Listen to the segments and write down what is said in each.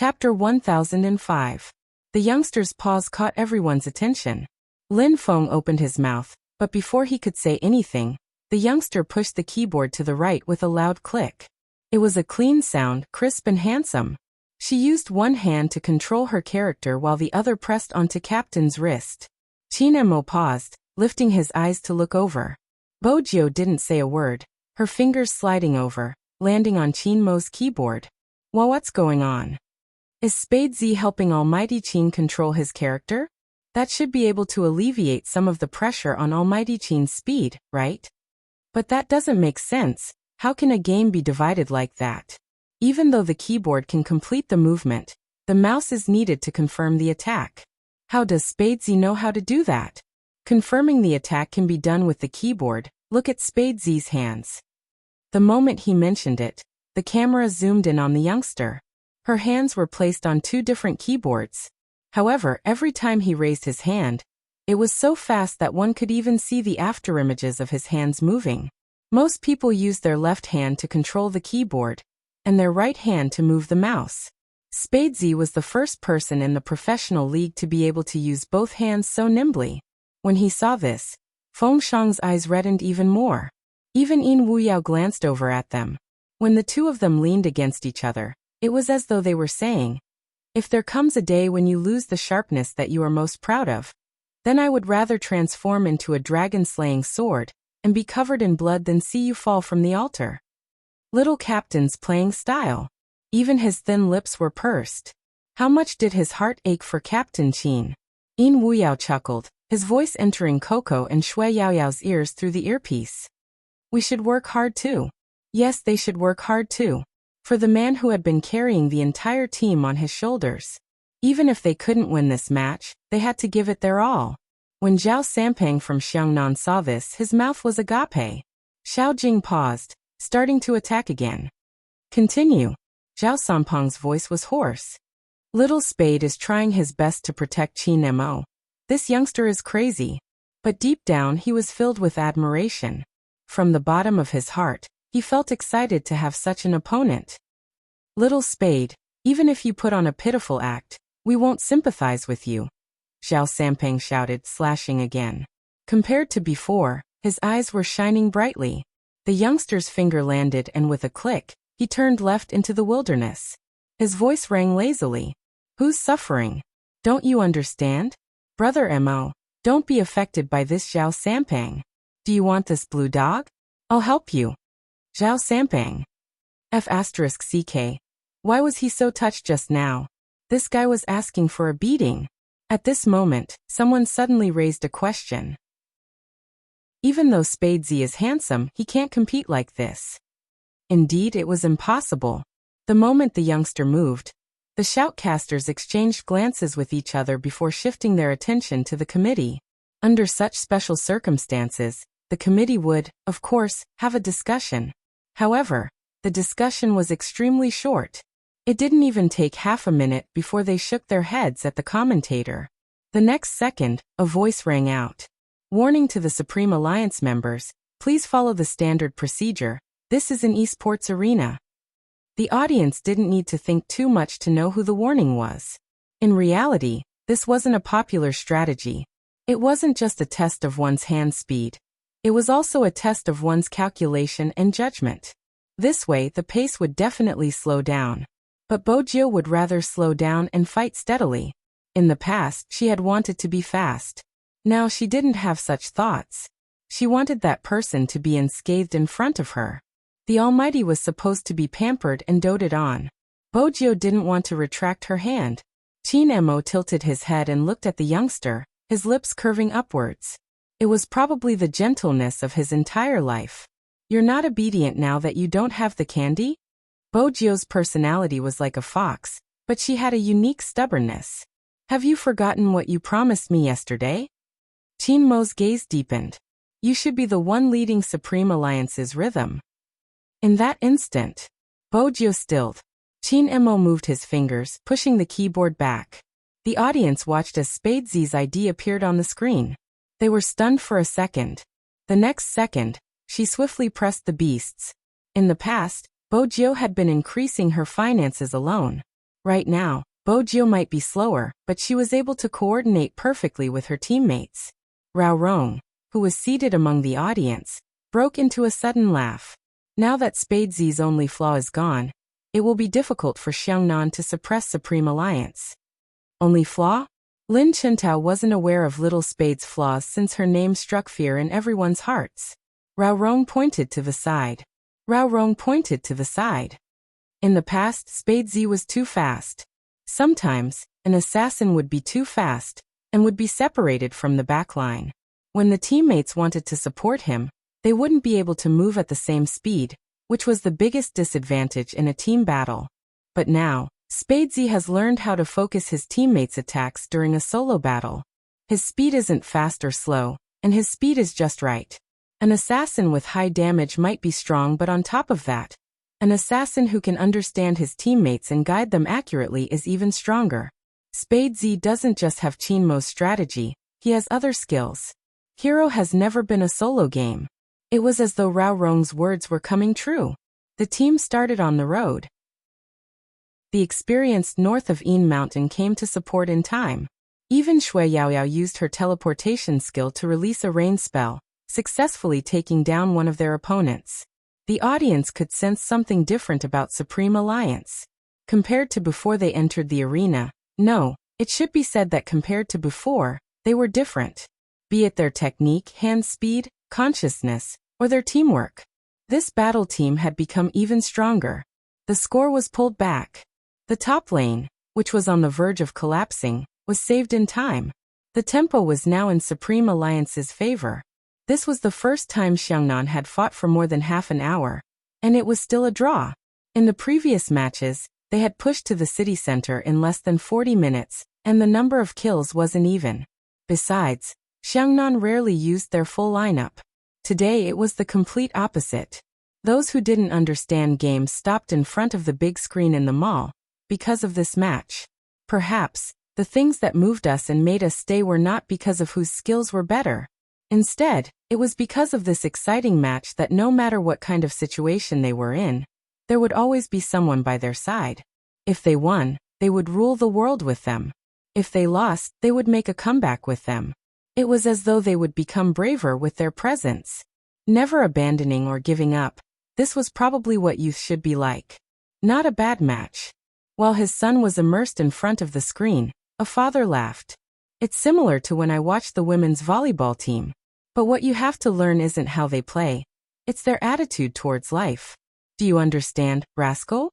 Chapter 1005. The youngster's pause caught everyone's attention. Lin Feng opened his mouth, but before he could say anything, the youngster pushed the keyboard to the right with a loud click. It was a clean sound, crisp and handsome. She used one hand to control her character while the other pressed onto Captain's wrist. Qin Mo paused, lifting his eyes to look over. Bojiu didn't say a word, her fingers sliding over, landing on Qin Mo's keyboard. Well, what's going on? Is Spade Z helping Almighty Qin control his character? That should be able to alleviate some of the pressure on Almighty Qin's speed, right? But that doesn't make sense. How can a game be divided like that? Even though the keyboard can complete the movement, the mouse is needed to confirm the attack. How does Spade Z know how to do that? Confirming the attack can be done with the keyboard. Look at Spade Z's hands. The moment he mentioned it, the camera zoomed in on the youngster. Her hands were placed on two different keyboards. However, every time he raised his hand, it was so fast that one could even see the afterimages of his hands moving. Most people use their left hand to control the keyboard, and their right hand to move the mouse. Spade Z was the first person in the professional league to be able to use both hands so nimbly. When he saw this, Feng Shang's eyes reddened even more. Even Yin Wuyao glanced over at them. When the two of them leaned against each other, it was as though they were saying, "If there comes a day when you lose the sharpness that you are most proud of, then I would rather transform into a dragon-slaying sword and be covered in blood than see you fall from the altar." Little Captain's playing style. Even his thin lips were pursed. How much did his heart ache for Captain Qin? Yin Wuyao chuckled, his voice entering Coco and Shui Yaoyao's ears through the earpiece. "We should work hard too." Yes, they should work hard too. For the man who had been carrying the entire team on his shoulders. Even if they couldn't win this match, they had to give it their all. When Zhao Sampang from Xiangnan saw this, his mouth was agape. Xiao Jing paused, starting to attack again. "Continue." Zhao Sampang's voice was hoarse. Little Spade is trying his best to protect Qin Mo. This youngster is crazy. But deep down he was filled with admiration. From the bottom of his heart, he felt excited to have such an opponent. "Little Spade, even if you put on a pitiful act, we won't sympathize with you," Zhao Sampang shouted, slashing again. Compared to before, his eyes were shining brightly. The youngster's finger landed and with a click, he turned left into the wilderness. His voice rang lazily. "Who's suffering? Don't you understand? Brother Mo, don't be affected by this Zhao Sampang. Do you want this blue dog? I'll help you." Zhao Sampang. F***CK. Why was he so touched just now? This guy was asking for a beating. At this moment, someone suddenly raised a question. Even though Spade Z is handsome, he can't compete like this. Indeed, it was impossible. The moment the youngster moved, the shoutcasters exchanged glances with each other before shifting their attention to the committee. Under such special circumstances, the committee would, of course, have a discussion. However, the discussion was extremely short. It didn't even take half a minute before they shook their heads at the commentator. The next second, a voice rang out. "Warning to the Supreme Alliance members, please follow the standard procedure. This is an esports arena." The audience didn't need to think too much to know who the warning was. In reality, this wasn't a popular strategy. It wasn't just a test of one's hand speed. It was also a test of one's calculation and judgment. This way, the pace would definitely slow down. But Bojiu would rather slow down and fight steadily. In the past, she had wanted to be fast. Now she didn't have such thoughts. She wanted that person to be unscathed in front of her. The Almighty was supposed to be pampered and doted on. Bojiu didn't want to retract her hand. Qin Mo tilted his head and looked at the youngster, his lips curving upwards. It was probably the gentleness of his entire life. "You're not obedient now that you don't have the candy?" Bojiu's personality was like a fox, but she had a unique stubbornness. "Have you forgotten what you promised me yesterday?" Qin Mo's gaze deepened. "You should be the one leading Supreme Alliance's rhythm." In that instant, Bojiu stilled. Qin Mo moved his fingers, pushing the keyboard back. The audience watched as Spade Z's ID appeared on the screen. They were stunned for a second. The next second, she swiftly pressed the beasts. In the past, Bojiu had been increasing her finances alone. Right now, Bojiu might be slower, but she was able to coordinate perfectly with her teammates. Rao Rong, who was seated among the audience, broke into a sudden laugh. Now that Spade Z's only flaw is gone, it will be difficult for Xiangnan to suppress Supreme Alliance. Only flaw? Lin Chintao wasn't aware of Little Spade's flaws since her name struck fear in everyone's hearts. Rao Rong pointed to the side. Rao Rong pointed to the side. In the past, Spade Z was too fast. Sometimes, an assassin would be too fast, and would be separated from the backline. When the teammates wanted to support him, they wouldn't be able to move at the same speed, which was the biggest disadvantage in a team battle. But now, Spade Z has learned how to focus his teammates' attacks during a solo battle. His speed isn't fast or slow, and his speed is just right. An assassin with high damage might be strong, but on top of that, an assassin who can understand his teammates and guide them accurately is even stronger. Spade Z doesn't just have Chinmo's strategy, he has other skills. Hero has never been a solo game. It was as though Rao Rong's words were coming true. The team started on the road. The experienced north of Yin Mountain came to support in time. Even Shui Yaoyao used her teleportation skill to release a rain spell, successfully taking down one of their opponents. The audience could sense something different about Supreme Alliance. Compared to before they entered the arena, no, it should be said that compared to before, they were different. Be it their technique, hand speed, consciousness, or their teamwork. This battle team had become even stronger. The score was pulled back. The top lane, which was on the verge of collapsing, was saved in time. The tempo was now in Supreme Alliance's favor. This was the first time Xiangnan had fought for more than half an hour, and it was still a draw. In the previous matches, they had pushed to the city center in less than 40 minutes, and the number of kills wasn't even. Besides, Xiangnan rarely used their full lineup. Today it was the complete opposite. Those who didn't understand games stopped in front of the big screen in the mall, because of this match. Perhaps, the things that moved us and made us stay were not because of whose skills were better. Instead, it was because of this exciting match that no matter what kind of situation they were in, there would always be someone by their side. If they won, they would rule the world with them. If they lost, they would make a comeback with them. It was as though they would become braver with their presence. Never abandoning or giving up, this was probably what youth should be like. Not a bad match. While his son was immersed in front of the screen, a father laughed. It's similar to when I watched the women's volleyball team. But what you have to learn isn't how they play. It's their attitude towards life. Do you understand, rascal?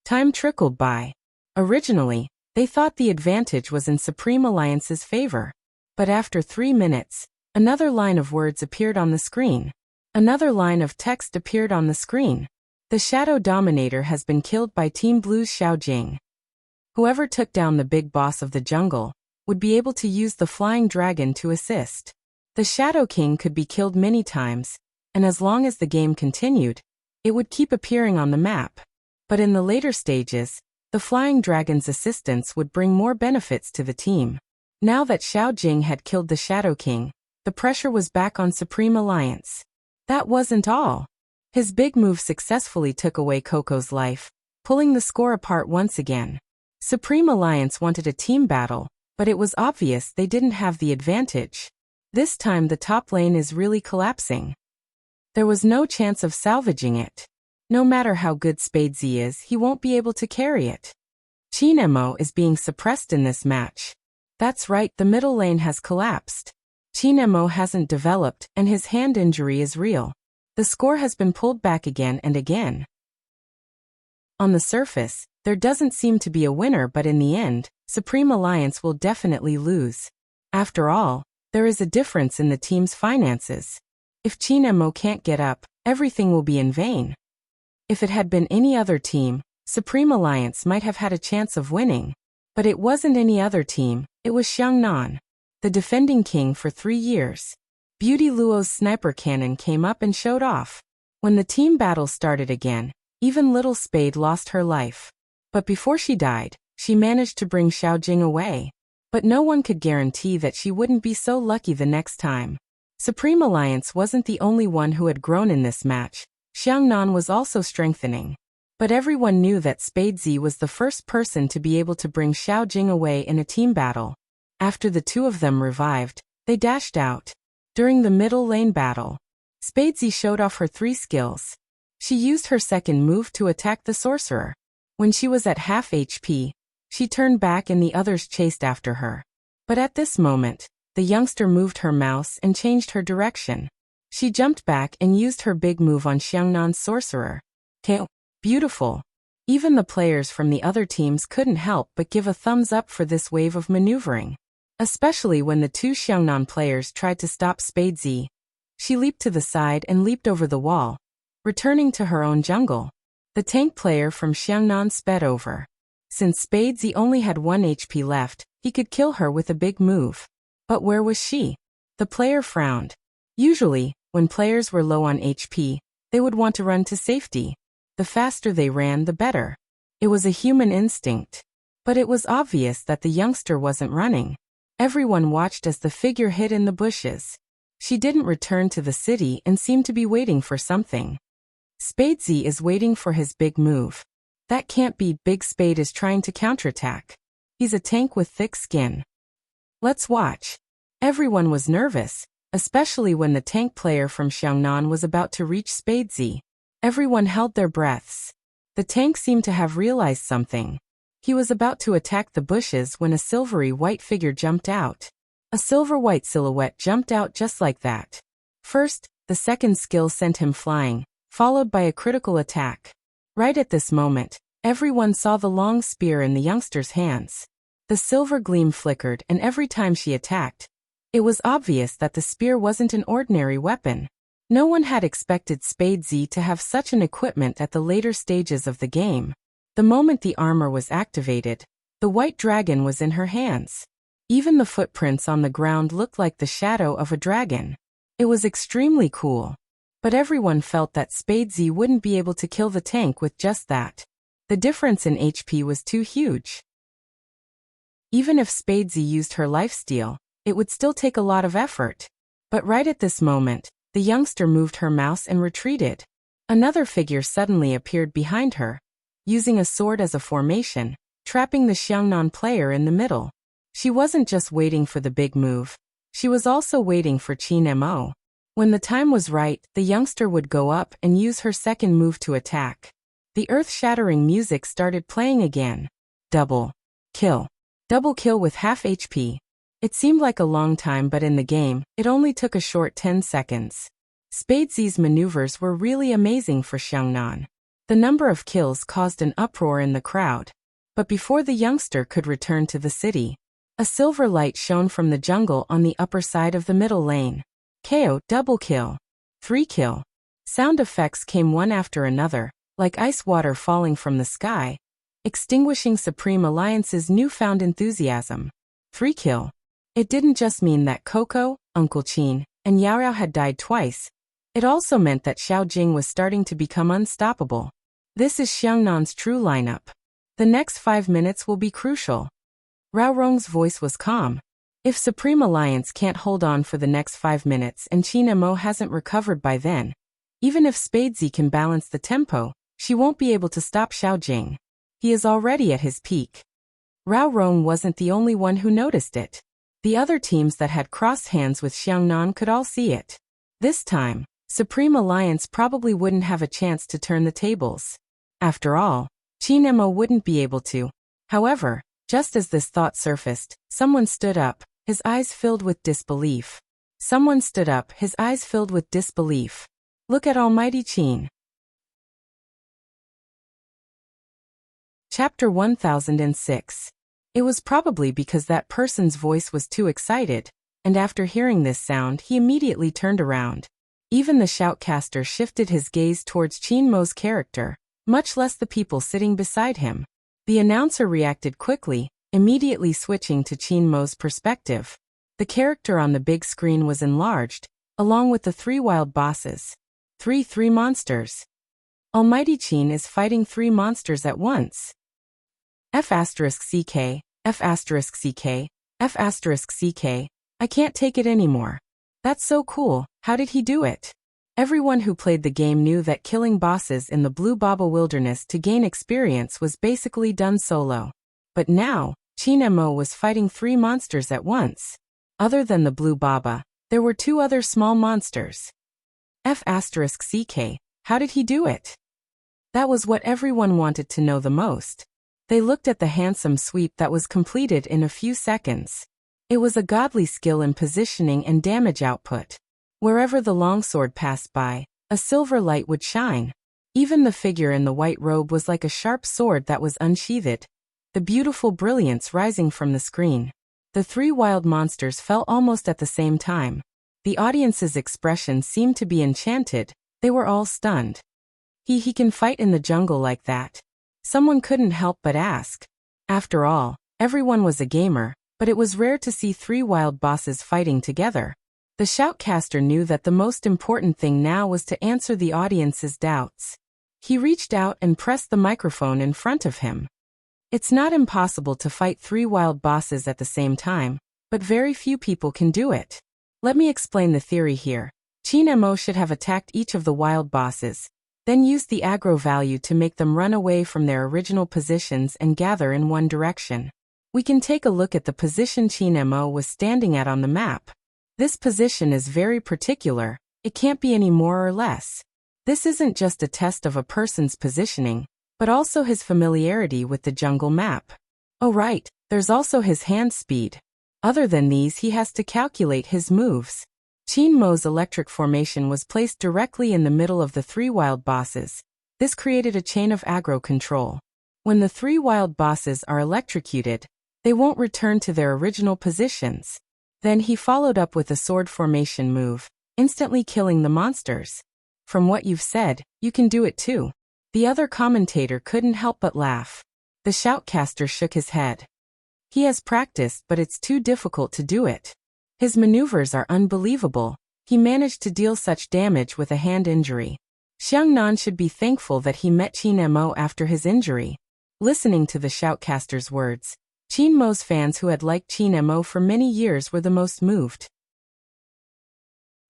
Time trickled by. Originally, they thought the advantage was in Supreme Alliance's favor. But after 3 minutes, another line of words appeared on the screen. Another line of text appeared on the screen. The Shadow Dominator has been killed by Team Blue's Xiao Jing. Whoever took down the big boss of the jungle would be able to use the Flying Dragon to assist. The Shadow King could be killed many times, and as long as the game continued, it would keep appearing on the map. But in the later stages, the Flying Dragon's assistance would bring more benefits to the team. Now that Xiao Jing had killed the Shadow King, the pressure was back on Supreme Alliance. That wasn't all. His big move successfully took away Coco's life, pulling the score apart once again. Supreme Alliance wanted a team battle, but it was obvious they didn't have the advantage. This time the top lane is really collapsing. There was no chance of salvaging it. No matter how good Spade Z is, he won't be able to carry it. Qin Mo is being suppressed in this match. That's right, the middle lane has collapsed. Qin Mo hasn't developed, and his hand injury is real. The score has been pulled back again and again. On the surface, there doesn't seem to be a winner, but in the end, Supreme Alliance will definitely lose. After all, there is a difference in the team's finances. If Qin Mo can't get up, everything will be in vain. If it had been any other team, Supreme Alliance might have had a chance of winning. But it wasn't any other team, it was Xiangnan, the defending king for 3 years. Beauty Luo's sniper cannon came up and showed off. When the team battle started again, even Little Spade lost her life. But before she died, she managed to bring Xiao Jing away. But no one could guarantee that she wouldn't be so lucky the next time. Supreme Alliance wasn't the only one who had grown in this match. Xiangnan was also strengthening. But everyone knew that Spadesy was the first person to be able to bring Xiao Jing away in a team battle. After the two of them revived, they dashed out. During the middle lane battle, Spadesy showed off her 3 skills. She used her second move to attack the sorcerer. When she was at half HP, she turned back and the others chased after her. But at this moment, the youngster moved her mouse and changed her direction. She jumped back and used her big move on Xiangnan's sorcerer. KO. Beautiful. Even the players from the other teams couldn't help but give a thumbs up for this wave of maneuvering. Especially when the 2 Xiangnan players tried to stop Spadesy. She leaped to the side and leaped over the wall, returning to her own jungle. The tank player from Xiangnan sped over. Since Spadesy only had 1 HP left, he could kill her with a big move. But where was she? The player frowned. Usually, when players were low on HP, they would want to run to safety. The faster they ran, the better. It was a human instinct. But it was obvious that the youngster wasn't running. Everyone watched as the figure hid in the bushes. She didn't return to the city and seemed to be waiting for something. Spadesy is waiting for his big move. That can't be. Big Spade is trying to counterattack. He's a tank with thick skin. Let's watch. Everyone was nervous, especially when the tank player from Xiangnan was about to reach Spadesy. Everyone held their breaths. The tank seemed to have realized something. He was about to attack the bushes when a silvery white figure jumped out. A silver-white silhouette jumped out just like that. First, the second skill sent him flying, followed by a critical attack. Right at this moment, everyone saw the long spear in the youngster's hands. The silver gleam flickered, and every time she attacked, it was obvious that the spear wasn't an ordinary weapon. No one had expected Spadesy to have such an equipment at the later stages of the game. The moment the armor was activated, the white dragon was in her hands. Even the footprints on the ground looked like the shadow of a dragon. It was extremely cool. But everyone felt that Spadesy wouldn't be able to kill the tank with just that. The difference in HP was too huge. Even if Spadesy used her lifesteal, it would still take a lot of effort. But right at this moment, the youngster moved her mouse and retreated. Another figure suddenly appeared behind her, using a sword as a formation, trapping the Xiangnan player in the middle. She wasn't just waiting for the big move. She was also waiting for Qin Mo. When the time was right, the youngster would go up and use her second move to attack. The earth-shattering music started playing again. Double kill. Double kill with half HP. It seemed like a long time, but in the game, it only took a short 10 seconds. Spadesy's maneuvers were really amazing for Xiangnan. The number of kills caused an uproar in the crowd. But before the youngster could return to the city, a silver light shone from the jungle on the upper side of the middle lane. KO, double kill. 3 kill. Sound effects came one after another, like ice water falling from the sky, extinguishing Supreme Alliance's newfound enthusiasm. 3 kill. It didn't just mean that Coco, Uncle Qin, and Yaoyao had died twice. It also meant that Xiao Jing was starting to become unstoppable. This is Xiangnan's true lineup. The next 5 minutes will be crucial. Rao Rong's voice was calm. If Supreme Alliance can't hold on for the next 5 minutes and Qin Mo hasn't recovered by then, even if Spadesy can balance the tempo, she won't be able to stop Xiao Jing. He is already at his peak. Rao Rong wasn't the only one who noticed it. The other teams that had crossed hands with Xiangnan could all see it. This time, Supreme Alliance probably wouldn't have a chance to turn the tables. After all, Qin Mo wouldn't be able to. However, just as this thought surfaced, someone stood up, his eyes filled with disbelief. Someone stood up, his eyes filled with disbelief. Look at Almighty Qin. Chapter 1006. It was probably because that person's voice was too excited, and after hearing this sound he immediately turned around. Even the shoutcaster shifted his gaze towards Qin Mo's character, much less the people sitting beside him. The announcer reacted quickly, immediately switching to Qin Mo's perspective. The character on the big screen was enlarged, along with the 3 wild bosses. 3 monsters. Almighty Qin is fighting 3 monsters at once. F***CK, F***CK, F***CK, I can't take it anymore. That's so cool, how did he do it? Everyone who played the game knew that killing bosses in the Blue Baba Wilderness to gain experience was basically done solo. But now, Chin Mo was fighting 3 monsters at once. Other than the Blue Baba, there were 2 other small monsters. F***CK, how did he do it? That was what everyone wanted to know the most. They looked at the handsome sweep that was completed in a few seconds. It was a godly skill in positioning and damage output. Wherever the longsword passed by, a silver light would shine. Even the figure in the white robe was like a sharp sword that was unsheathed, the beautiful brilliance rising from the screen. The 3 wild monsters fell almost at the same time. The audience's expression seemed to be enchanted. They were all stunned. He can fight in the jungle like that? Someone couldn't help but ask. After all, everyone was a gamer, but it was rare to see 3 wild bosses fighting together. The shoutcaster knew that the most important thing now was to answer the audience's doubts. He reached out and pressed the microphone in front of him. It's not impossible to fight 3 wild bosses at the same time, but very few people can do it. Let me explain the theory here. Chin Mo should have attacked each of the wild bosses, then used the aggro value to make them run away from their original positions and gather in one direction. We can take a look at the position Chin Mo was standing at on the map. This position is very particular, it can't be any more or less. This isn't just a test of a person's positioning, but also his familiarity with the jungle map. Oh right, there's also his hand speed. Other than these, he has to calculate his moves. Chin Mo's electric formation was placed directly in the middle of the 3 wild bosses. This created a chain of aggro control. When the 3 wild bosses are electrocuted, they won't return to their original positions. Then he followed up with a sword formation move, instantly killing the monsters. From what you've said, you can do it too. The other commentator couldn't help but laugh. The shoutcaster shook his head. He has practiced, but it's too difficult to do it. His maneuvers are unbelievable. He managed to deal such damage with a hand injury. Xiangnan should be thankful that he met Chin Mo after his injury. Listening to the shoutcaster's words, Chin Mo's fans who had liked Chin Mo for many years were the most moved.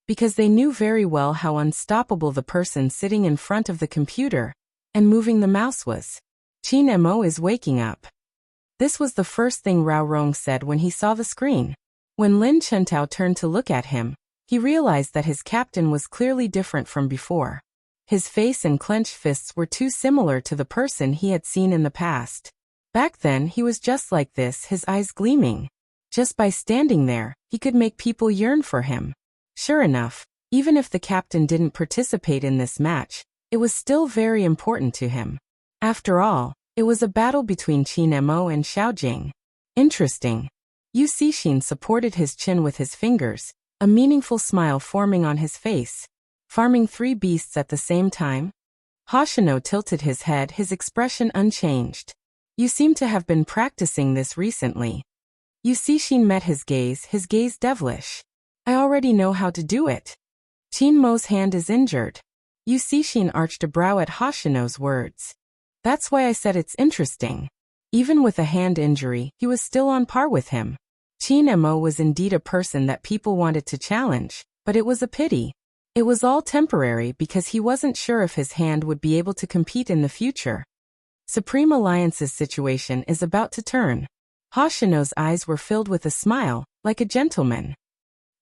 Because they knew very well how unstoppable the person sitting in front of the computer and moving the mouse was. Chin Mo is waking up. This was the first thing Rao Rong said when he saw the screen. When Lin Chentao turned to look at him, he realized that his captain was clearly different from before. His face and clenched fists were too similar to the person he had seen in the past. Back then he was just like this, his eyes gleaming. Just by standing there, he could make people yearn for him. Sure enough, even if the captain didn't participate in this match, it was still very important to him. After all, it was a battle between Chin Mo and Xiaojing. Interesting. Yu Cixin supported his chin with his fingers, a meaningful smile forming on his face. Farming 3 beasts at the same time? Hoshino tilted his head, his expression unchanged. You seem to have been practicing this recently. Yu Cixin met his gaze devilish. I already know how to do it. Chin Mo's hand is injured. Yu Cixin arched a brow at Hoshino's words. That's why I said it's interesting. Even with a hand injury, he was still on par with him. Chin Mo was indeed a person that people wanted to challenge, but it was a pity. It was all temporary because he wasn't sure if his hand would be able to compete in the future. Supreme Alliance's situation is about to turn. Hoshino's eyes were filled with a smile, like a gentleman.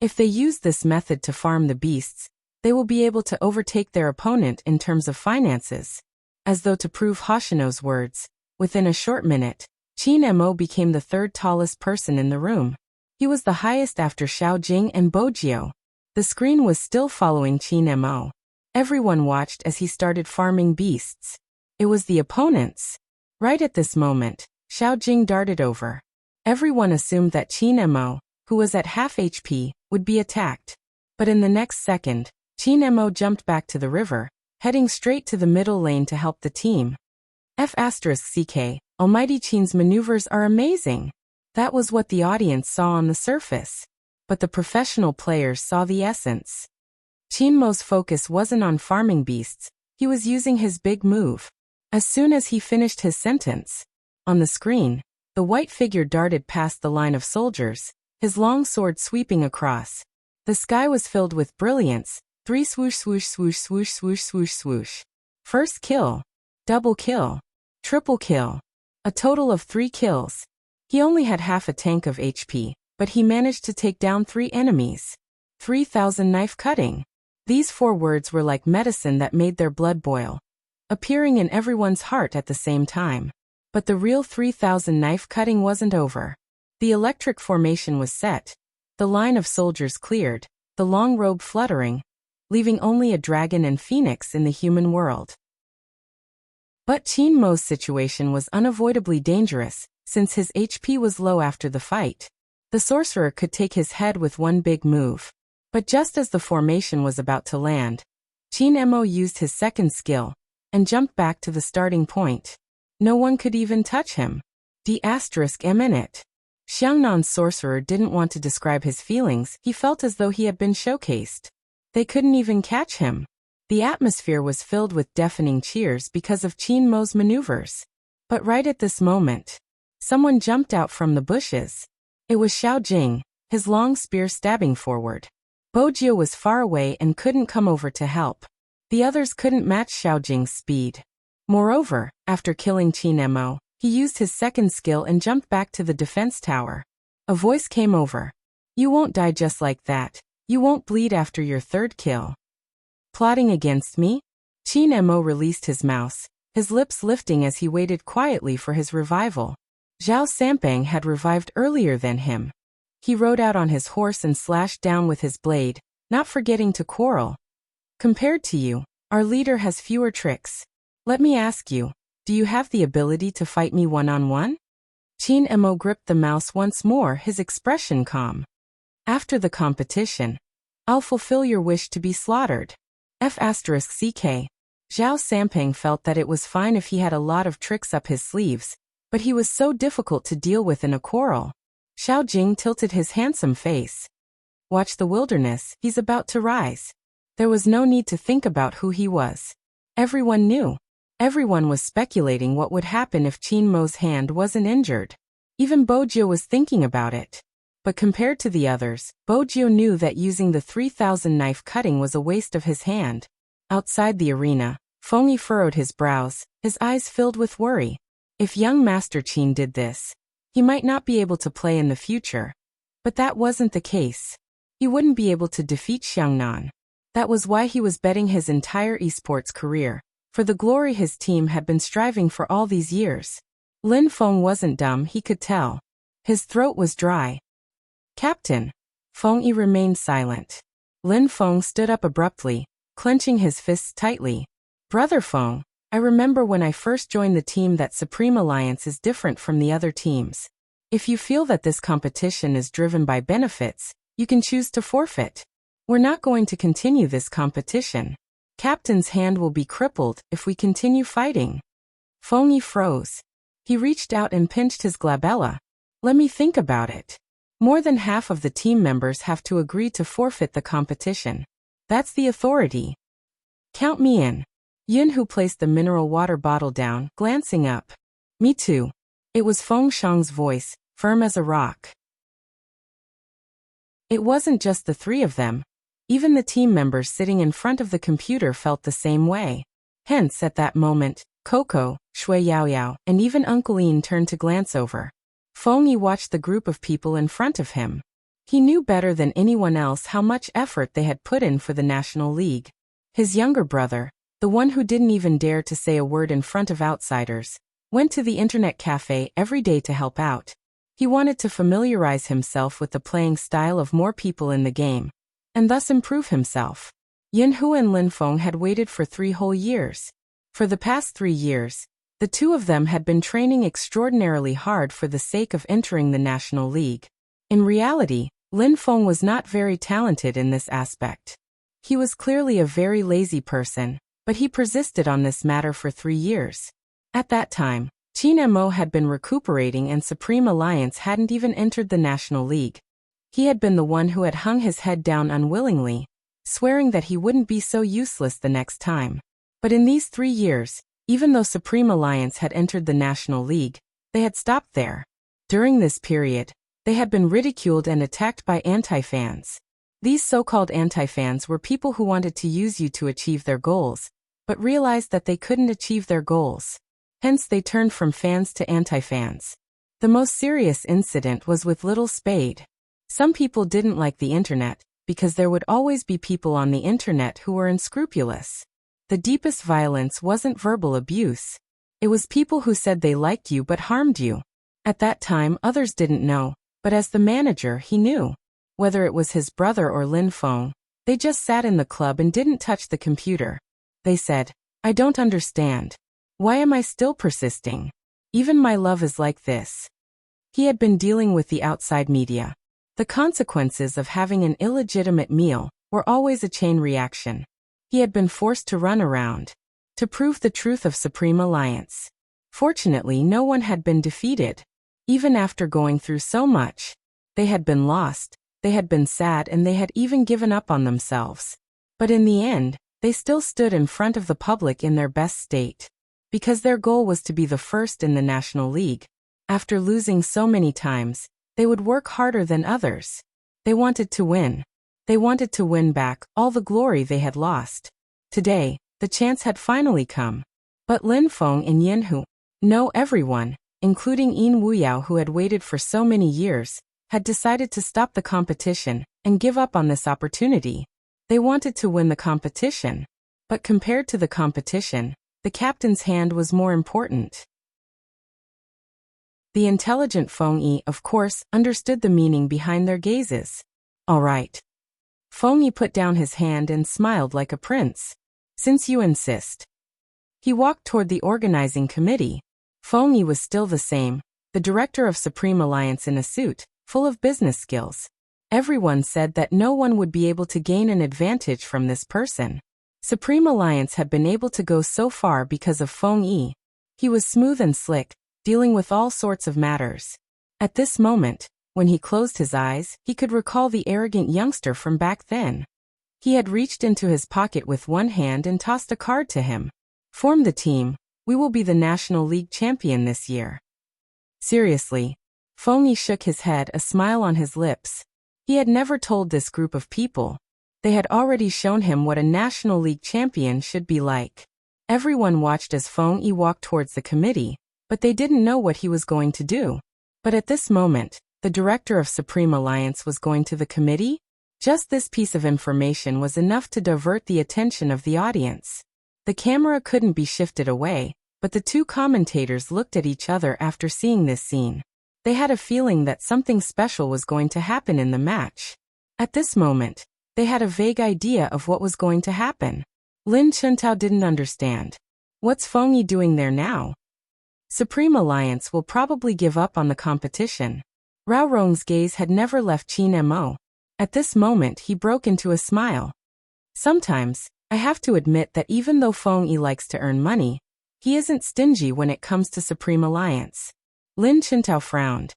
If they use this method to farm the beasts, they will be able to overtake their opponent in terms of finances. As though to prove Hoshino's words, within a short minute, Chin Mo became the 3rd tallest person in the room. He was the highest after Xiaojing and Bojio. The screen was still following Chin Mo. Everyone watched as he started farming beasts. It was the opponents. Right at this moment, Xiaojing darted over. Everyone assumed that Chin Mo, who was at half HP, would be attacked. But in the next second, Chin Mo jumped back to the river, heading straight to the middle lane to help the team. F***CK, Almighty Chin's maneuvers are amazing. That was what the audience saw on the surface. But the professional players saw the essence. Chin Mo's focus wasn't on farming beasts, he was using his big move. As soon as he finished his sentence, on the screen, the white figure darted past the line of soldiers, his long sword sweeping across. The sky was filled with brilliance, 3 swoosh swoosh swoosh swoosh swoosh swoosh swoosh. First kill. Double kill. Triple kill. A total of 3 kills. He only had half a tank of HP, but he managed to take down 3 enemies. 3,000 knife cutting. These 4 words were like medicine that made their blood boil, appearing in everyone's heart at the same time. But the real 3,000 knife cutting wasn't over. The electric formation was set, the line of soldiers cleared, the long robe fluttering, leaving only a dragon and phoenix in the human world. But Qin Mo's situation was unavoidably dangerous, since his HP was low after the fight. The sorcerer could take his head with one big move. But just as the formation was about to land, Qin Mo used his second skill and jumped back to the starting point. No one could even touch him. D***minute. Xiangnan's sorcerer didn't want to describe his feelings. He felt as though he had been showcased. They couldn't even catch him. The atmosphere was filled with deafening cheers because of Qin Mo's maneuvers. But right at this moment, someone jumped out from the bushes. It was Xiao Jing, his long spear stabbing forward. Bojio was far away and couldn't come over to help. The others couldn't match Xiao Jing's speed. Moreover, after killing Qin Mo, he used his second skill and jumped back to the defense tower. A voice came over. "You won't die just like that. You won't bleed after your third kill." Plotting against me? Qin Mo released his mouse, his lips lifting as he waited quietly for his revival. Zhao Sampang had revived earlier than him. He rode out on his horse and slashed down with his blade, not forgetting to quarrel. "Compared to you, our leader has fewer tricks. Let me ask you, do you have the ability to fight me one-on-one?" Qin Mo gripped the mouse once more, his expression calm. "After the competition, I'll fulfill your wish to be slaughtered." F***ck. Zhao Sampang felt that it was fine if he had a lot of tricks up his sleeves, but he was so difficult to deal with in a quarrel. Xiao Jing tilted his handsome face. "Watch the wilderness, he's about to rise." There was no need to think about who he was. Everyone knew. Everyone was speculating what would happen if Qin Mo's hand wasn't injured. Even Bojio was thinking about it. But compared to the others, Bojio knew that using the 3,000 knife cutting was a waste of his hand. Outside the arena, Fengyi furrowed his brows, his eyes filled with worry. If young Master Qin did this, he might not be able to play in the future. But that wasn't the case. He wouldn't be able to defeat Xiangnan. That was why he was betting his entire esports career, for the glory his team had been striving for all these years. Lin Feng wasn't dumb, he could tell. His throat was dry. "Captain." Fengyi remained silent. Lin Feng stood up abruptly, clenching his fists tightly. "Brother Feng, I remember when I first joined the team that Supreme Alliance is different from the other teams. If you feel that this competition is driven by benefits, you can choose to forfeit. We're not going to continue this competition. Captain's hand will be crippled if we continue fighting." Fengyi froze. He reached out and pinched his glabella. "Let me think about it. More than half of the team members have to agree to forfeit the competition. That's the authority. Count me in." Yun, who placed the mineral water bottle down, glancing up. "Me too." It was Feng Shang's voice, firm as a rock. It wasn't just the 3 of them. Even the team members sitting in front of the computer felt the same way. Hence, at that moment, Coco, Shui Yaoyao, and even Uncle Ian turned to glance over. Fengyi watched the group of people in front of him. He knew better than anyone else how much effort they had put in for the National League. His younger brother, the one who didn't even dare to say a word in front of outsiders, went to the internet cafe every day to help out. He wanted to familiarize himself with the playing style of more people in the game, and thus improve himself. Yunhu and Lin Feng had waited for 3 whole years. For the past 3 years, the 2 of them had been training extraordinarily hard for the sake of entering the National League. In reality, Lin Feng was not very talented in this aspect. He was clearly a very lazy person, but he persisted on this matter for 3 years. At that time, Qin Mo had been recuperating and Supreme Alliance hadn't even entered the National League. He had been the one who had hung his head down unwillingly, swearing that he wouldn't be so useless the next time. But in these 3 years, even though Supreme Alliance had entered the National League, they had stopped there. During this period, they had been ridiculed and attacked by anti-fans. These so-called anti-fans were people who wanted to use you to achieve their goals, but realized that they couldn't achieve their goals. Hence they turned from fans to anti-fans. The most serious incident was with Little Spade. Some people didn't like the internet, because there would always be people on the internet who were unscrupulous. The deepest violence wasn't verbal abuse. It was people who said they liked you but harmed you. At that time others didn't know, but as the manager he knew. Whether it was his brother or Lin Feng, they just sat in the club and didn't touch the computer. They said, "I don't understand. Why am I still persisting? Even my love is like this." He had been dealing with the outside media. The consequences of having an illegitimate meal were always a chain reaction. He had been forced to run around to prove the truth of Supreme Alliance. Fortunately, no one had been defeated. Even after going through so much, they had been lost, they had been sad, and they had even given up on themselves. But in the end, they still stood in front of the public in their best state. Because their goal was to be the first in the National League. After losing so many times, they would work harder than others. They wanted to win. They wanted to win back all the glory they had lost. Today, the chance had finally come. But Lin Feng and Yin Hu, no, everyone, including Yin Wuyao who had waited for so many years, had decided to stop the competition and give up on this opportunity. They wanted to win the competition. But compared to the competition, the captain's hand was more important. The intelligent Feng Yi, of course, understood the meaning behind their gazes. All right. Feng Yi put down his hand and smiled like a prince. Since you insist. He walked toward the organizing committee. Feng Yi was still the same, the director of Supreme Alliance in a suit, full of business skills. Everyone said that no one would be able to gain an advantage from this person. Supreme Alliance had been able to go so far because of Feng Yi. He was smooth and slick, dealing with all sorts of matters. At this moment, when he closed his eyes, he could recall the arrogant youngster from back then. He had reached into his pocket with one hand and tossed a card to him. Form the team. We will be the National League champion this year. Seriously. Feng Yi shook his head, a smile on his lips. He had never told this group of people. They had already shown him what a National League champion should be like. Everyone watched as Feng Yi walked towards the committee, but they didn't know what he was going to do. But at this moment, the director of Supreme Alliance was going to the committee? Just this piece of information was enough to divert the attention of the audience. The camera couldn't be shifted away, but the two commentators looked at each other after seeing this scene. They had a feeling that something special was going to happen in the match. At this moment, they had a vague idea of what was going to happen. Lin Chuntao didn't understand. What's Feng Yi doing there now? Supreme Alliance will probably give up on the competition. Rao Rong's gaze had never left Qin Mo. At this moment he broke into a smile. Sometimes, I have to admit that even though Feng Yi likes to earn money, he isn't stingy when it comes to Supreme Alliance. Lin Chuntao frowned.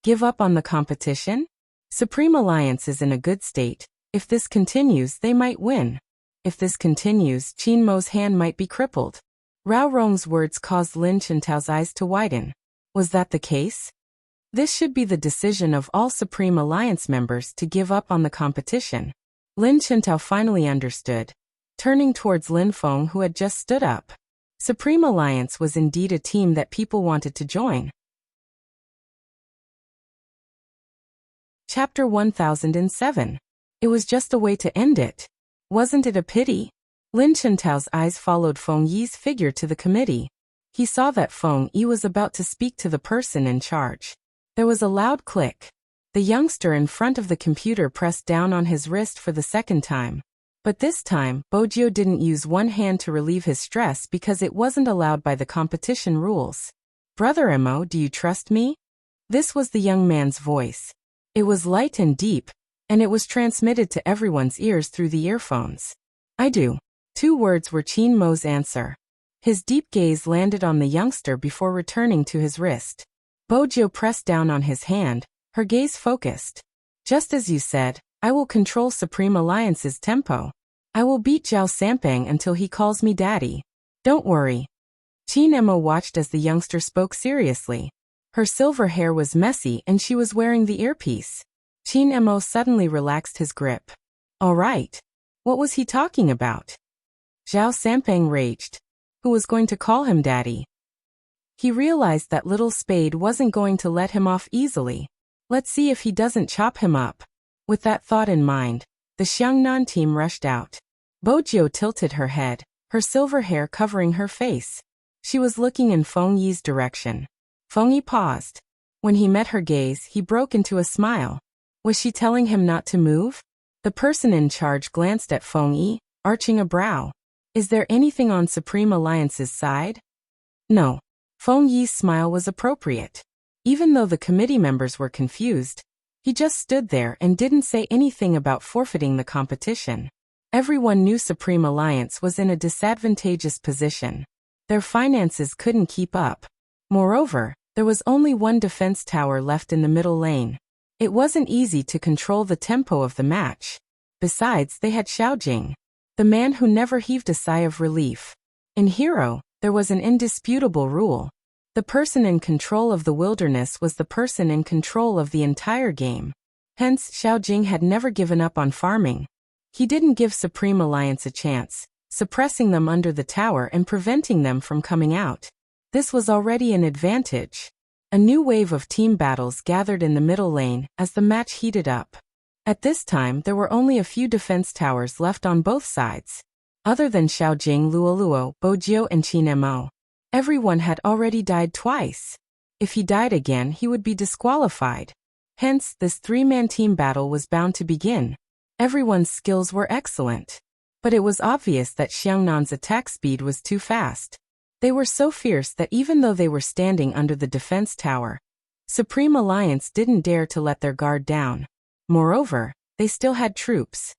Give up on the competition? Supreme Alliance is in a good state. If this continues, they might win. If this continues, Qin Mo's hand might be crippled. Rao Rong's words caused Lin Chuntao's eyes to widen. Was that the case? This should be the decision of all Supreme Alliance members to give up on the competition. Lin Chuntao finally understood, turning towards Lin Feng who had just stood up. Supreme Alliance was indeed a team that people wanted to join. Chapter 1007. It was just a way to end it. Wasn't it a pity? Lin Chuntao's eyes followed Feng Yi's figure to the committee. He saw that Feng Yi was about to speak to the person in charge. There was a loud click. The youngster in front of the computer pressed down on his wrist for the second time. But this time, Bojiu didn't use one hand to relieve his stress because it wasn't allowed by the competition rules. Brother Mo, do you trust me? This was the young man's voice. It was light and deep, and it was transmitted to everyone's ears through the earphones. I do. 2 words were Qin Mo's answer. His deep gaze landed on the youngster before returning to his wrist. Bojiu pressed down on his hand, her gaze focused. Just as you said, I will control Supreme Alliance's tempo. I will beat Zhao Sampang until he calls me daddy. Don't worry. Qin Mo watched as the youngster spoke seriously. Her silver hair was messy and she was wearing the earpiece. Qin Mo suddenly relaxed his grip. All right. What was he talking about? Zhao Sampang raged. Who was going to call him daddy? He realized that little Spade wasn't going to let him off easily. Let's see if he doesn't chop him up. With that thought in mind, the Xiangnan team rushed out. Bojiu tilted her head, her silver hair covering her face. She was looking in Feng Yi's direction. Feng Yi paused. When he met her gaze, he broke into a smile. Was she telling him not to move? The person in charge glanced at Feng Yi, arching a brow. Is there anything on Supreme Alliance's side? No. Feng Yi's smile was appropriate. Even though the committee members were confused, he just stood there and didn't say anything about forfeiting the competition. Everyone knew Supreme Alliance was in a disadvantageous position. Their finances couldn't keep up. Moreover, there was only one defense tower left in the middle lane. It wasn't easy to control the tempo of the match. Besides, they had Xiaojing, the man who never heaved a sigh of relief. In Hero, there was an indisputable rule. The person in control of the wilderness was the person in control of the entire game. Hence, Xiaojing had never given up on farming. He didn't give Supreme Alliance a chance, suppressing them under the tower and preventing them from coming out. This was already an advantage. A new wave of team battles gathered in the middle lane as the match heated up. At this time, there were only a few defense towers left on both sides. Other than Xiaojing, Luoluo, Bojiu, and Qin Mo, everyone had already died twice. If he died again, he would be disqualified. Hence, this three-man team battle was bound to begin. Everyone's skills were excellent. But it was obvious that Xiangnan's attack speed was too fast. They were so fierce that even though they were standing under the defense tower, Supreme Alliance didn't dare to let their guard down. Moreover, they still had troops.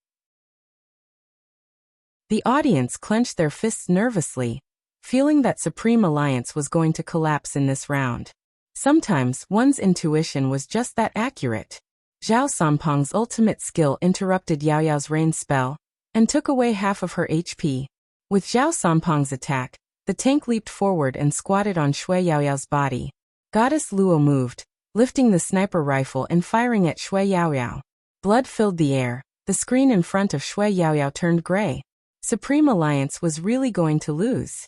The audience clenched their fists nervously, feeling that Supreme Alliance was going to collapse in this round. Sometimes one's intuition was just that accurate. Zhao Sampang's ultimate skill interrupted Yao Yao's rain spell and took away half of her HP. With Zhao Sampang's attack, the tank leaped forward and squatted on Shui Yao Yao's body. Goddess Luo moved, lifting the sniper rifle and firing at Shui Yao Yao. Blood filled the air. The screen in front of Shui Yao Yao turned gray. Supreme Alliance was really going to lose.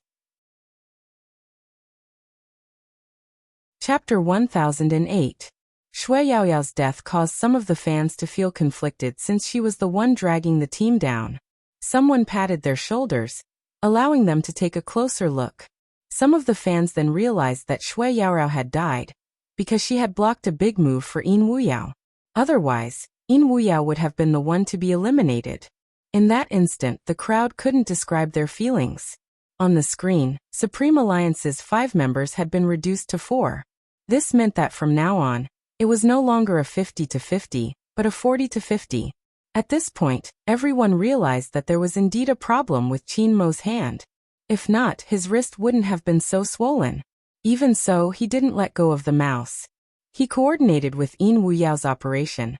Chapter 1008. Shui Yao Yao's death caused some of the fans to feel conflicted since she was the one dragging the team down. Someone patted their shoulders, allowing them to take a closer look. Some of the fans then realized that Shui Yao Yao had died because she had blocked a big move for Yin Wuyao. Otherwise, Yin Wuyao would have been the one to be eliminated. In that instant, the crowd couldn't describe their feelings. On the screen, Supreme Alliance's 5 members had been reduced to 4. This meant that from now on, it was no longer a 50-50, but a 40-50. At this point, everyone realized that there was indeed a problem with Qin Mo's hand. If not, his wrist wouldn't have been so swollen. Even so, he didn't let go of the mouse. He coordinated with Yin Wuyao's operation,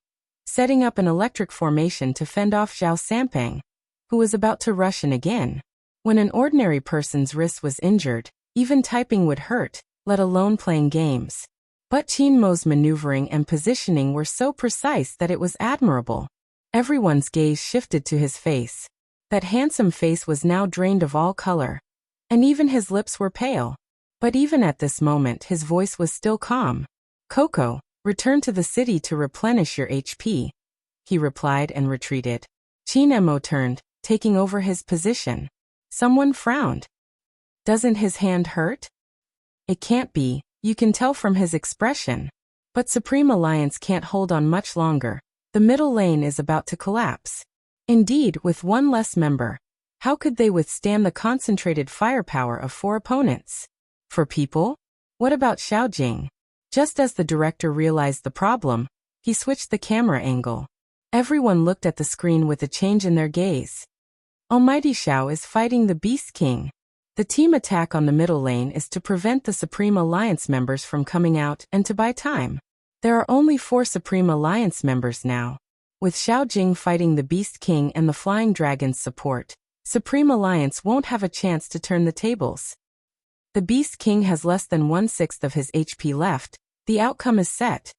setting up an electric formation to fend off Zhao Sampang, who was about to rush in again. When an ordinary person's wrist was injured, even typing would hurt, let alone playing games. But Qin Mo's maneuvering and positioning were so precise that it was admirable. Everyone's gaze shifted to his face. That handsome face was now drained of all color, and even his lips were pale. But even at this moment his voice was still calm. "Coco, return to the city to replenish your HP," he replied and retreated. Qin Mo turned, taking over his position. Someone frowned. "Doesn't his hand hurt?" "It can't be, you can tell from his expression." But Supreme Alliance can't hold on much longer. The middle lane is about to collapse. Indeed, with one less member, how could they withstand the concentrated firepower of 4 opponents? For people? What about Xiaojing? Just as the director realized the problem, he switched the camera angle. Everyone looked at the screen with a change in their gaze. Almighty Xiao is fighting the Beast King. The team attack on the middle lane is to prevent the Supreme Alliance members from coming out and to buy time. There are only 4 Supreme Alliance members now. With Xiaojing fighting the Beast King and the Flying Dragon's support, Supreme Alliance won't have a chance to turn the tables. The Beast King has less than 1/6 of his HP left. The outcome is set.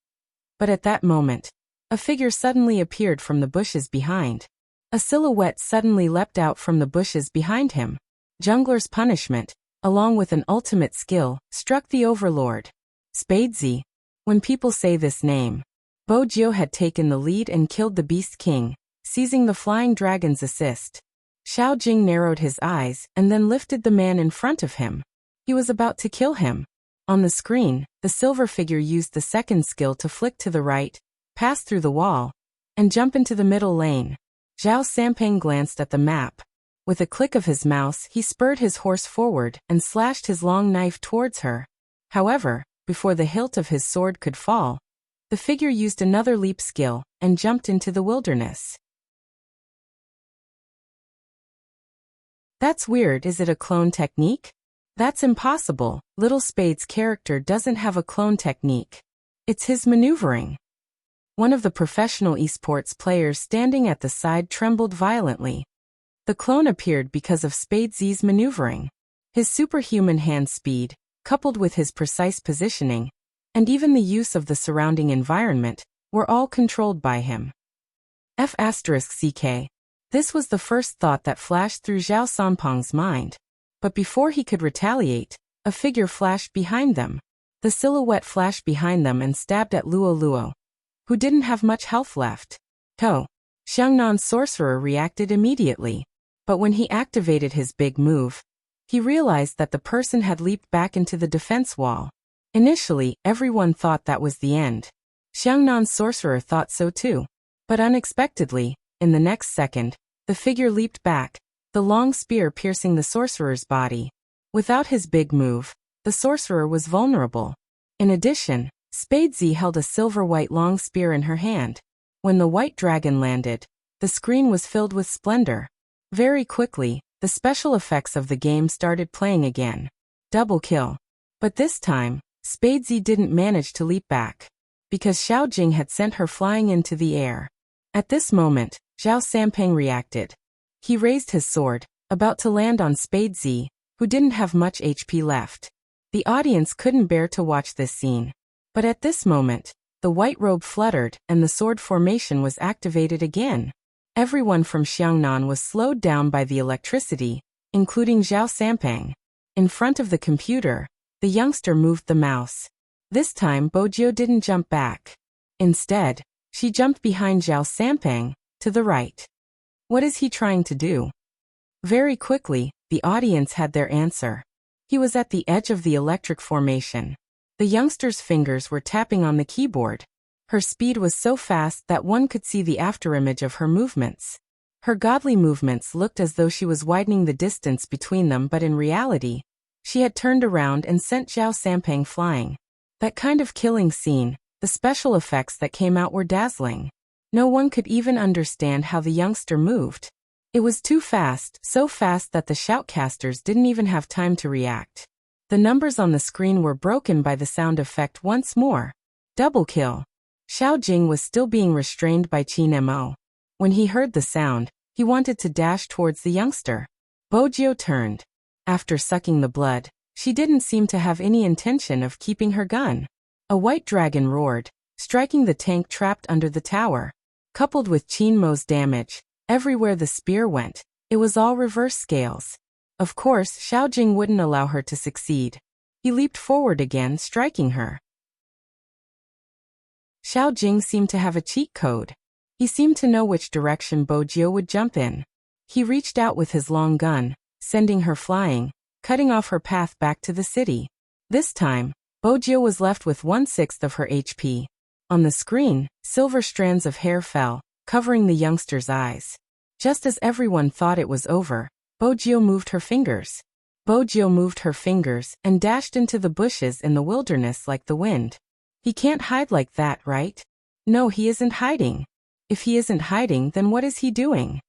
But at that moment, A figure suddenly appeared from the bushes behind. A silhouette suddenly leapt out from the bushes behind him. Jungler's punishment, along with an ultimate skill, struck the overlord. Spadesy. When people say this name, Bojio had taken the lead and killed the Beast King, seizing the flying dragon's assist. Xiao Jing narrowed his eyes and then lifted the man in front of him. He was about to kill him. On the screen, the silver figure used the second skill to flick to the right, pass through the wall, and jump into the middle lane. Zhao Sampeng glanced at the map. With a click of his mouse, he spurred his horse forward and slashed his long knife towards her. However, before the hilt of his sword could fall, the figure used another leap skill and jumped into the wilderness. That's weird. Is it a clone technique? That's impossible. Little Spade's character doesn't have a clone technique. It's his maneuvering. One of the professional esports players standing at the side trembled violently. The clone appeared because of Spadesy's maneuvering. His superhuman hand speed, coupled with his precise positioning, and even the use of the surrounding environment, were all controlled by him. F***ck. This was the first thought that flashed through Zhao Sanpeng's mind. But before he could retaliate, a figure flashed behind them. The silhouette flashed behind them and stabbed at Luo Luo, who didn't have much health left. Xiangnan's sorcerer reacted immediately. But when he activated his big move, he realized that the person had leaped back into the defense wall. Initially, everyone thought that was the end. Xiangnan's sorcerer thought so too. But unexpectedly, in the next second, the figure leaped back, the long spear piercing the sorcerer's body. Without his big move, the sorcerer was vulnerable. In addition, Spadesy held a silver-white long spear in her hand. When the white dragon landed, the screen was filled with splendor. Very quickly, the special effects of the game started playing again. Double kill. But this time, Spadesy didn't manage to leap back, because Xiao Jing had sent her flying into the air. At this moment, Zhao Sampeng reacted. He raised his sword, about to land on Spadesy, who didn't have much HP left. The audience couldn't bear to watch this scene. But at this moment, the white robe fluttered and the sword formation was activated again. Everyone from Xiangnan was slowed down by the electricity, including Zhao Sampeng. In front of the computer, the youngster moved the mouse. This time Bojio didn't jump back. Instead, she jumped behind Zhao Sampeng, to the right. What is he trying to do? Very quickly, the audience had their answer. He was at the edge of the electric formation. The youngster's fingers were tapping on the keyboard. Her speed was so fast that one could see the afterimage of her movements. Her godly movements looked as though she was widening the distance between them, but in reality, she had turned around and sent Zhao Sampeng flying. That kind of killing scene, the special effects that came out were dazzling. No one could even understand how the youngster moved. It was too fast, so fast that the shoutcasters didn't even have time to react. The numbers on the screen were broken by the sound effect once more. Double kill. Xiao Jing was still being restrained by Qin Mo. When he heard the sound, he wanted to dash towards the youngster. Bojio turned. After sucking the blood, she didn't seem to have any intention of keeping her gun. A white dragon roared, striking the tank trapped under the tower. Coupled with Qin Mo's damage, everywhere the spear went, it was all reverse scales. Of course, Xiao Jing wouldn't allow her to succeed. He leaped forward again, striking her. Xiao Jing seemed to have a cheat code. He seemed to know which direction Bojio would jump in. He reached out with his long gun, sending her flying, cutting off her path back to the city. This time, Bojio was left with 1/6 of her HP. On the screen, silver strands of hair fell, covering the youngster's eyes. Just as everyone thought it was over, Bojio moved her fingers. Bojio moved her fingers and dashed into the bushes in the wilderness like the wind. He can't hide like that, right? No, he isn't hiding. If he isn't hiding, then what is he doing?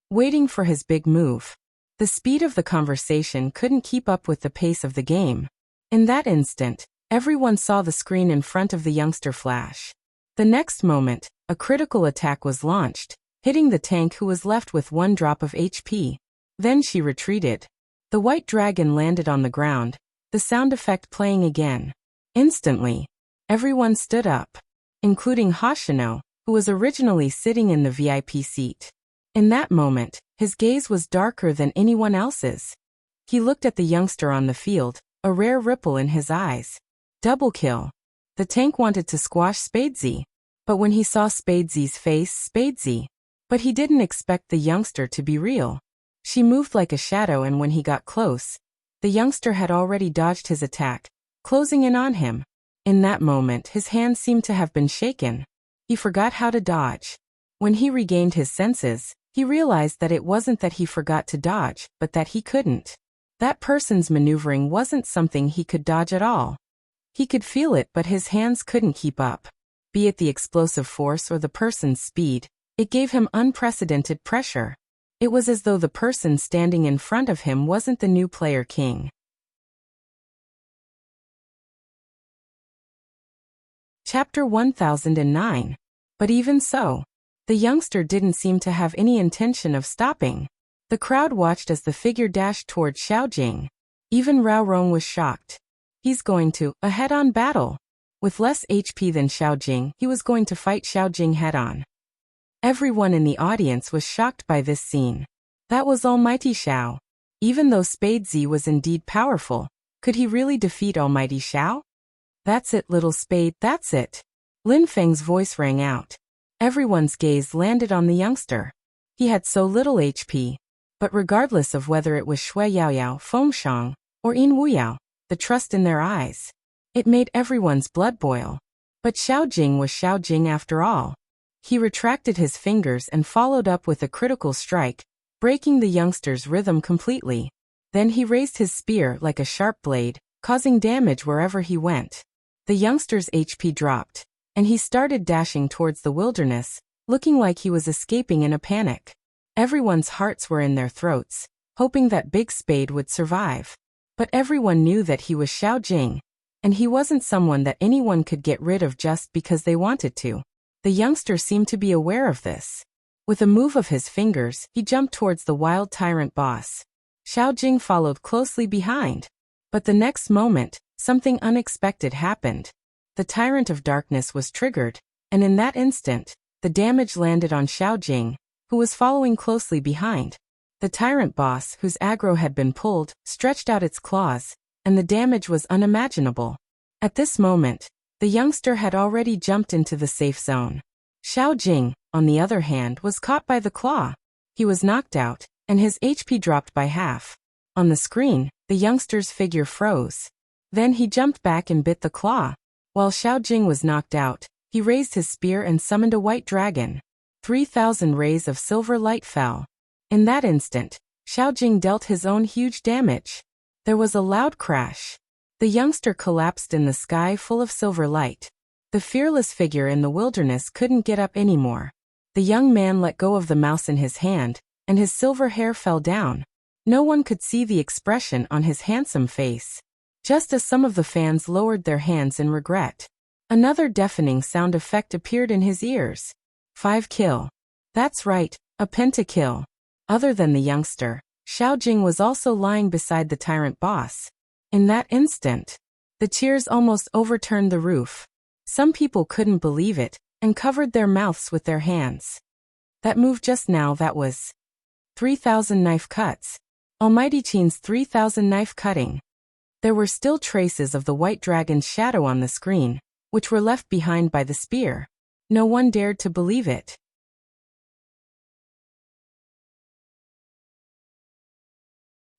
Waiting for his big move. The speed of the conversation couldn't keep up with the pace of the game. In that instant, everyone saw the screen in front of the youngster flash. The next moment, a critical attack was launched, hitting the tank, who was left with 1 drop of HP. Then she retreated. The white dragon landed on the ground, the sound effect playing again. Instantly, everyone stood up, including Hoshino, who was originally sitting in the VIP seat. In that moment, his gaze was darker than anyone else's. He looked at the youngster on the field, a rare ripple in his eyes. Double kill. The tank wanted to squash Spadesy. But when he saw Spadesy's face, Spadesy. But he didn't expect the youngster to be real. She moved like a shadow, and when he got close, the youngster had already dodged his attack, closing in on him. In that moment, his hand seemed to have been shaken. He forgot how to dodge. When he regained his senses, he realized that it wasn't that he forgot to dodge, but that he couldn't. That person's maneuvering wasn't something he could dodge at all. He could feel it, but his hands couldn't keep up. Be it the explosive force or the person's speed, it gave him unprecedented pressure. It was as though the person standing in front of him wasn't the new player king. Chapter 1009. But even so, the youngster didn't seem to have any intention of stopping. The crowd watched as the figure dashed toward Xiaojing. Even Rao Rong was shocked. He's going to a head-on battle. With less HP than Xiaojing, he was going to fight Xiaojing head-on. Everyone in the audience was shocked by this scene. That was Almighty Xiao. Even though Spadesy was indeed powerful, could he really defeat Almighty Xiao? That's it, little Spade, that's it. Lin Feng's voice rang out. Everyone's gaze landed on the youngster. He had so little HP. But regardless of whether it was Shui Yaoyao, Fengshang, or Yin Wuyao, the trust in their eyes, it made everyone's blood boil. But Xiaojing was Xiaojing after all. He retracted his fingers and followed up with a critical strike, breaking the youngster's rhythm completely. Then he raised his spear like a sharp blade, causing damage wherever he went. The youngster's HP dropped, and he started dashing towards the wilderness, looking like he was escaping in a panic. Everyone's hearts were in their throats, hoping that Big Spade would survive. But everyone knew that he was Xiaojing, and he wasn't someone that anyone could get rid of just because they wanted to. The youngster seemed to be aware of this. With a move of his fingers, he jumped towards the wild tyrant boss. Xiaojing followed closely behind. But the next moment, something unexpected happened. The Tyrant of Darkness was triggered, and in that instant, the damage landed on Xiaojing, who was following closely behind. The tyrant boss, whose aggro had been pulled, stretched out its claws, and the damage was unimaginable. At this moment, the youngster had already jumped into the safe zone. Xiaojing, on the other hand, was caught by the claw. He was knocked out, and his HP dropped by half. On the screen, the youngster's figure froze. Then he jumped back and bit the claw. While Xiaojing was knocked out, he raised his spear and summoned a white dragon. 3,000 rays of silver light fell. In that instant, Xiaojing dealt his own huge damage. There was a loud crash. The youngster collapsed in the sky full of silver light. The fearless figure in the wilderness couldn't get up anymore. The young man let go of the mouse in his hand, and his silver hair fell down. No one could see the expression on his handsome face. Just as some of the fans lowered their hands in regret, another deafening sound effect appeared in his ears. 5 kill. That's right, a pentakill. Other than the youngster, Xiaojing was also lying beside the tyrant boss. In that instant, the cheers almost overturned the roof. Some people couldn't believe it, and covered their mouths with their hands. That move just now, that was 3,000 knife cuts. Almighty Qin's 3,000 knife cutting. There were still traces of the white dragon's shadow on the screen, which were left behind by the spear. No one dared to believe it.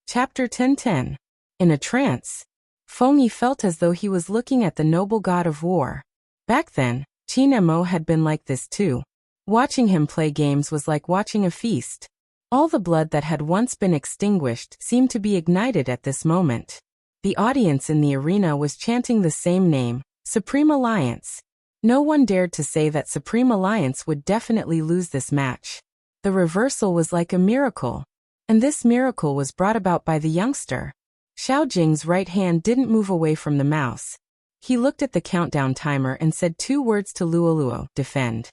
Chapter 1010. In a trance, Feng Yi felt as though he was looking at the noble god of war. Back then, Qin Mo had been like this too. Watching him play games was like watching a feast. All the blood that had once been extinguished seemed to be ignited at this moment. The audience in the arena was chanting the same name, Supreme Alliance. No one dared to say that Supreme Alliance would definitely lose this match. The reversal was like a miracle. And this miracle was brought about by the youngster. Xiaojing's right hand didn't move away from the mouse. He looked at the countdown timer and said 2 words to Luoluo, defend.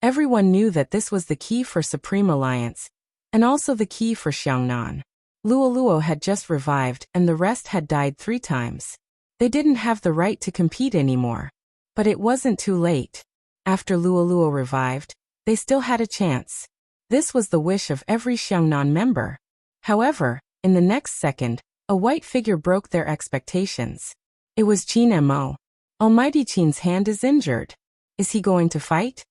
Everyone knew that this was the key for Supreme Alliance, and also the key for Xiangnan. Luoluo had just revived, and the rest had died 3 times. They didn't have the right to compete anymore. But it wasn't too late. After Luoluo revived, they still had a chance. This was the wish of every Xiangnan member. However, in the next second, a white figure broke their expectations. It was Qin Mo. Almighty Qin's hand is injured. Is he going to fight?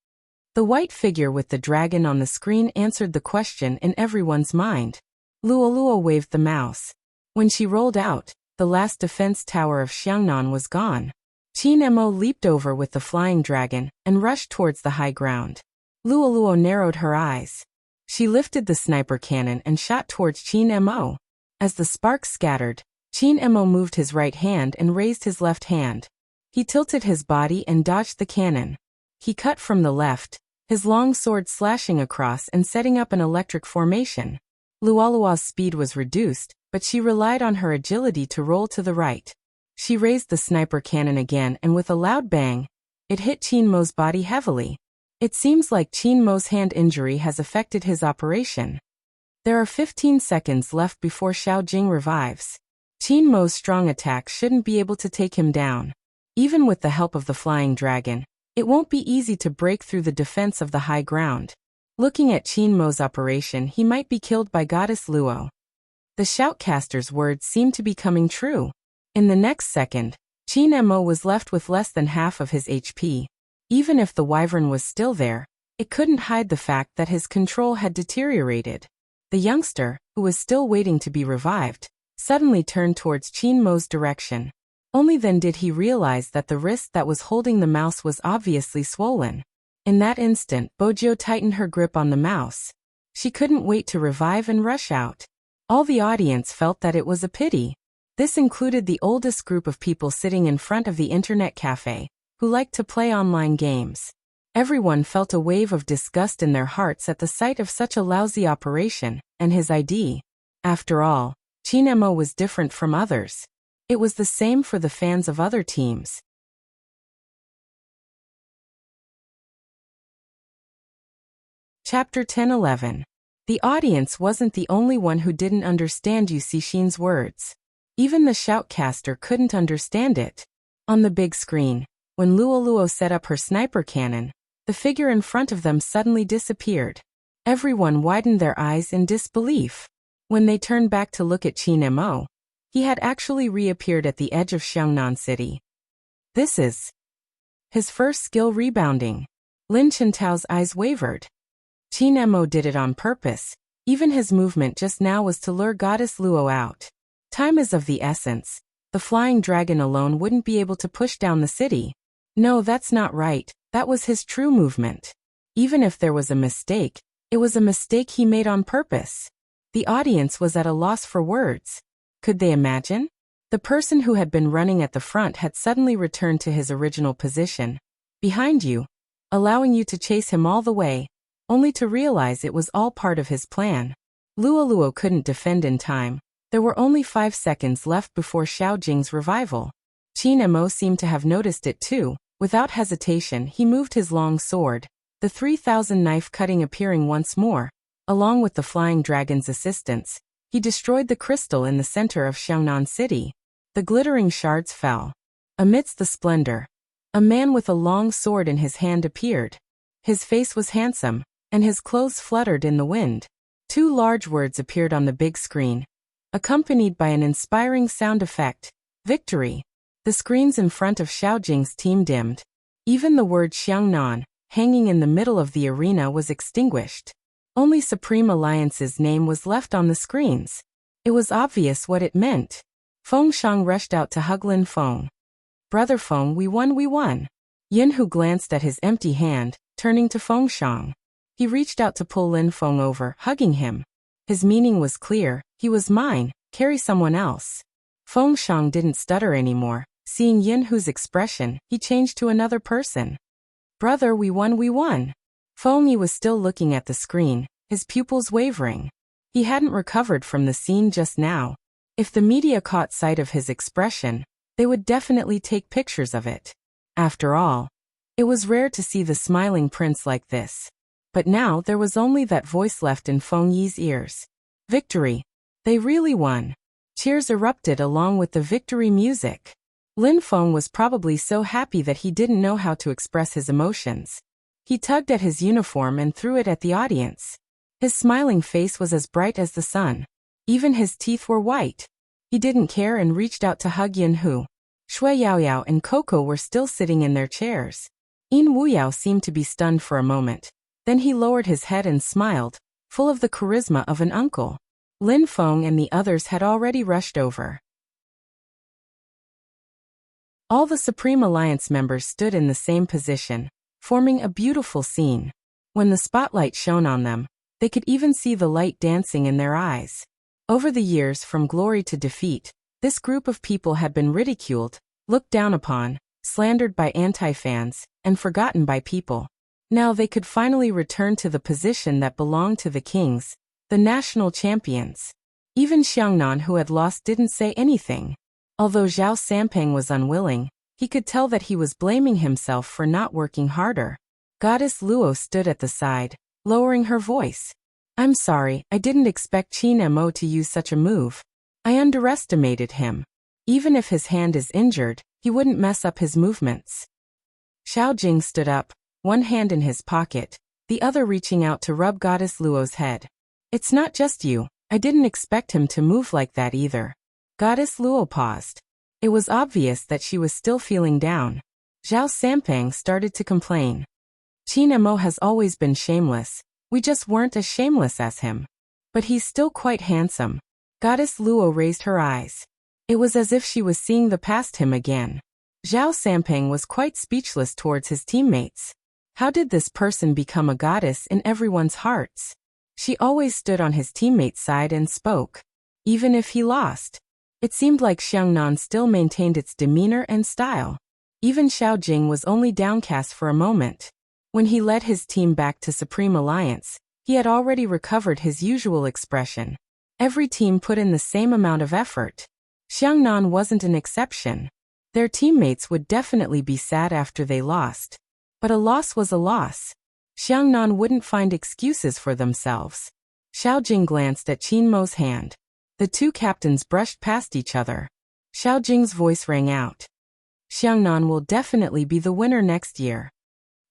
The white figure with the dragon on the screen answered the question in everyone's mind. Luoluo waved the mouse. When she rolled out, the last defense tower of Xiangnan was gone. Qin Mo leaped over with the flying dragon and rushed towards the high ground. Luoluo narrowed her eyes. She lifted the sniper cannon and shot towards Qin Mo. As the sparks scattered, Qin Mo moved his right hand and raised his left hand. He tilted his body and dodged the cannon. He cut from the left, his long sword slashing across and setting up an electric formation. Luoluo's speed was reduced, but she relied on her agility to roll to the right. She raised the sniper cannon again and with a loud bang, it hit Qin Mo's body heavily. It seems like Qin Mo's hand injury has affected his operation. There are 15 seconds left before Xiao Jing revives. Qin Mo's strong attack shouldn't be able to take him down. Even with the help of the flying dragon, it won't be easy to break through the defense of the high ground. Looking at Qin Mo's operation, he might be killed by Goddess Luo. The shoutcaster's words seemed to be coming true. In the next second, Qin Mo was left with less than half of his HP. Even if the wyvern was still there, it couldn't hide the fact that his control had deteriorated. The youngster, who was still waiting to be revived, suddenly turned towards Qin Mo's direction. Only then did he realize that the wrist that was holding the mouse was obviously swollen. In that instant, Bojiu tightened her grip on the mouse. She couldn't wait to revive and rush out. All the audience felt that it was a pity. This included the oldest group of people sitting in front of the internet cafe, who liked to play online games. Everyone felt a wave of disgust in their hearts at the sight of such a lousy operation, and his ID. After all, Qin Mo was different from others. It was the same for the fans of other teams. Chapter 10-11. The audience wasn't the only one who didn't understand Yu Cixin's words. Even the shoutcaster couldn't understand it. On the big screen, when Luoluo set up her sniper cannon, the figure in front of them suddenly disappeared. Everyone widened their eyes in disbelief. When they turned back to look at Qin Mo, he had actually reappeared at the edge of Xiangnan City. This is his first skill rebounding. Lin Chintao's eyes wavered. Qin Mo did it on purpose. Even his movement just now was to lure Goddess Luo out. Time is of the essence. The flying dragon alone wouldn't be able to push down the city. No, that's not right. That was his true movement. Even if there was a mistake, it was a mistake he made on purpose. The audience was at a loss for words. Could they imagine? The person who had been running at the front had suddenly returned to his original position, behind you, allowing you to chase him all the way, only to realize it was all part of his plan. Luoluo couldn't defend in time. There were only 5 seconds left before Xiao Jing's revival. Qin Mo seemed to have noticed it too. Without hesitation, he moved his long sword, the 3,000 knife cutting appearing once more. Along with the flying dragon's assistance, he destroyed the crystal in the center of Xiangnan City. The glittering shards fell. Amidst the splendor, a man with a long sword in his hand appeared. His face was handsome, and his clothes fluttered in the wind. 2 large words appeared on the big screen, accompanied by an inspiring sound effect: victory. The screens in front of Xiao Jing's team dimmed. Even the word Xiangnan, hanging in the middle of the arena, was extinguished. Only Supreme Alliance's name was left on the screens. It was obvious what it meant. Feng Shang rushed out to hug Lin Feng. "Brother Feng, we won, we won." Yin Hu glanced at his empty hand, turning to Feng Shang. He reached out to pull Lin Feng over, hugging him. His meaning was clear: he was mine, carry someone else. Feng Shang didn't stutter anymore. Seeing Yin Hu's expression, he changed to another person. "Brother, we won, we won." Feng Yi was still looking at the screen, his pupils wavering. He hadn't recovered from the scene just now. If the media caught sight of his expression, they would definitely take pictures of it. After all, it was rare to see the smiling prince like this. But now there was only that voice left in Feng Yi's ears. Victory! They really won. Cheers erupted along with the victory music. Lin Feng was probably so happy that he didn't know how to express his emotions. He tugged at his uniform and threw it at the audience. His smiling face was as bright as the sun. Even his teeth were white. He didn't care and reached out to hug Yin Hu. Shui Yaoyao and Coco were still sitting in their chairs. Yin Wuyao seemed to be stunned for a moment. Then he lowered his head and smiled, full of the charisma of an uncle. Lin Feng and the others had already rushed over. All the Supreme Alliance members stood in the same position, forming a beautiful scene. When the spotlight shone on them, they could even see the light dancing in their eyes. Over the years from glory to defeat, this group of people had been ridiculed, looked down upon, slandered by anti-fans, and forgotten by people. Now they could finally return to the position that belonged to the kings, the national champions. Even Xiangnan, who had lost, didn't say anything. Although Zhao Sampeng was unwilling, he could tell that he was blaming himself for not working harder. Goddess Luo stood at the side, lowering her voice. "I'm sorry, I didn't expect Qin Mo to use such a move. I underestimated him. Even if his hand is injured, he wouldn't mess up his movements." Xiao Jing stood up, one hand in his pocket, the other reaching out to rub Goddess Luo's head. "It's not just you, I didn't expect him to move like that either." Goddess Luo paused. It was obvious that she was still feeling down. Zhao Sampeng started to complain. "Qin Mo has always been shameless, we just weren't as shameless as him. But he's still quite handsome." Goddess Luo raised her eyes. It was as if she was seeing the past him again. Zhao Sampeng was quite speechless towards his teammates. How did this person become a goddess in everyone's hearts? She always stood on his teammate's side and spoke. Even if he lost. It seemed like Xiangnan still maintained its demeanor and style. Even Xiao Jing was only downcast for a moment. When he led his team back to Supreme Alliance, he had already recovered his usual expression. Every team put in the same amount of effort. Xiangnan wasn't an exception. Their teammates would definitely be sad after they lost. But a loss was a loss. Xiangnan wouldn't find excuses for themselves. Xiao Jing glanced at Qin Mo's hand. The two captains brushed past each other. Xiao Jing's voice rang out. "Xiangnan will definitely be the winner next year."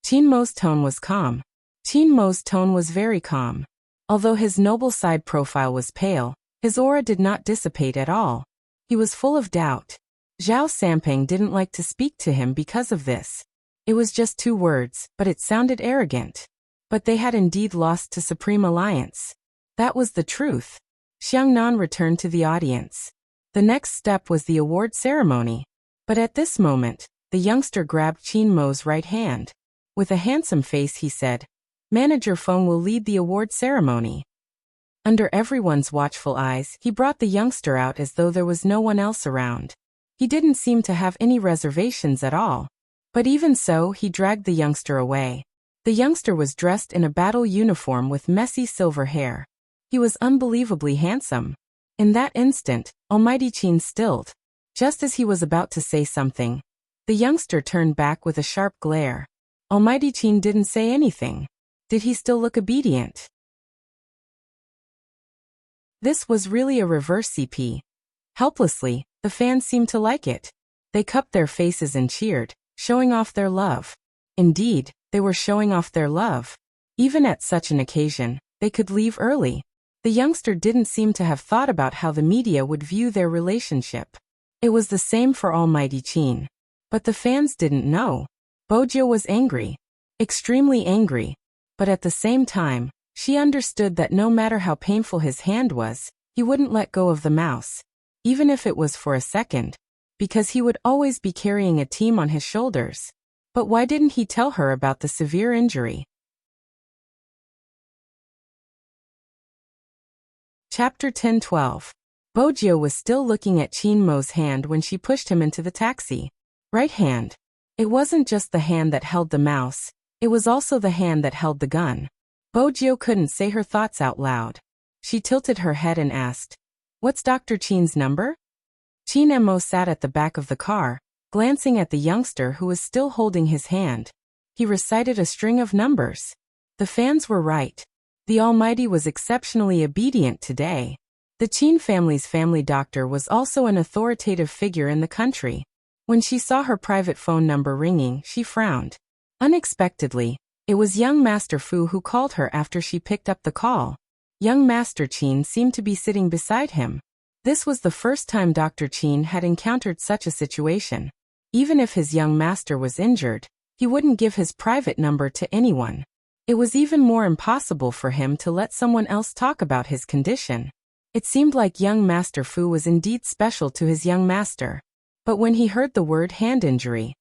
Qin Mo's tone was calm. Qin Mo's tone was very calm. Although his noble side profile was pale, his aura did not dissipate at all. He was full of doubt. Zhao Sampeng didn't like to speak to him because of this. It was just 2 words, but it sounded arrogant. But they had indeed lost to Supreme Alliance. That was the truth. Xiangnan returned to the audience. The next step was the award ceremony. But at this moment, the youngster grabbed Qin Mo's right hand. With a handsome face he said, "Manager Feng will lead the award ceremony." Under everyone's watchful eyes, he brought the youngster out as though there was no one else around. He didn't seem to have any reservations at all. But even so, he dragged the youngster away. The youngster was dressed in a battle uniform with messy silver hair. He was unbelievably handsome. In that instant, Almighty Qin stilled. Just as he was about to say something, the youngster turned back with a sharp glare. Almighty Qin didn't say anything. Did he still look obedient? This was really a reverse CP. Helplessly, the fans seemed to like it. They cupped their faces and cheered, showing off their love. Indeed, they were showing off their love. Even at such an occasion, they could leave early. The youngster didn't seem to have thought about how the media would view their relationship. It was the same for Almighty Qin. But the fans didn't know. Bojo was angry. Extremely angry. But at the same time, she understood that no matter how painful his hand was, he wouldn't let go of the mouse. Even if it was for a second. Because he would always be carrying a team on his shoulders. But why didn't he tell her about the severe injury? Chapter 10-12. Bojo was still looking at Qin Mo's hand when she pushed him into the taxi. Right hand. It wasn't just the hand that held the mouse, it was also the hand that held the gun. Bojo couldn't say her thoughts out loud. She tilted her head and asked, "What's Dr. Qin's number?" Qin Mo sat at the back of the car, glancing at the youngster who was still holding his hand. He recited a string of numbers. The fans were right. The Almighty was exceptionally obedient today. The Qin family's family doctor was also an authoritative figure in the country. When she saw her private phone number ringing, she frowned. Unexpectedly, it was young Master Fu who called her after she picked up the call. Young Master Qin seemed to be sitting beside him. This was the first time Dr. Qin had encountered such a situation. Even if his young master was injured, he wouldn't give his private number to anyone. It was even more impossible for him to let someone else talk about his condition. It seemed like young Master Fu was indeed special to his young master. But when he heard the word hand injury,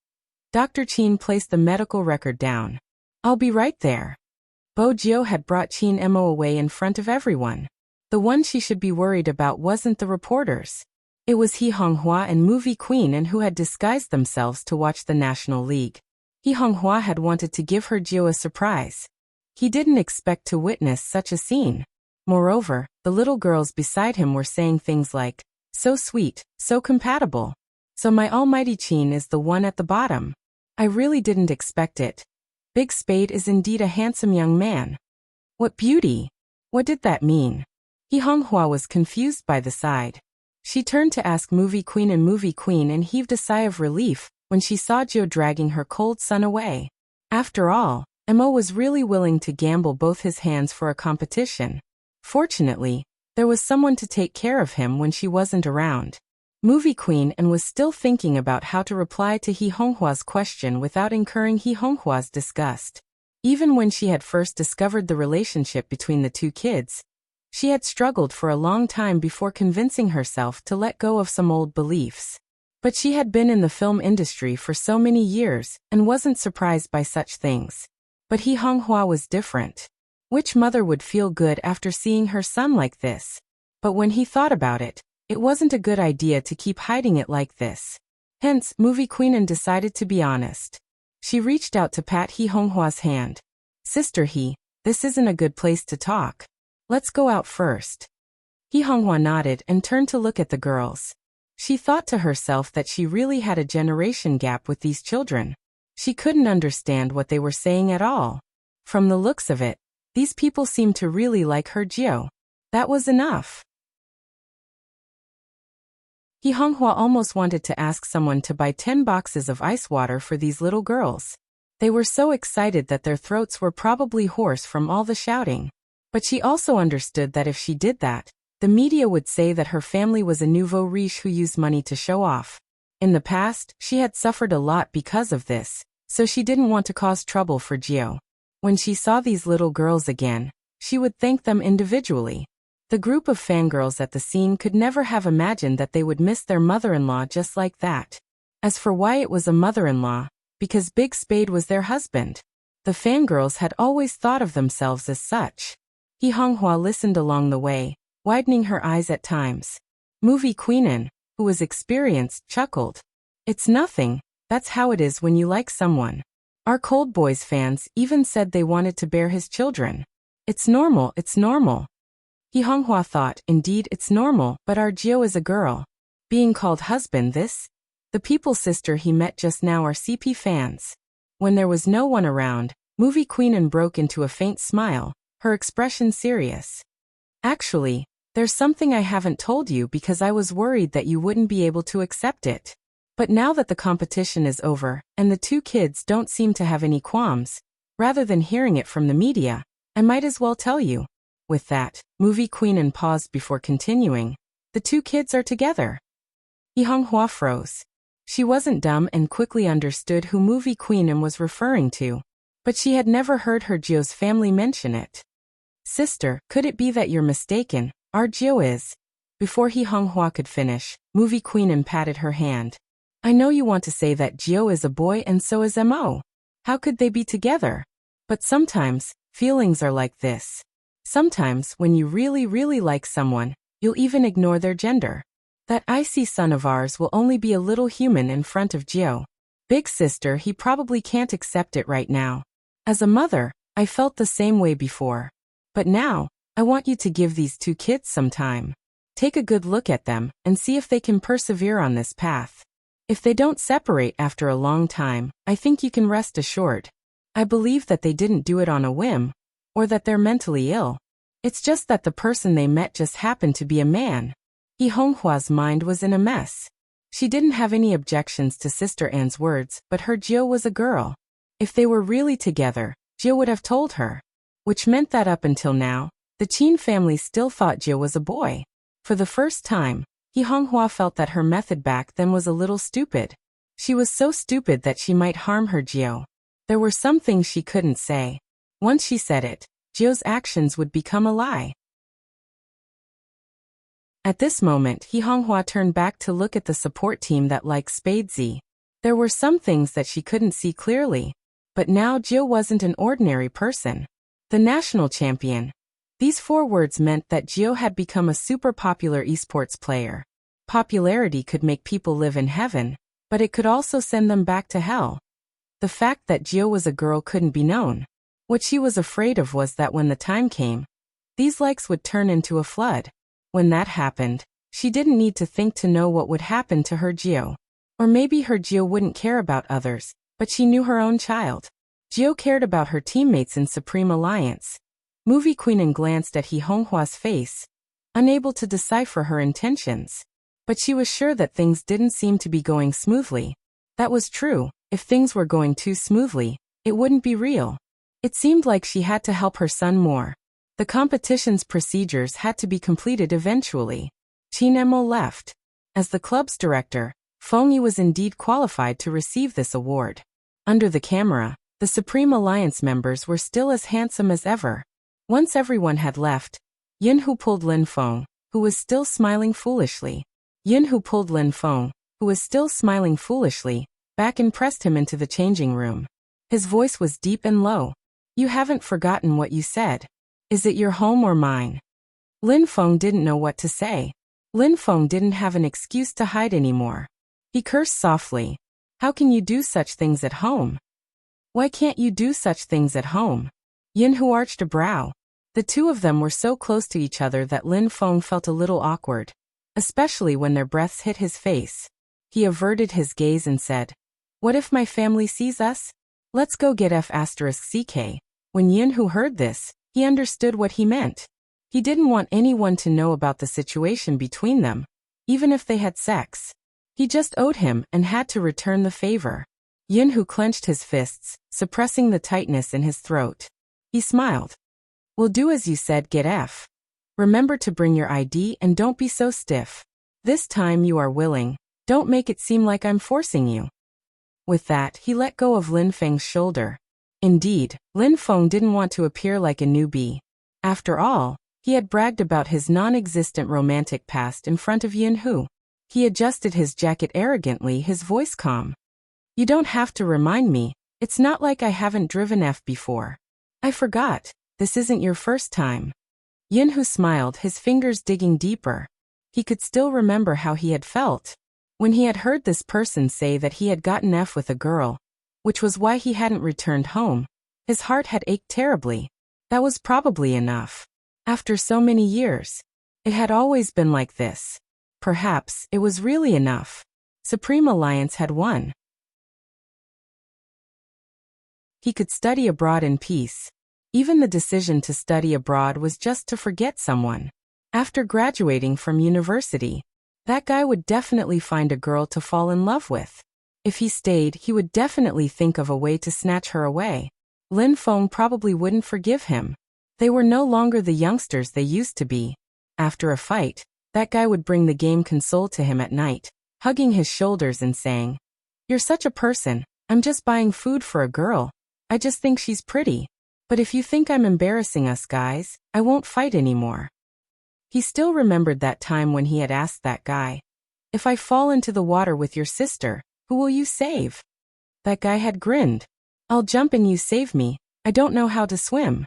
Dr. Qin placed the medical record down. "I'll be right there." Bo Jiao had brought Qin Mo away in front of everyone. The one she should be worried about wasn't the reporters. It was He Honghua and Movie Queen and who had disguised themselves to watch the National League. He Honghua had wanted to give her Jiao a surprise. He didn't expect to witness such a scene. Moreover, the little girls beside him were saying things like, "So sweet, so compatible. So my almighty Qin is the one at the bottom. I really didn't expect it. Big Spade is indeed a handsome young man. What beauty!" What did that mean? He Honghua was confused by the side. She turned to ask Movie Queen and heaved a sigh of relief when she saw Jiao dragging her cold son away. After all, Mo was really willing to gamble both his hands for a competition. Fortunately, there was someone to take care of him when she wasn't around. Movie Queen was still thinking about how to reply to He Honghua's question without incurring He Honghua's disgust. Even when she had first discovered the relationship between the two kids, she had struggled for a long time before convincing herself to let go of some old beliefs. But she had been in the film industry for so many years and wasn't surprised by such things. But He Honghua was different. Which mother would feel good after seeing her son like this? But when he thought about it, it wasn't a good idea to keep hiding it like this. Hence, Movie Queen decided to be honest. She reached out to pat He Honghua's hand. "Sister He, this isn't a good place to talk. Let's go out first." He Honghua nodded and turned to look at the girls. She thought to herself that she really had a generation gap with these children. She couldn't understand what they were saying at all. From the looks of it, these people seemed to really like her Jiao. That was enough. He Honghua almost wanted to ask someone to buy 10 boxes of ice water for these little girls. They were so excited that their throats were probably hoarse from all the shouting. But she also understood that if she did that, the media would say that her family was a nouveau riche who used money to show off. In the past, she had suffered a lot because of this, so she didn't want to cause trouble for Jiao. When she saw these little girls again, she would thank them individually. The group of fangirls at the scene could never have imagined that they would miss their mother-in-law just like that. As for why it was a mother-in-law, because Big Spade was their husband. The fangirls had always thought of themselves as such. He Honghua listened along the way, widening her eyes at times. Movie Queen, who was experienced, chuckled. "It's nothing, that's how it is when you like someone. Our Cold Boys fans even said they wanted to bear his children. It's normal, it's normal." He Honghua thought, indeed it's normal, but our Jiao is a girl. Being called husband this? The people's sister he met just now are CP fans. When there was no one around, Movie Queen broke into a faint smile, her expression serious. "Actually, there's something I haven't told you because I was worried that you wouldn't be able to accept it. But now that the competition is over, and the two kids don't seem to have any qualms, rather than hearing it from the media, I might as well tell you." With that, Movie Queen paused before continuing. "The two kids are together." He Honghua froze. She wasn't dumb and quickly understood who Movie Queen was referring to, but she had never heard her Jiao's family mention it. "Sister, could it be that you're mistaken? Our Jiao is..." Before He Honghua could finish, Movie Queen patted her hand. "I know you want to say that Jiao is a boy and so is Mo. How could they be together? But sometimes, feelings are like this. Sometimes, when you really like someone, you'll even ignore their gender. That icy son of ours will only be a little human in front of Jiao. Big sister, he probably can't accept it right now. As a mother, I felt the same way before. But now, I want you to give these two kids some time. Take a good look at them and see if they can persevere on this path. If they don't separate after a long time, I think you can rest assured. I believe that they didn't do it on a whim, or that they're mentally ill. It's just that the person they met just happened to be a man." He Honghua's mind was in a mess. She didn't have any objections to Sister Anne's words, but her Jill was a girl. If they were really together, Jill would have told her. Which meant that up until now, the Qin family still thought Jill was a boy. For the first time, He Honghua felt that her method back then was a little stupid. She was so stupid that she might harm her Jill. There were some things she couldn't say. Once she said it, Jill's actions would become a lie. At this moment, He Honghua turned back to look at the support team that liked Spadesy. There were some things that she couldn't see clearly. But now Jill wasn't an ordinary person. The national champion. These 4 words meant that Jill had become a super popular esports player. Popularity could make people live in heaven, but it could also send them back to hell. The fact that Jill was a girl couldn't be known. What she was afraid of was that when the time came, these likes would turn into a flood. When that happened, she didn't need to think to know what would happen to her Jill. Or maybe her Jill wouldn't care about others, but she knew her own child. Jill cared about her teammates in Supreme Alliance. Movie Queen glanced at He Honghua's face, unable to decipher her intentions. But she was sure that things didn't seem to be going smoothly. That was true. If things were going too smoothly, it wouldn't be real. It seemed like she had to help her son more. The competition's procedures had to be completed eventually. Qin Emo left. As the club's director, Feng Yi was indeed qualified to receive this award. Under the camera, the Supreme Alliance members were still as handsome as ever. Once everyone had left, Yinhu pulled Lin Feng, who was still smiling foolishly. Back and pressed him into the changing room. His voice was deep and low. "You haven't forgotten what you said. Is it your home or mine?" Lin Feng didn't know what to say. Lin Feng didn't have an excuse to hide anymore. He cursed softly. "How can you do such things at home? Why can't you do such things at home?" Yinhu arched a brow. The two of them were so close to each other that Lin Feng felt a little awkward, especially when their breaths hit his face. He averted his gaze and said, "What if my family sees us? Let's go get F***CK. When Yinhu heard this, he understood what he meant. He didn't want anyone to know about the situation between them, even if they had sex. He just owed him and had to return the favor. Yinhu clenched his fists, suppressing the tightness in his throat. He smiled. "We'll do as you said, get F. Remember to bring your ID and don't be so stiff. This time you are willing. Don't make it seem like I'm forcing you." With that, he let go of Lin Feng's shoulder. Indeed, Lin Feng didn't want to appear like a newbie. After all, he had bragged about his non-existent romantic past in front of Yinhu. He adjusted his jacket arrogantly, his voice calm. "You don't have to remind me. It's not like I haven't driven F before. I forgot. This isn't your first time." Yinhu smiled, his fingers digging deeper. He could still remember how he had felt when he had heard this person say that he had gotten F with a girl, which was why he hadn't returned home. His heart had ached terribly. That was probably enough. After so many years, it had always been like this. Perhaps it was really enough. Supreme Alliance had won. He could study abroad in peace. Even the decision to study abroad was just to forget someone. After graduating from university, that guy would definitely find a girl to fall in love with. If he stayed, he would definitely think of a way to snatch her away. Lin Feng probably wouldn't forgive him. They were no longer the youngsters they used to be. After a fight, that guy would bring the game console to him at night, hugging his shoulders and saying, "You're such a person. I'm just buying food for a girl. I just think she's pretty. But if you think I'm embarrassing us guys, I won't fight anymore." He still remembered that time when he had asked that guy, "If I fall into the water with your sister, who will you save?" That guy had grinned. "I'll jump and you save me. I don't know how to swim."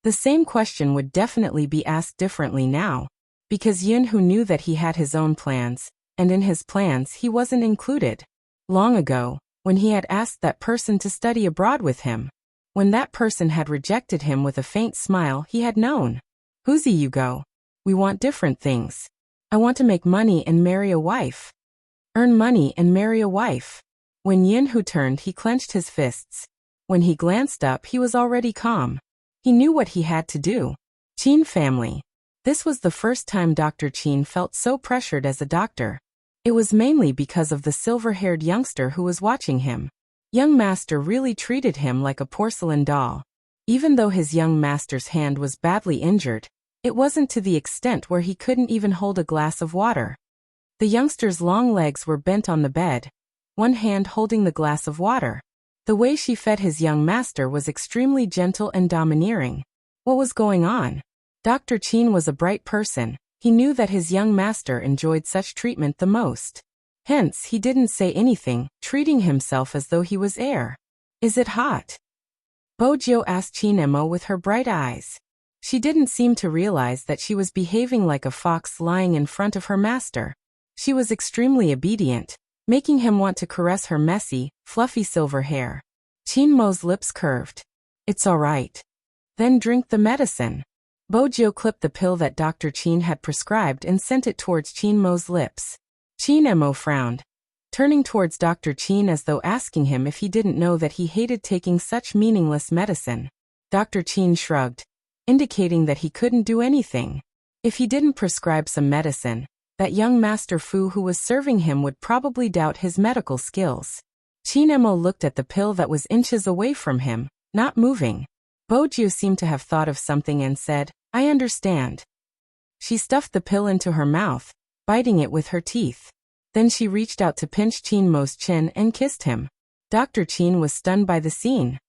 The same question would definitely be asked differently now, because Yinhu knew that he had his own plans, and in his plans he wasn't included. Long ago, when he had asked that person to study abroad with him, when that person had rejected him with a faint smile, he had known. "Who'sy you go? We want different things. I want to make money and marry a wife. Earn money and marry a wife." When Yinhu turned, he clenched his fists. When he glanced up, he was already calm. He knew what he had to do. Qin family. This was the first time Dr. Qin felt so pressured as a doctor. It was mainly because of the silver-haired youngster who was watching him. Young master really treated him like a porcelain doll. Even though his young master's hand was badly injured, it wasn't to the extent where he couldn't even hold a glass of water. The youngster's long legs were bent on the bed, one hand holding the glass of water. The way she fed his young master was extremely gentle and domineering. What was going on? Dr. Chin was a bright person. He knew that his young master enjoyed such treatment the most. Hence, he didn't say anything, treating himself as though he was air. Is it hot? Bojo asked Chinemo with her bright eyes. She didn't seem to realize that she was behaving like a fox lying in front of her master. She was extremely obedient, making him want to caress her messy, fluffy silver hair. Chinmo's lips curved. It's all right. Then drink the medicine. Bojo clipped the pill that Dr. Chin had prescribed and sent it towards Chinmo's lips. Chinemo frowned, turning towards Dr. Chin as though asking him if he didn't know that he hated taking such meaningless medicine. Dr. Chin shrugged, indicating that he couldn't do anything. If he didn't prescribe some medicine, that young Master Fu who was serving him would probably doubt his medical skills. Chinemo looked at the pill that was inches away from him, not moving. Bojo seemed to have thought of something and said, I understand. She stuffed the pill into her mouth, biting it with her teeth. Then she reached out to pinch Chinmo's chin and kissed him. Dr. Chin was stunned by the scene.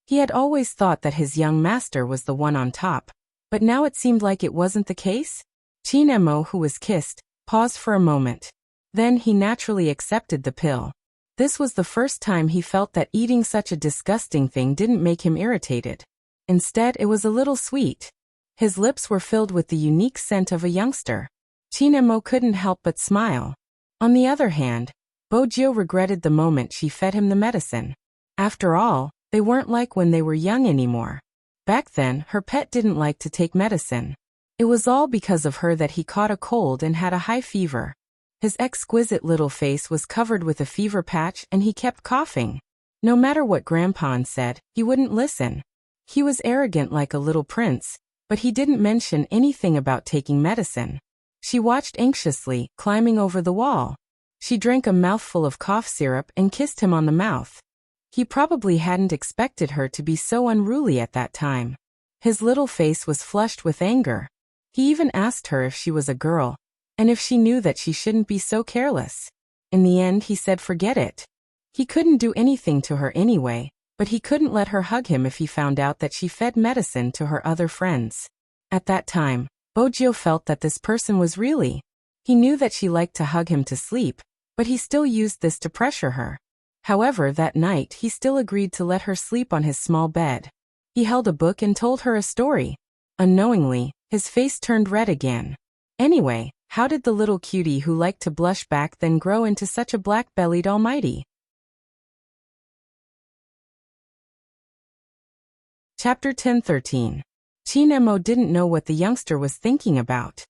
He had always thought that his young master was the one on top, but now it seemed like it wasn't the case. Chinemo, who was kissed, paused for a moment. Then he naturally accepted the pill. This was the first time he felt that eating such a disgusting thing didn't make him irritated. Instead, it was a little sweet. His lips were filled with the unique scent of a youngster. Chinemo couldn't help but smile. On the other hand, Bojo regretted the moment she fed him the medicine. After all, they weren't like when they were young anymore. Back then, her pet didn't like to take medicine. It was all because of her that he caught a cold and had a high fever. His exquisite little face was covered with a fever patch and he kept coughing. No matter what Grandpa said, he wouldn't listen. He was arrogant like a little prince, but he didn't mention anything about taking medicine. She watched anxiously, climbing over the wall. She drank a mouthful of cough syrup and kissed him on the mouth. He probably hadn't expected her to be so unruly at that time. His little face was flushed with anger. He even asked her if she was a girl, and if she knew that she shouldn't be so careless. In the end, he said forget it. He couldn't do anything to her anyway, but he couldn't let her hug him if he found out that she fed medicine to her other friends. At that time, Bojo felt that this person was really. He knew that she liked to hug him to sleep, but he still used this to pressure her. However, that night he still agreed to let her sleep on his small bed. He held a book and told her a story. Unknowingly, his face turned red again. Anyway, how did the little cutie who liked to blush back then grow into such a black-bellied almighty? Chapter 10:13. Chinemo didn't know what the youngster was thinking about.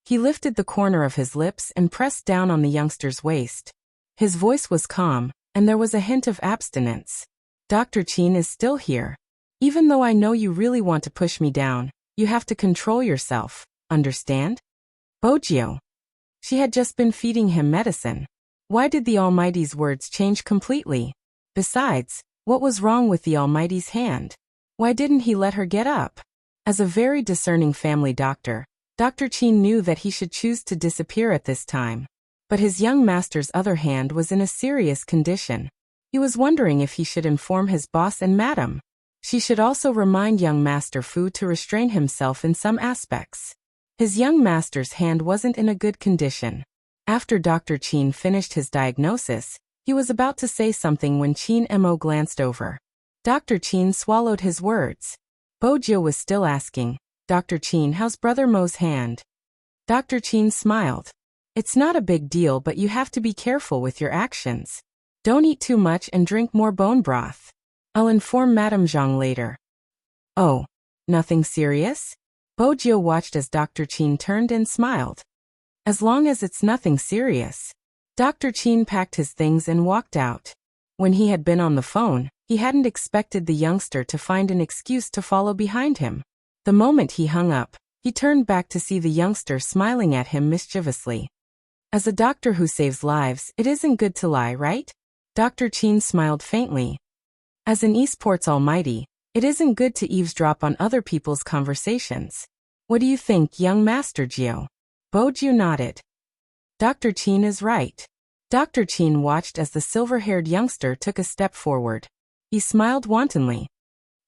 He lifted the corner of his lips and pressed down on the youngster's waist. His voice was calm, and there was a hint of abstinence. Dr. Chin is still here. Even though I know you really want to push me down, you have to control yourself, understand? Bojo. She had just been feeding him medicine. Why did the Almighty's words change completely? Besides, what was wrong with the Almighty's hand? Why didn't he let her get up? As a very discerning family doctor, Dr. Chin knew that he should choose to disappear at this time. But his young master's other hand was in a serious condition. He was wondering if he should inform his boss and madam. She should also remind young Master Fu to restrain himself in some aspects. His young master's hand wasn't in a good condition. After Dr. Chin finished his diagnosis, he was about to say something when Chinemo glanced over. Dr. Chin swallowed his words. Bojo was still asking, Dr. Chin, how's Brother Mo's hand? Dr. Chin smiled. It's not a big deal, but you have to be careful with your actions. Don't eat too much and drink more bone broth. I'll inform Madame Zhang later. Oh, nothing serious? Bojo watched as Dr. Chin turned and smiled. As long as it's nothing serious. Dr. Chin packed his things and walked out. When he had been on the phone, he hadn't expected the youngster to find an excuse to follow behind him. The moment he hung up, He turned back to see the youngster smiling at him mischievously. As a doctor who saves lives, it isn't good to lie, right? Dr. Chin smiled faintly. As an esports almighty, it isn't good to eavesdrop on other people's conversations. What do you think, young Master Gio? Bojiu nodded. Dr. Chin is right. Dr. Chin watched as the silver-haired youngster took a step forward. He smiled wantonly.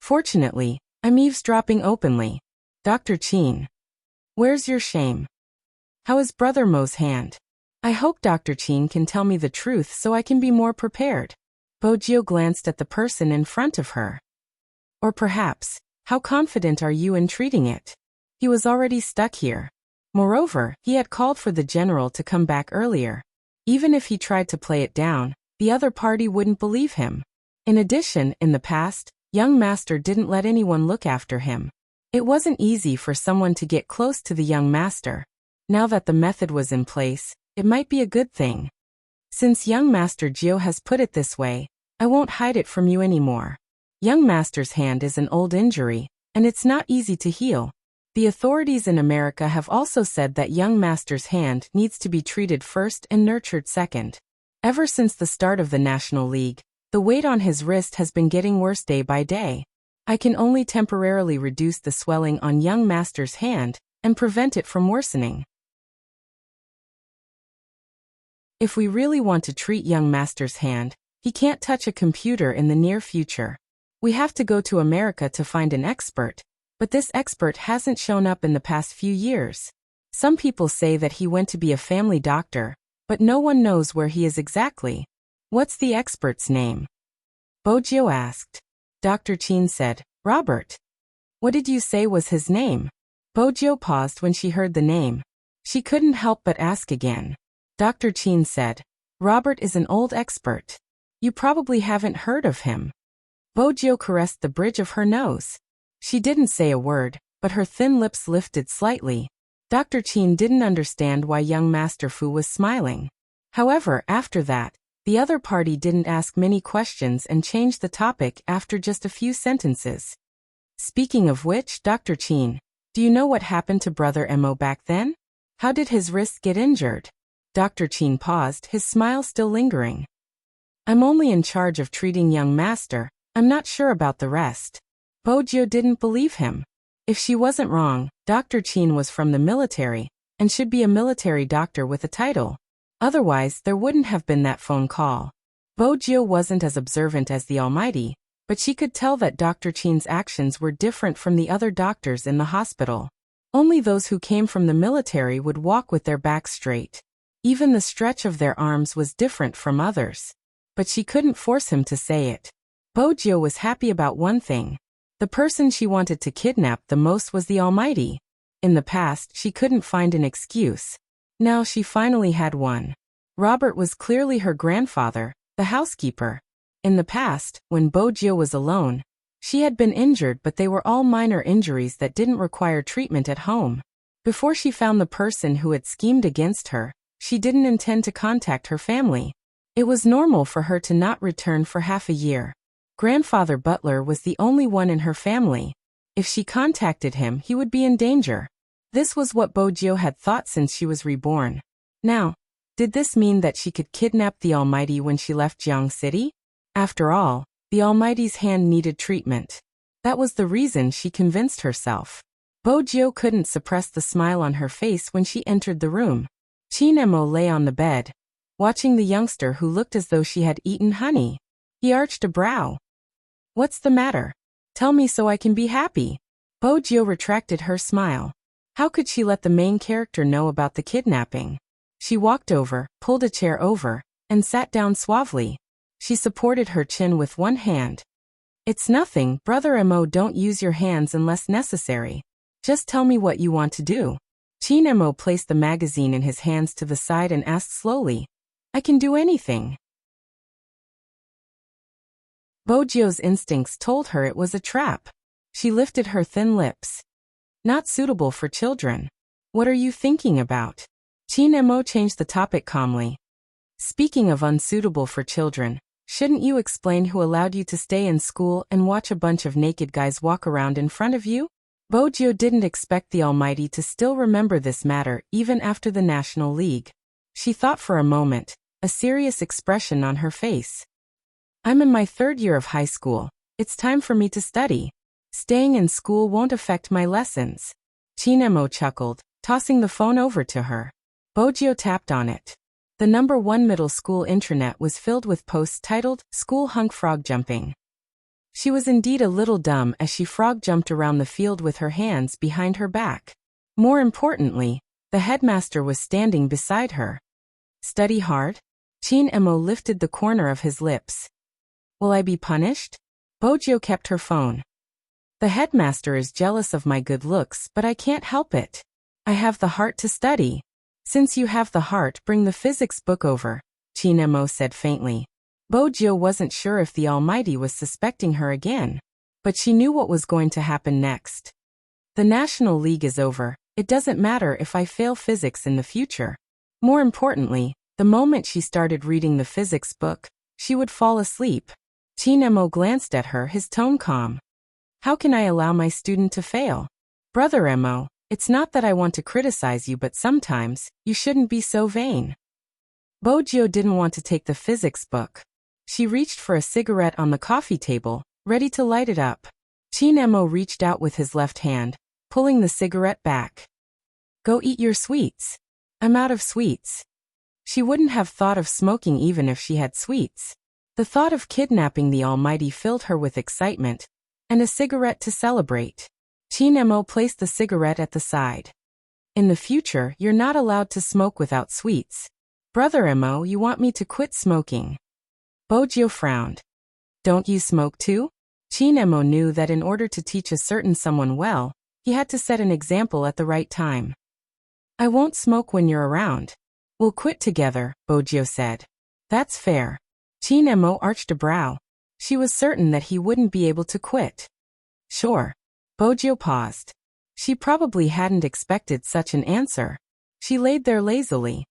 Fortunately, I'm eavesdropping openly. Dr. Chin. Where's your shame? How is Brother Mo's hand? I hope Dr. Chin can tell me the truth so I can be more prepared. Bojiu glanced at the person in front of her. Or perhaps, how confident are you in treating it? He was already stuck here. Moreover, he had called for the general to come back earlier. Even if he tried to play it down, the other party wouldn't believe him. In addition, in the past, young master didn't let anyone look after him. It wasn't easy for someone to get close to the young master. Now that the method was in place, it might be a good thing. Since young Master Gio has put it this way, I won't hide it from you anymore. Young master's hand is an old injury, and it's not easy to heal. The authorities in America have also said that young master's hand needs to be treated first and nurtured second. Ever since the start of the National League, the weight on his wrist has been getting worse day by day. I can only temporarily reduce the swelling on young master's hand and prevent it from worsening. If we really want to treat young master's hand, he can't touch a computer in the near future. We have to go to America to find an expert, but this expert hasn't shown up in the past few years. Some people say that he went to be a family doctor, but no one knows where he is exactly. What's the expert's name? Bojiu asked. Dr. Chin said, Robert. What did you say was his name? Bojiu paused when she heard the name. She couldn't help but ask again. Dr. Chin said, Robert is an old expert. You probably haven't heard of him. Bojiu caressed the bridge of her nose. She didn't say a word, but her thin lips lifted slightly. Dr. Chin didn't understand why young Master Fu was smiling. However, after that, the other party didn't ask many questions and changed the topic after just a few sentences. Speaking of which, Dr. Chin, do you know what happened to Brother Mo back then? How did his wrist get injured? Dr. Chin paused, his smile still lingering. I'm only in charge of treating young master, I'm not sure about the rest. Bojiu didn't believe him. If she wasn't wrong, Dr. Chin was from the military, and should be a military doctor with a title. Otherwise, there wouldn't have been that phone call. Bojiu wasn't as observant as the Almighty, but she could tell that Dr. Chin's actions were different from the other doctors in the hospital. Only those who came from the military would walk with their backs straight. Even the stretch of their arms was different from others. But she couldn't force him to say it. Bojiu was happy about one thing. The person she wanted to kidnap the most was the Almighty. In the past, she couldn't find an excuse. Now she finally had one. Robert was clearly her grandfather, the housekeeper. In the past, when Bojiu was alone, she had been injured, but they were all minor injuries that didn't require treatment at home. Before she found the person who had schemed against her, she didn't intend to contact her family. It was normal for her to not return for half a year. Grandfather Butler was the only one in her family. If she contacted him, he would be in danger. This was what Bojiu had thought since she was reborn. Now, did this mean that she could kidnap the Almighty when she left Jiang City? After all, the Almighty's hand needed treatment. That was the reason she convinced herself. Bojiu couldn't suppress the smile on her face when she entered the room. Chin Mo lay on the bed, watching the youngster who looked as though she had eaten honey. He arched a brow. What's the matter? Tell me so I can be happy. Bojiu retracted her smile. How could she let the main character know about the kidnapping? She walked over, pulled a chair over, and sat down suavely. She supported her chin with one hand. It's nothing, Brother Mo, don't use your hands unless necessary. Just tell me what you want to do. Chin Mo placed the magazine in his hands to the side and asked slowly, I can do anything. Bojiu's instincts told her it was a trap. She lifted her thin lips. Not suitable for children. What are you thinking about? Chin Mo changed the topic calmly. Speaking of unsuitable for children, shouldn't you explain who allowed you to stay in school and watch a bunch of naked guys walk around in front of you? Bojo didn't expect the Almighty to still remember this matter even after the National League. She thought for a moment, a serious expression on her face. I'm in my 3rd year of high school. It's time for me to study. Staying in school won't affect my lessons. Chinemo chuckled, tossing the phone over to her. Bojo tapped on it. The number 1 middle school intranet was filled with posts titled, School Hunk Frog Jumping. She was indeed a little dumb as she frog jumped around the field with her hands behind her back. More importantly, the headmaster was standing beside her. Study hard? Chinemo lifted the corner of his lips. Will I be punished? Bojo kept her phone. The headmaster is jealous of my good looks, but I can't help it. I have the heart to study. Since you have the heart, bring the physics book over, Chinemo said faintly. Bojo wasn't sure if the Almighty was suspecting her again, but she knew what was going to happen next. The National League is over. It doesn't matter if I fail physics in the future. More importantly, the moment she started reading the physics book, she would fall asleep. Chinemo glanced at her, his tone calm. How can I allow my student to fail? Brother Emo, it's not that I want to criticize you, but sometimes, you shouldn't be so vain. Bojo didn't want to take the physics book. She reached for a cigarette on the coffee table, ready to light it up. Chinemo reached out with his left hand, pulling the cigarette back. Go eat your sweets. I'm out of sweets. She wouldn't have thought of smoking even if she had sweets. The thought of kidnapping the Almighty filled her with excitement, and a cigarette to celebrate. Chinemo placed the cigarette at the side. In the future, you're not allowed to smoke without sweets. Brother Emo, you want me to quit smoking? Bojo frowned. Don't you smoke too? Chinemo knew that in order to teach a certain someone well, he had to set an example at the right time. I won't smoke when you're around. We'll quit together, Bojo said. That's fair. Chinemo arched a brow. She was certain that he wouldn't be able to quit. Sure. Bojo paused. She probably hadn't expected such an answer. She laid there lazily.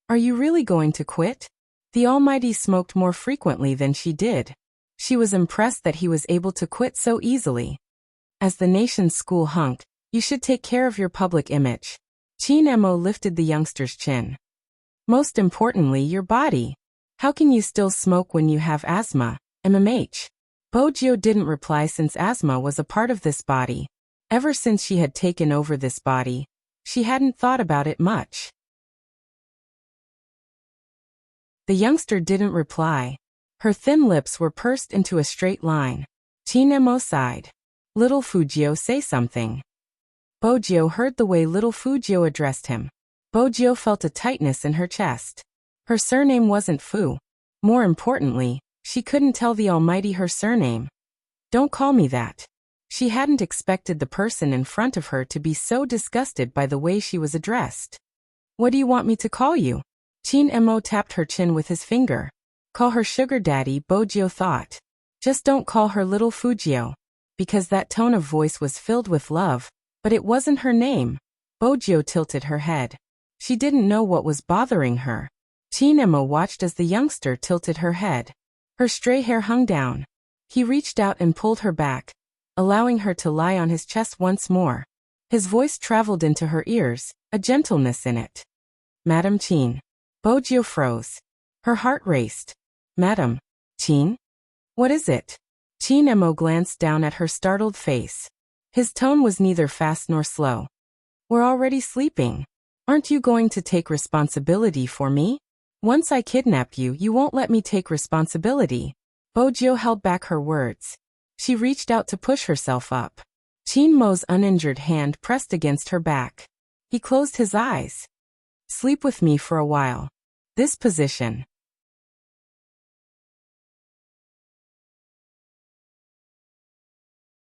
Are you really going to quit? The Almighty smoked more frequently than she did. She was impressed that he was able to quit so easily. As the nation's school hunk, you should take care of your public image. Chinemo lifted the youngster's chin. Most importantly, your body. How can you still smoke when you have asthma, MMH? Bojo didn't reply since asthma was a part of this body. Ever since she had taken over this body, she hadn't thought about it much. The youngster didn't reply. Her thin lips were pursed into a straight line. Chinemo sighed. Little Fujio, say something. Bojo heard the way little Fujio addressed him. Bojo felt a tightness in her chest. Her surname wasn't Fu. More importantly, she couldn't tell the Almighty her surname. Don't call me that. She hadn't expected the person in front of her to be so disgusted by the way she was addressed. What do you want me to call you? Chinemo tapped her chin with his finger. Call her sugar daddy, Bojo thought. Just don't call her little Fujio. Because that tone of voice was filled with love, but it wasn't her name. Bojo tilted her head. She didn't know what was bothering her. Chinemo watched as the youngster tilted her head. Her stray hair hung down. He reached out and pulled her back, allowing her to lie on his chest once more. His voice traveled into her ears, a gentleness in it. Madam Chin. Bojo froze. Her heart raced. Madam Chin? What is it? Chinemo glanced down at her startled face. His tone was neither fast nor slow. We're already sleeping. Aren't you going to take responsibility for me? Once I kidnap you, you won't let me take responsibility. Bojo held back her words. She reached out to push herself up. Chinmo's uninjured hand pressed against her back. He closed his eyes. Sleep with me for a while. This position.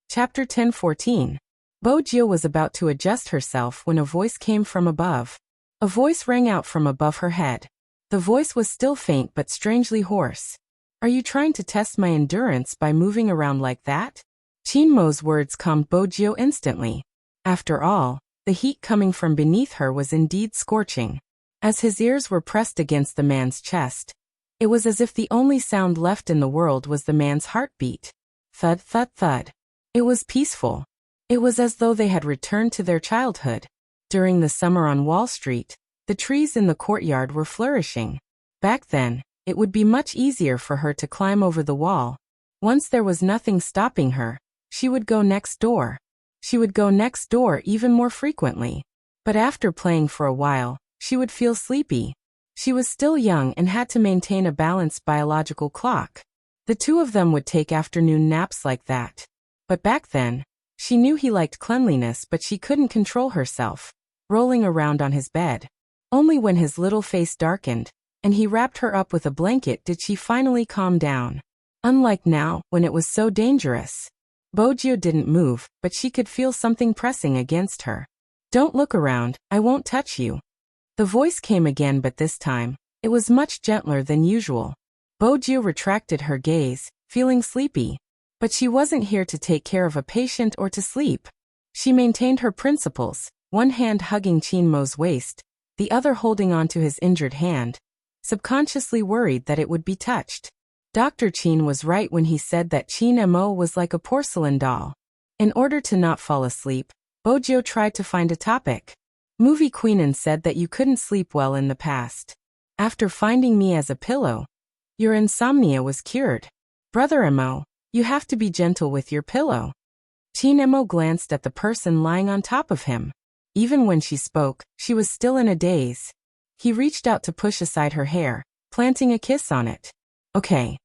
Chapter 10:14. Bojo was about to adjust herself when a voice came from above. A voice rang out from above her head. The voice was still faint but strangely hoarse. Are you trying to test my endurance by moving around like that? Chinmo's words calmed Bojo instantly. After all, the heat coming from beneath her was indeed scorching. As his ears were pressed against the man's chest, it was as if the only sound left in the world was the man's heartbeat. Thud, thud, thud. It was peaceful. It was as though they had returned to their childhood. During the summer on Wall Street, the trees in the courtyard were flourishing. Back then, it would be much easier for her to climb over the wall. Once there was nothing stopping her, she would go next door. She would go next door even more frequently. But after playing for a while, she would feel sleepy. She was still young and had to maintain a balanced biological clock. The two of them would take afternoon naps like that. But back then, she knew he liked cleanliness, but she couldn't control herself, rolling around on his bed. Only when his little face darkened, and he wrapped her up with a blanket, did she finally calm down. Unlike now, when it was so dangerous. Bojio didn't move, but she could feel something pressing against her. "Don't look around, I won't touch you." The voice came again, but this time, it was much gentler than usual. Bojio retracted her gaze, feeling sleepy. But she wasn't here to take care of a patient or to sleep. She maintained her principles, one hand hugging Chinmo's waist, the other holding onto his injured hand, subconsciously worried that it would be touched. Dr. Chin was right when he said that Chin-mo was like a porcelain doll. In order to not fall asleep, Bojio tried to find a topic. Movie Queenan said that you couldn't sleep well in the past. After finding me as a pillow, your insomnia was cured. Brother Mo, you have to be gentle with your pillow. Chin-mo glanced at the person lying on top of him. Even when she spoke, she was still in a daze. He reached out to push aside her hair, planting a kiss on it. Okay.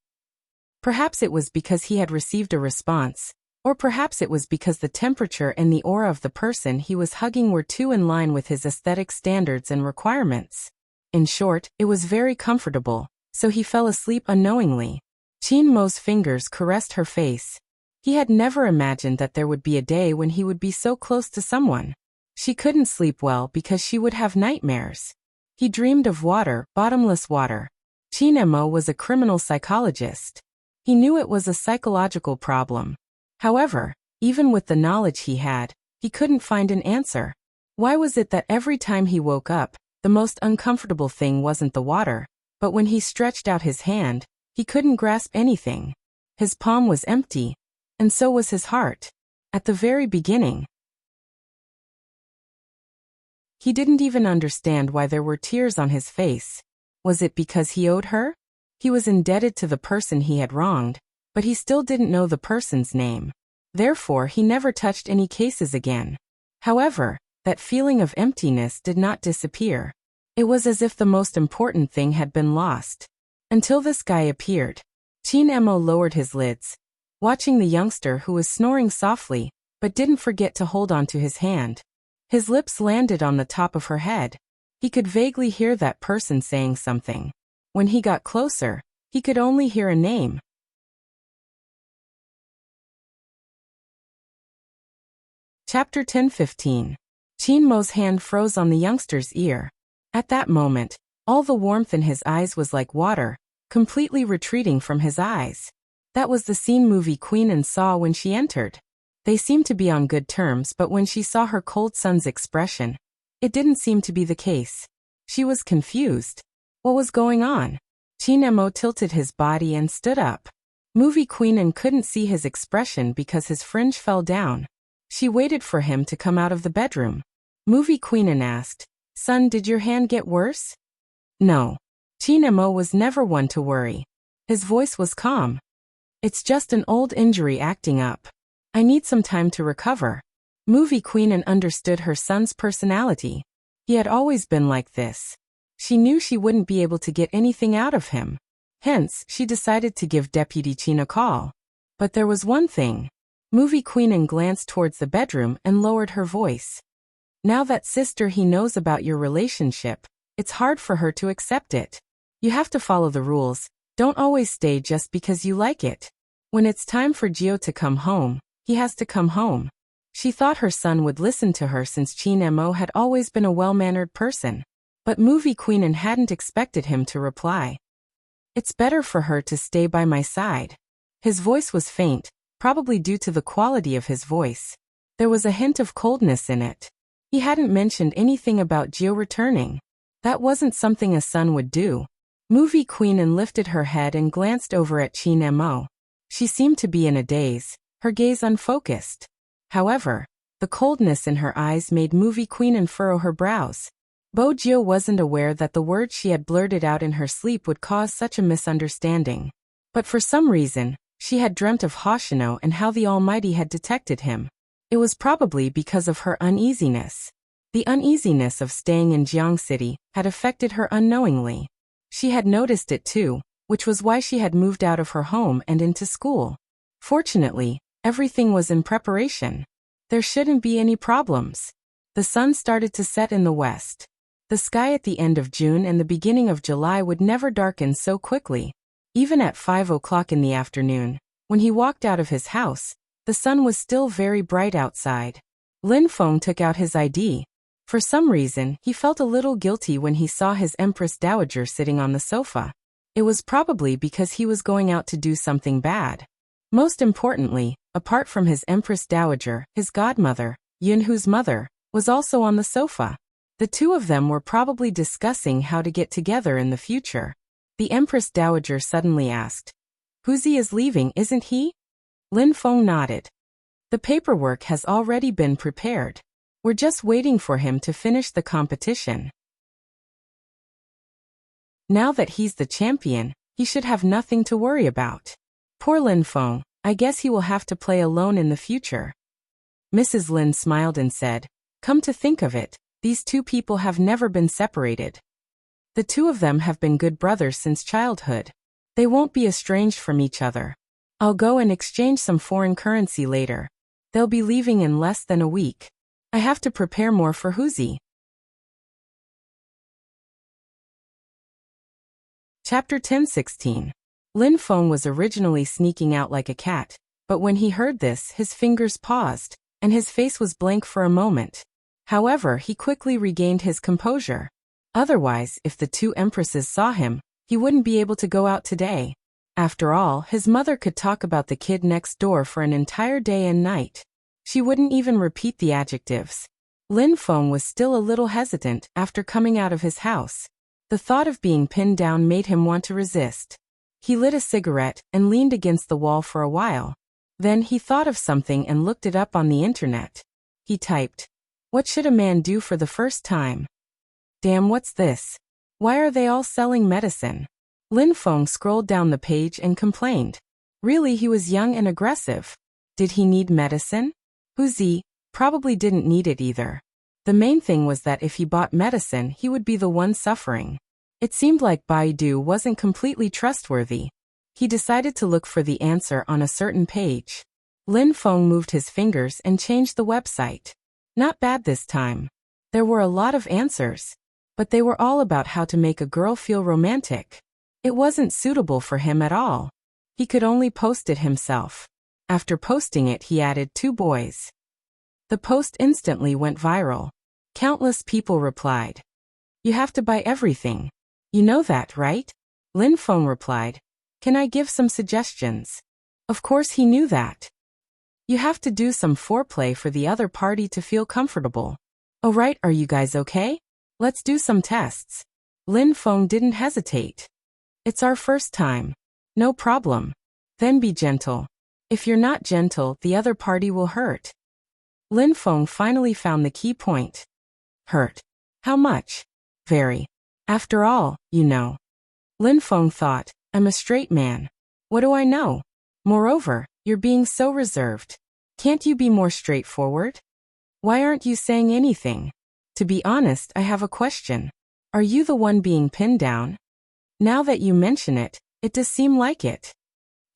Perhaps it was because he had received a response, or perhaps it was because the temperature and the aura of the person he was hugging were too in line with his aesthetic standards and requirements. In short, it was very comfortable, so he fell asleep unknowingly. Chin-mo's fingers caressed her face. He had never imagined that there would be a day when he would be so close to someone. She couldn't sleep well because she would have nightmares. He dreamed of water, bottomless water. Chin-mo was a criminal psychologist. He knew it was a psychological problem. However, even with the knowledge he had, he couldn't find an answer. Why was it that every time he woke up, the most uncomfortable thing wasn't the water, but when he stretched out his hand, he couldn't grasp anything. His palm was empty, and so was his heart. At the very beginning, he didn't even understand why there were tears on his face. Was it because he owed her? He was indebted to the person he had wronged, but he still didn't know the person's name. Therefore, he never touched any cases again. However, that feeling of emptiness did not disappear. It was as if the most important thing had been lost. Until this guy appeared. Chin-mo lowered his lids, watching the youngster who was snoring softly, but didn't forget to hold on to his hand. His lips landed on the top of her head. He could vaguely hear that person saying something. When he got closer, he could only hear a name. Chapter 10:15. Chin-mo's hand froze on the youngster's ear. At that moment, all the warmth in his eyes was like water, completely retreating from his eyes. That was the scene Movie Queenan saw when she entered. They seemed to be on good terms, but when she saw her cold son's expression, it didn't seem to be the case. She was confused. What was going on? Chin-mo tilted his body and stood up. Movie Queenan couldn't see his expression because his fringe fell down. She waited for him to come out of the bedroom. Movie Queenan asked, "Son, did your hand get worse?" No. Chin-mo was never one to worry. His voice was calm. "It's just an old injury acting up. I need some time to recover." Movie Queenan understood her son's personality. He had always been like this. She knew she wouldn't be able to get anything out of him. Hence, she decided to give Deputy Chin a call. But there was one thing. Movie Queenan glanced towards the bedroom and lowered her voice. "Now that sister he knows about your relationship, it's hard for her to accept it. You have to follow the rules. Don't always stay just because you like it. When it's time for Gio to come home, he has to come home." She thought her son would listen to her since Chin-mo had always been a well-mannered person. But Movie Queenan hadn't expected him to reply. "It's better for her to stay by my side." His voice was faint, probably due to the quality of his voice. There was a hint of coldness in it. He hadn't mentioned anything about Gio returning. That wasn't something a son would do. Movie Queenan lifted her head and glanced over at Chin-mo. She seemed to be in a daze, her gaze unfocused. However, The coldness in her eyes made movie queen unfurrow her brows. Bo Jio wasn't aware that the words she had blurted out in her sleep would cause such a misunderstanding. But for some reason, she had dreamt of Hoshino and how the Almighty had detected him. It was probably because of her uneasiness. The uneasiness of staying in Jiang City had affected her unknowingly. She had noticed it too, which was why she had moved out of her home and into school. Fortunately, everything was in preparation. There shouldn't be any problems. The sun started to set in the west. The sky at the end of June and the beginning of July would never darken so quickly. Even at 5 o'clock in the afternoon, when he walked out of his house, the sun was still very bright outside. Lin Feng took out his ID. For some reason, he felt a little guilty when he saw his Empress Dowager sitting on the sofa. It was probably because he was going out to do something bad. Most importantly, apart from his Empress Dowager, his godmother, Yunhu's mother, was also on the sofa. The two of them were probably discussing how to get together in the future. The Empress Dowager suddenly asked, "Huzi is leaving, isn't he?" Lin Feng nodded. "The paperwork has already been prepared. We're just waiting for him to finish the competition. Now that he's the champion, he should have nothing to worry about. Poor Lin Feng, I guess he will have to play alone in the future." Mrs. Lin smiled and said, "Come to think of it, these two people have never been separated. The two of them have been good brothers since childhood. They won't be estranged from each other. I'll go and exchange some foreign currency later. They'll be leaving in less than a week. I have to prepare more for Huzi." Chapter 10:16. Lin Feng was originally sneaking out like a cat, but when he heard this, his fingers paused, and his face was blank for a moment. However, he quickly regained his composure. Otherwise, if the two empresses saw him, he wouldn't be able to go out today. After all, his mother could talk about the kid next door for an entire day and night. She wouldn't even repeat the adjectives. Lin Feng was still a little hesitant after coming out of his house. The thought of being pinned down made him want to resist. He lit a cigarette and leaned against the wall for a while. Then he thought of something and looked it up on the internet. He typed, "What should a man do for the first time? Damn, what's this? Why are they all selling medicine?" Lin Feng scrolled down the page and complained. Really, he was young and aggressive. Did he need medicine? Huzi probably didn't need it either. The main thing was that if he bought medicine, he would be the one suffering. It seemed like Baidu wasn't completely trustworthy. He decided to look for the answer on a certain page. Lin Feng moved his fingers and changed the website. Not bad this time. There were a lot of answers, but they were all about how to make a girl feel romantic. It wasn't suitable for him at all. He could only post it himself. After posting it, he added 2 boys. The post instantly went viral. Countless people replied, "You have to buy everything. You know that, right?" Lin Feng replied, "Can I give some suggestions?" Of course he knew that. You have to do some foreplay for the other party to feel comfortable. "Oh right, are you guys okay? Let's do some tests." Lin Feng didn't hesitate. "It's our first time." "No problem. Then be gentle. If you're not gentle, the other party will hurt." Lin Feng finally found the key point. Hurt. How much? Very. After all, you know. Lin Feng thought, I'm a straight man. What do I know? Moreover, you're being so reserved. Can't you be more straightforward? Why aren't you saying anything? To be honest, I have a question. Are you the one being pinned down? Now that you mention it, it does seem like it.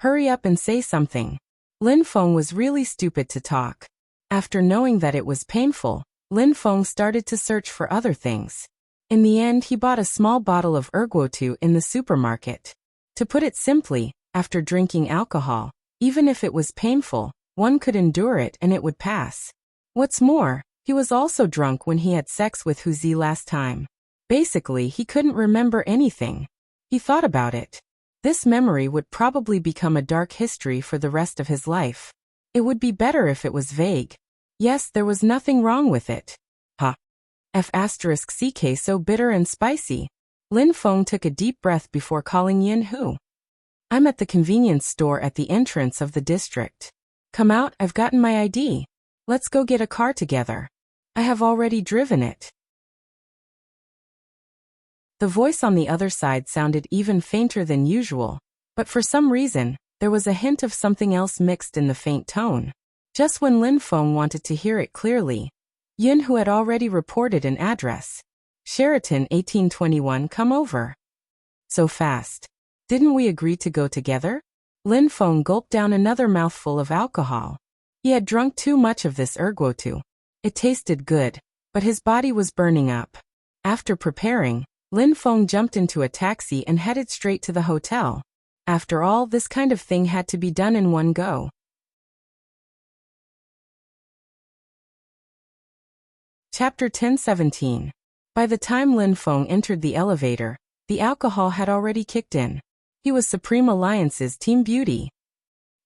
Hurry up and say something. Lin Feng was really stupid to talk. After knowing that it was painful, Lin Feng started to search for other things. In the end, he bought a small bottle of ergotu in the supermarket. To put it simply, after drinking alcohol, even if it was painful, one could endure it and it would pass. What's more, he was also drunk when he had sex with Huzi last time. Basically, he couldn't remember anything. He thought about it. This memory would probably become a dark history for the rest of his life. It would be better if it was vague. Yes, there was nothing wrong with it. F***ck so bitter and spicy. Lin Feng took a deep breath before calling Yin Hu. I'm at the convenience store at the entrance of the district. Come out, I've gotten my ID. Let's go get a car together. I have already driven it. The voice on the other side sounded even fainter than usual, but for some reason, there was a hint of something else mixed in the faint tone. Just when Lin Feng wanted to hear it clearly, Yin, who had already reported an address. Sheraton 1821, come over. So fast. Didn't we agree to go together? Lin Feng gulped down another mouthful of alcohol. He had drunk too much of this erguotu. It tasted good, but his body was burning up. After preparing, Lin Feng jumped into a taxi and headed straight to the hotel. After all, this kind of thing had to be done in one go. Chapter 10:17. By the time Lin Feng entered the elevator, the alcohol had already kicked in. He was Supreme Alliance's Team Beauty.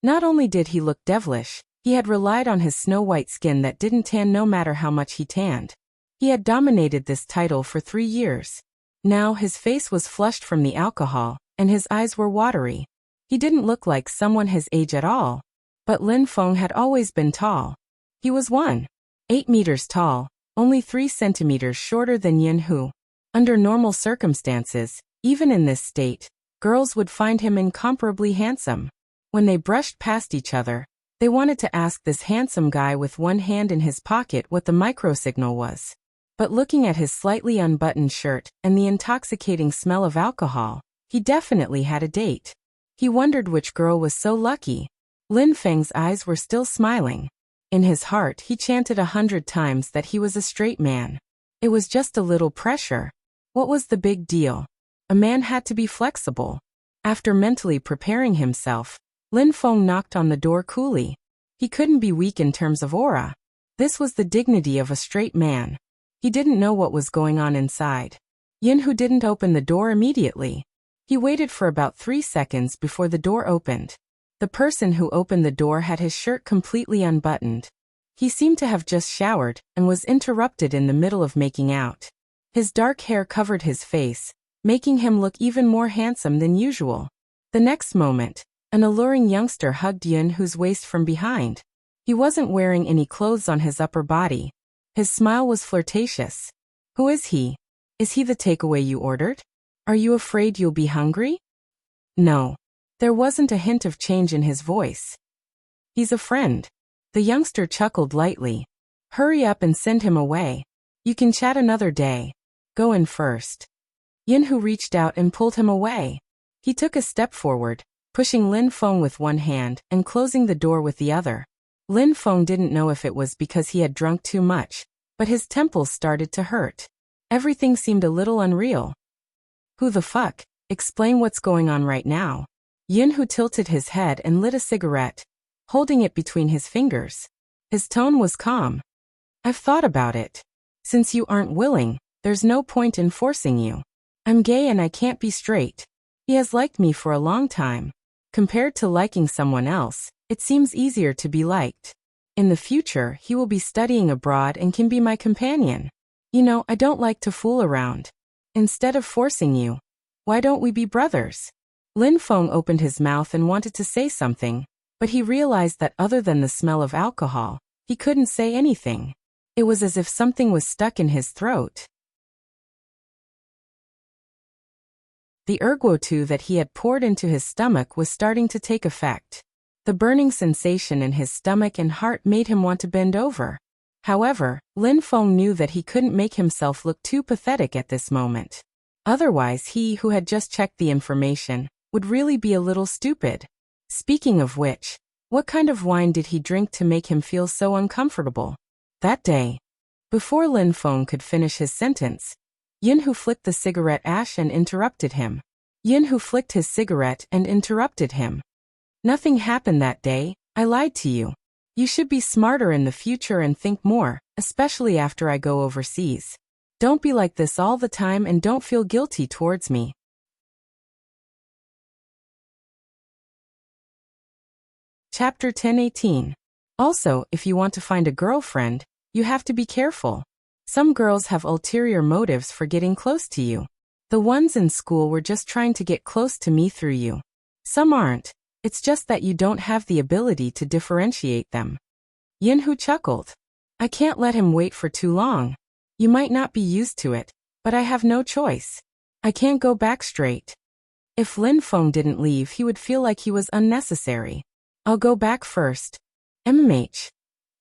Not only did he look devilish, he had relied on his snow-white skin that didn't tan no matter how much he tanned. He had dominated this title for 3 years. Now his face was flushed from the alcohol, and his eyes were watery. He didn't look like someone his age at all. But Lin Feng had always been tall. He was 1.8 meters tall, only 3 centimeters shorter than Yin, who, under normal circumstances, even in this state, girls would find him incomparably handsome. When they brushed past each other, they wanted to ask this handsome guy with one hand in his pocket what the microsignal was. But looking at his slightly unbuttoned shirt and the intoxicating smell of alcohol, he definitely had a date. He wondered which girl was so lucky. Lin Feng's eyes were still smiling. In his heart, he chanted 100 times that he was a straight man. It was just a little pressure. What was the big deal? A man had to be flexible. After mentally preparing himself, Lin Feng knocked on the door coolly. He couldn't be weak in terms of aura. This was the dignity of a straight man. He didn't know what was going on inside. Yin, who didn't open the door immediately. He waited for about 3 seconds before the door opened. The person who opened the door had his shirt completely unbuttoned. He seemed to have just showered and was interrupted in the middle of making out. His dark hair covered his face, making him look even more handsome than usual. The next moment, an alluring youngster hugged Yin Hu's waist from behind. He wasn't wearing any clothes on his upper body. His smile was flirtatious. Who is he? Is he the takeaway you ordered? Are you afraid you'll be hungry? No. There wasn't a hint of change in his voice. He's a friend. The youngster chuckled lightly. Hurry up and send him away. You can chat another day. Go in first. Yin Hu reached out and pulled him away. He took a step forward, pushing Lin Feng with one hand and closing the door with the other. Lin Feng didn't know if it was because he had drunk too much, but his temples started to hurt. Everything seemed a little unreal. Who the fuck? Explain what's going on right now. Yin Hu tilted his head and lit a cigarette, holding it between his fingers. His tone was calm. I've thought about it. Since you aren't willing, there's no point in forcing you. I'm gay and I can't be straight. He has liked me for a long time. Compared to liking someone else, it seems easier to be liked. In the future, he will be studying abroad and can be my companion. You know, I don't like to fool around. Instead of forcing you, why don't we be brothers? Lin Feng opened his mouth and wanted to say something, but he realized that other than the smell of alcohol, he couldn't say anything. It was as if something was stuck in his throat. The erguotu that he had poured into his stomach was starting to take effect. The burning sensation in his stomach and heart made him want to bend over. However, Lin Feng knew that he couldn't make himself look too pathetic at this moment. Otherwise, he who had just checked the information would really be a little stupid. Speaking of which, what kind of wine did he drink to make him feel so uncomfortable? That day. Before Lin Feng could finish his sentence, Yin Hu flicked the cigarette ash and interrupted him. Yin Hu flicked his cigarette and interrupted him. Nothing happened that day. I lied to you. You should be smarter in the future and think more, especially after I go overseas. Don't be like this all the time and don't feel guilty towards me. Chapter 10:18. Also, if you want to find a girlfriend, you have to be careful. Some girls have ulterior motives for getting close to you. The ones in school were just trying to get close to me through you. Some aren't. It's just that you don't have the ability to differentiate them. Yinhu chuckled. I can't let him wait for too long. You might not be used to it, but I have no choice. I can't go back straight. If Lin Feng didn't leave, he would feel like he was unnecessary. I'll go back first. MMH.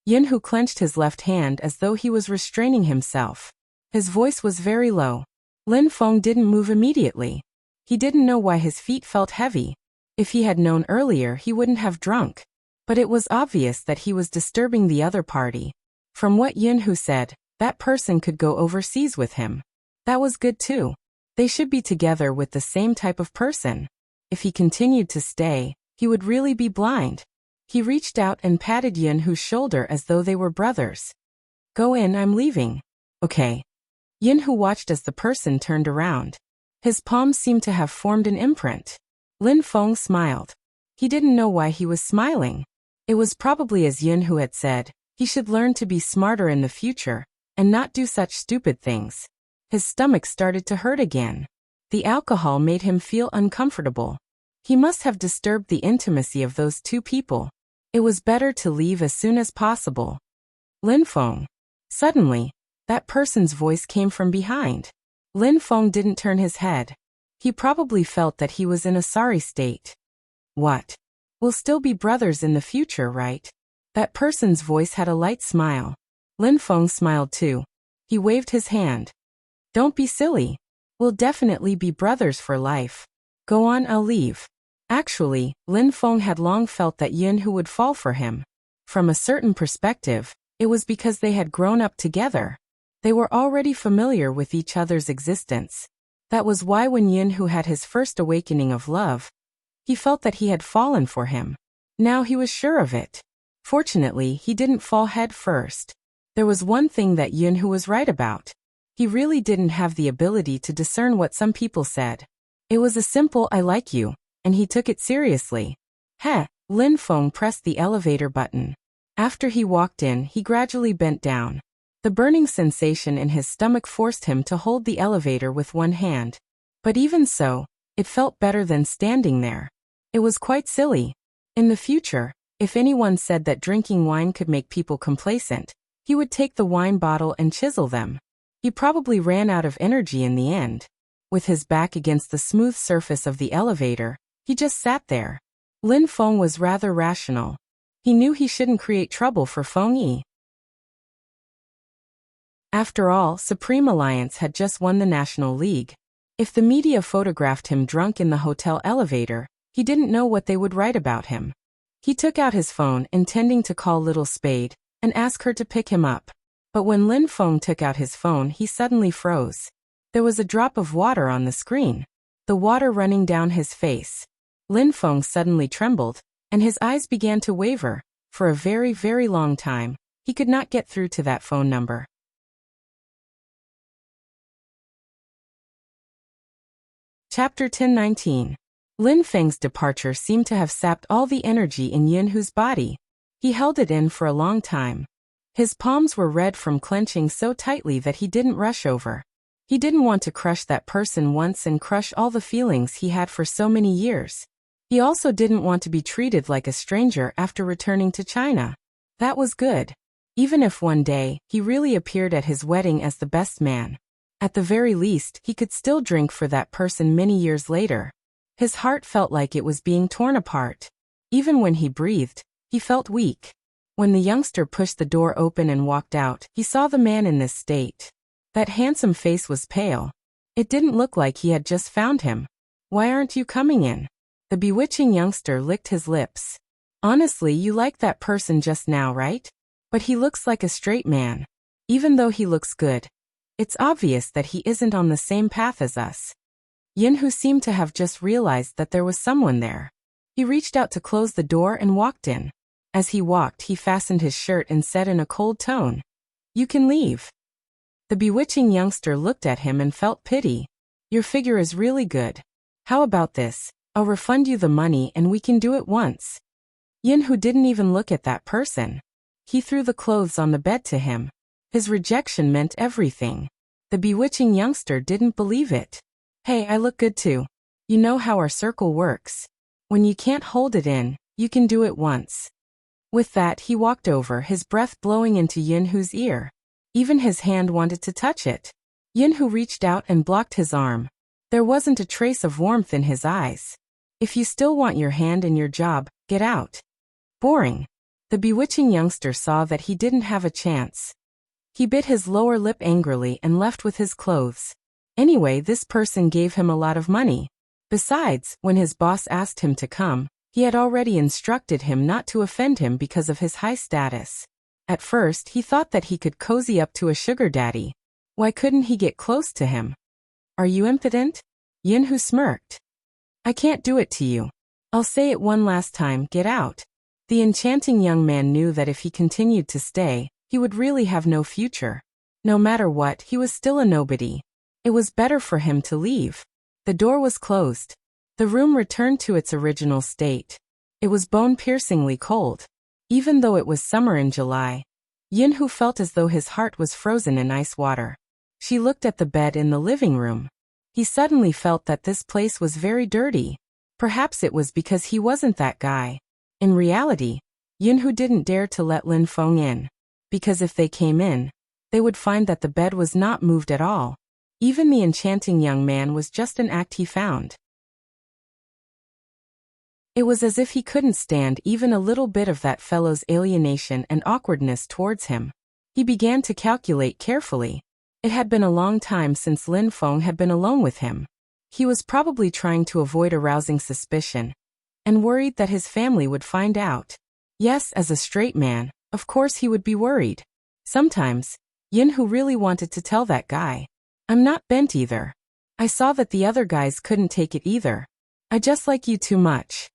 Yinhu clenched his left hand as though he was restraining himself. His voice was very low. Lin Feng didn't move immediately. He didn't know why his feet felt heavy. If he had known earlier, he wouldn't have drunk. But it was obvious that he was disturbing the other party. From what Yinhu said, that person could go overseas with him. That was good too. They should be together with the same type of person. If he continued to stay, he would really be blind. He reached out and patted Yinhu's shoulder as though they were brothers. Go in, I'm leaving. Okay. Yinhu watched as the person turned around. His palms seemed to have formed an imprint. Lin Feng smiled. He didn't know why he was smiling. It was probably as Yinhu had said, he should learn to be smarter in the future, and not do such stupid things. His stomach started to hurt again. The alcohol made him feel uncomfortable. He must have disturbed the intimacy of those two people. It was better to leave as soon as possible. Lin Feng. Suddenly, that person's voice came from behind. Lin Feng didn't turn his head. He probably felt that he was in a sorry state. What? We'll still be brothers in the future, right? That person's voice had a light smile. Lin Feng smiled too. He waved his hand. Don't be silly. We'll definitely be brothers for life. Go on, I'll leave. Actually, Lin Feng had long felt that Yinhu would fall for him. From a certain perspective, it was because they had grown up together. They were already familiar with each other's existence. That was why when Yinhu had his first awakening of love, he felt that he had fallen for him. Now he was sure of it. Fortunately, he didn't fall head first. There was one thing that Yinhu was right about. He really didn't have the ability to discern what some people said. It was a simple I like you, and he took it seriously. Heh, Lin Feng pressed the elevator button. After he walked in, he gradually bent down. The burning sensation in his stomach forced him to hold the elevator with one hand. But even so, it felt better than standing there. It was quite silly. In the future, if anyone said that drinking wine could make people complacent, he would take the wine bottle and chisel them. He probably ran out of energy in the end. With his back against the smooth surface of the elevator, he just sat there. Lin Feng was rather rational. He knew he shouldn't create trouble for Feng Yi. After all, Supreme Alliance had just won the National League. If the media photographed him drunk in the hotel elevator, he didn't know what they would write about him. He took out his phone, intending to call Little Spade, and ask her to pick him up. But when Lin Feng took out his phone, he suddenly froze. There was a drop of water on the screen. The water running down his face. Lin Feng suddenly trembled, and his eyes began to waver. For a very, very long time, he could not get through to that phone number. Chapter 10:19. Lin Feng's departure seemed to have sapped all the energy in Yinhu's body. He held it in for a long time. His palms were red from clenching so tightly that he didn't rush over. He didn't want to crush that person once and crush all the feelings he had for so many years. He also didn't want to be treated like a stranger after returning to China. That was good. Even if one day, he really appeared at his wedding as the best man. At the very least, he could still drink for that person many years later. His heart felt like it was being torn apart. Even when he breathed, he felt weak. When the youngster pushed the door open and walked out, he saw the man in this state. That handsome face was pale. It didn't look like he had just found him. Why aren't you coming in? The bewitching youngster licked his lips. Honestly, you liked that person just now, right? But he looks like a straight man. Even though he looks good, it's obvious that he isn't on the same path as us. Yinhu seemed to have just realized that there was someone there. He reached out to close the door and walked in. As he walked, he fastened his shirt and said in a cold tone, "You can leave." The bewitching youngster looked at him and felt pity. "Your figure is really good. How about this? I'll refund you the money and we can do it once." Yinhu didn't even look at that person. He threw the clothes on the bed to him. His rejection meant everything. The bewitching youngster didn't believe it. "Hey, I look good too. You know how our circle works. When you can't hold it in, you can do it once." With that, he walked over, his breath blowing into Yinhu's ear. Even his hand wanted to touch it. Yinhu reached out and blocked his arm. There wasn't a trace of warmth in his eyes. If you still want your hand in your job, get out. Boring. The bewitching youngster saw that he didn't have a chance. He bit his lower lip angrily and left with his clothes. Anyway, this person gave him a lot of money. Besides, when his boss asked him to come, he had already instructed him not to offend him because of his high status. At first, he thought that he could cozy up to a sugar daddy. Why couldn't he get close to him? Are you impotent? Yinhu smirked. I can't do it to you. I'll say it one last time, get out. The enchanting young man knew that if he continued to stay, he would really have no future. No matter what, he was still a nobody. It was better for him to leave. The door was closed. The room returned to its original state. It was bone-piercingly cold. Even though it was summer in July, Yinhu felt as though his heart was frozen in ice water. She looked at the bed in the living room. He suddenly felt that this place was very dirty. Perhaps it was because he wasn't that guy. In reality, Yinhu didn't dare to let Lin Feng in. Because if they came in, they would find that the bed was not moved at all. Even the enchanting young man was just an act he found. It was as if he couldn't stand even a little bit of that fellow's alienation and awkwardness towards him. He began to calculate carefully. It had been a long time since Lin Feng had been alone with him. He was probably trying to avoid arousing suspicion, and worried that his family would find out. Yes, as a straight man, of course he would be worried. Sometimes, Yinhu really wanted to tell that guy, I'm not bent either. I saw that the other guys couldn't take it either. I just like you too much.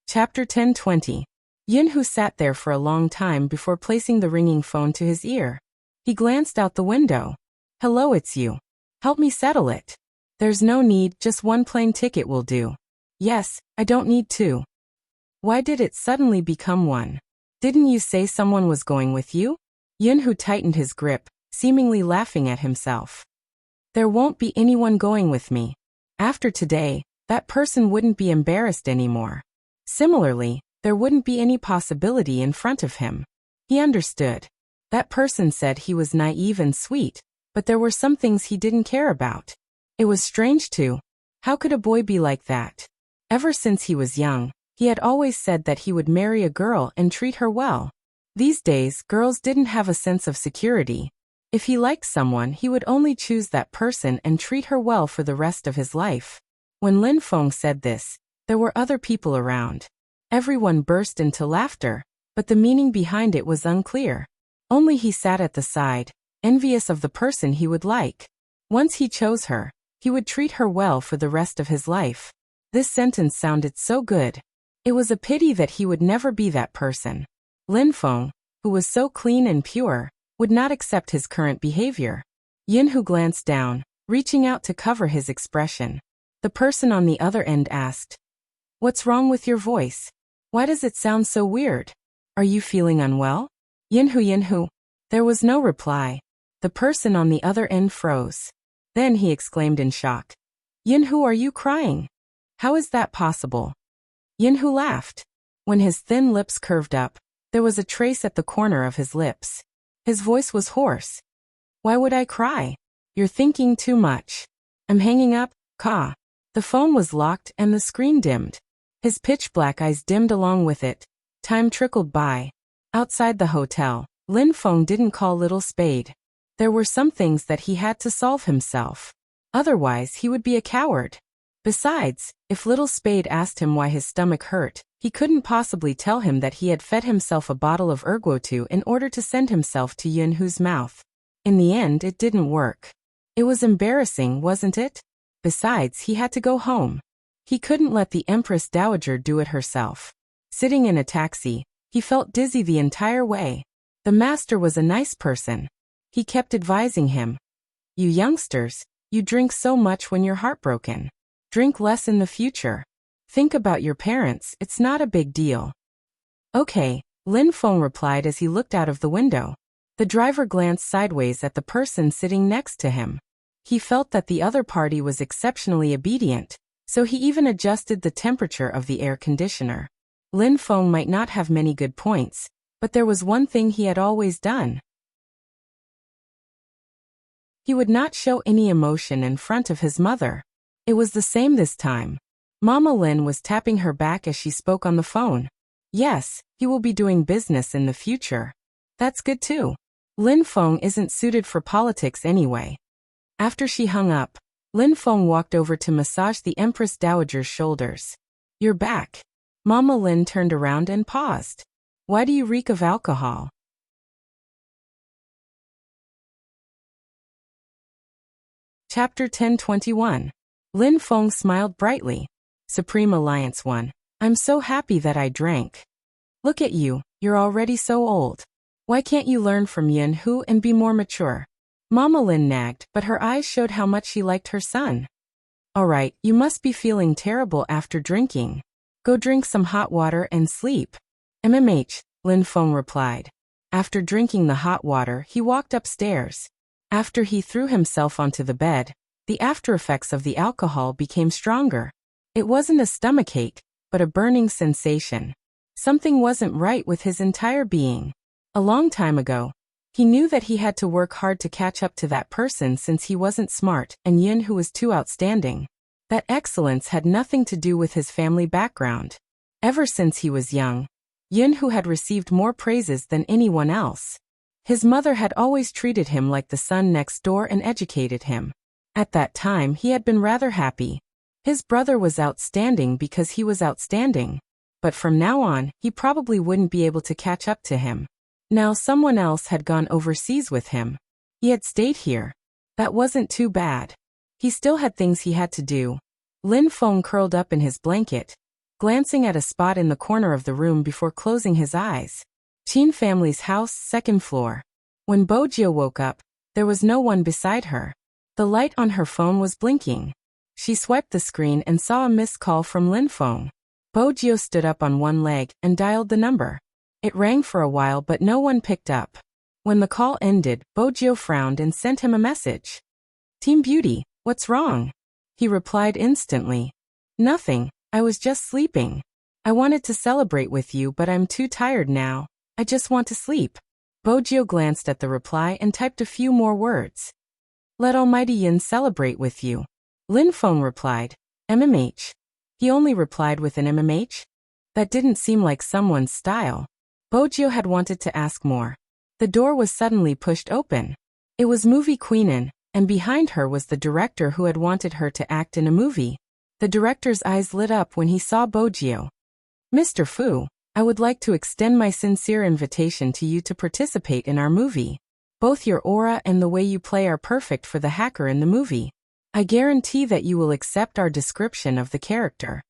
Chapter 10:20. Yinhu sat there for a long time before placing the ringing phone to his ear. He glanced out the window. Hello, it's you. Help me settle it. There's no need, just one plane ticket will do. Yes, I don't need two. Why did it suddenly become one? Didn't you say someone was going with you? Yinhu tightened his grip, seemingly laughing at himself. There won't be anyone going with me. After today, that person wouldn't be embarrassed anymore. Similarly, there wouldn't be any possibility in front of him. He understood. That person said he was naive and sweet, but there were some things he didn't care about. It was strange too. How could a boy be like that? Ever since he was young, he had always said that he would marry a girl and treat her well. These days, girls didn't have a sense of security. If he liked someone, he would only choose that person and treat her well for the rest of his life. When Lin Feng said this, there were other people around. Everyone burst into laughter, but the meaning behind it was unclear. Only he sat at the side, envious of the person he would like. Once he chose her, he would treat her well for the rest of his life. This sentence sounded so good. It was a pity that he would never be that person. Lin Feng, who was so clean and pure, would not accept his current behavior. Yinhu glanced down, reaching out to cover his expression. The person on the other end asked, What's wrong with your voice? Why does it sound so weird? Are you feeling unwell? Yinhu. There was no reply. The person on the other end froze. Then he exclaimed in shock. Yinhu, are you crying? How is that possible? Yinhu laughed. When his thin lips curved up, there was a trace at the corner of his lips. His voice was hoarse. Why would I cry? You're thinking too much. I'm hanging up, Ka. The phone was locked and the screen dimmed. His pitch-black eyes dimmed along with it. Time trickled by. Outside the hotel, Lin Feng didn't call Little Spade. There were some things that he had to solve himself. Otherwise, he would be a coward. Besides, if Little Spade asked him why his stomach hurt, he couldn't possibly tell him that he had fed himself a bottle of ergotu in order to send himself to Yinhu's mouth. In the end, it didn't work. It was embarrassing, wasn't it? Besides, he had to go home. He couldn't let the Empress Dowager do it herself. Sitting in a taxi, he felt dizzy the entire way. The master was a nice person. He kept advising him. You youngsters, you drink so much when you're heartbroken. Drink less in the future. Think about your parents, it's not a big deal. Okay, Lin Feng replied as he looked out of the window. The driver glanced sideways at the person sitting next to him. He felt that the other party was exceptionally obedient, So he even adjusted the temperature of the air conditioner. Lin Feng might not have many good points, but there was one thing he had always done. He would not show any emotion in front of his mother. It was the same this time. Mama Lin was tapping her back as she spoke on the phone. Yes, he will be doing business in the future. That's good too. Lin Feng isn't suited for politics anyway. After she hung up, Lin Feng walked over to massage the Empress Dowager's shoulders. You're back. Mama Lin turned around and paused. Why do you reek of alcohol? Chapter 1021. Lin Feng smiled brightly. Supreme Alliance 1. I'm so happy that I drank. Look at you, you're already so old. Why can't you learn from Yin Hu and be more mature? Mama Lin nagged, but her eyes showed how much she liked her son. Alright, you must be feeling terrible after drinking. Go drink some hot water and sleep. Lin Feng replied. After drinking the hot water, he walked upstairs. After he threw himself onto the bed, the aftereffects of the alcohol became stronger. It wasn't a stomachache, but a burning sensation. Something wasn't right with his entire being. A long time ago, he knew that he had to work hard to catch up to that person since he wasn't smart and Yin Hu was too outstanding. That excellence had nothing to do with his family background. Ever since he was young, Yin Hu had received more praises than anyone else. His mother had always treated him like the son next door and educated him. At that time he had been rather happy. His brother was outstanding because he was outstanding. But from now on, he probably wouldn't be able to catch up to him. Now someone else had gone overseas with him. He had stayed here. That wasn't too bad. He still had things he had to do. Lin Feng curled up in his blanket, glancing at a spot in the corner of the room before closing his eyes. Qin family's house, second floor. When Bojio woke up, there was no one beside her. The light on her phone was blinking. She swiped the screen and saw a missed call from Lin Feng. Bojio stood up on one leg and dialed the number. It rang for a while but no one picked up. When the call ended, Bojio frowned and sent him a message. Team Beauty, what's wrong? He replied instantly. Nothing, I was just sleeping. I wanted to celebrate with you but I'm too tired now. I just want to sleep. Bojio glanced at the reply and typed a few more words. Let Almighty Yin celebrate with you. Lin Feng replied. MMH. He only replied with an MMH? That didn't seem like someone's style. Bojio had wanted to ask more. The door was suddenly pushed open. It was movie Queenin, and behind her was the director who had wanted her to act in a movie. The director's eyes lit up when he saw Bojio. Mr. Fu, I would like to extend my sincere invitation to you to participate in our movie. Both your aura and the way you play are perfect for the hacker in the movie. I guarantee that you will accept our description of the character.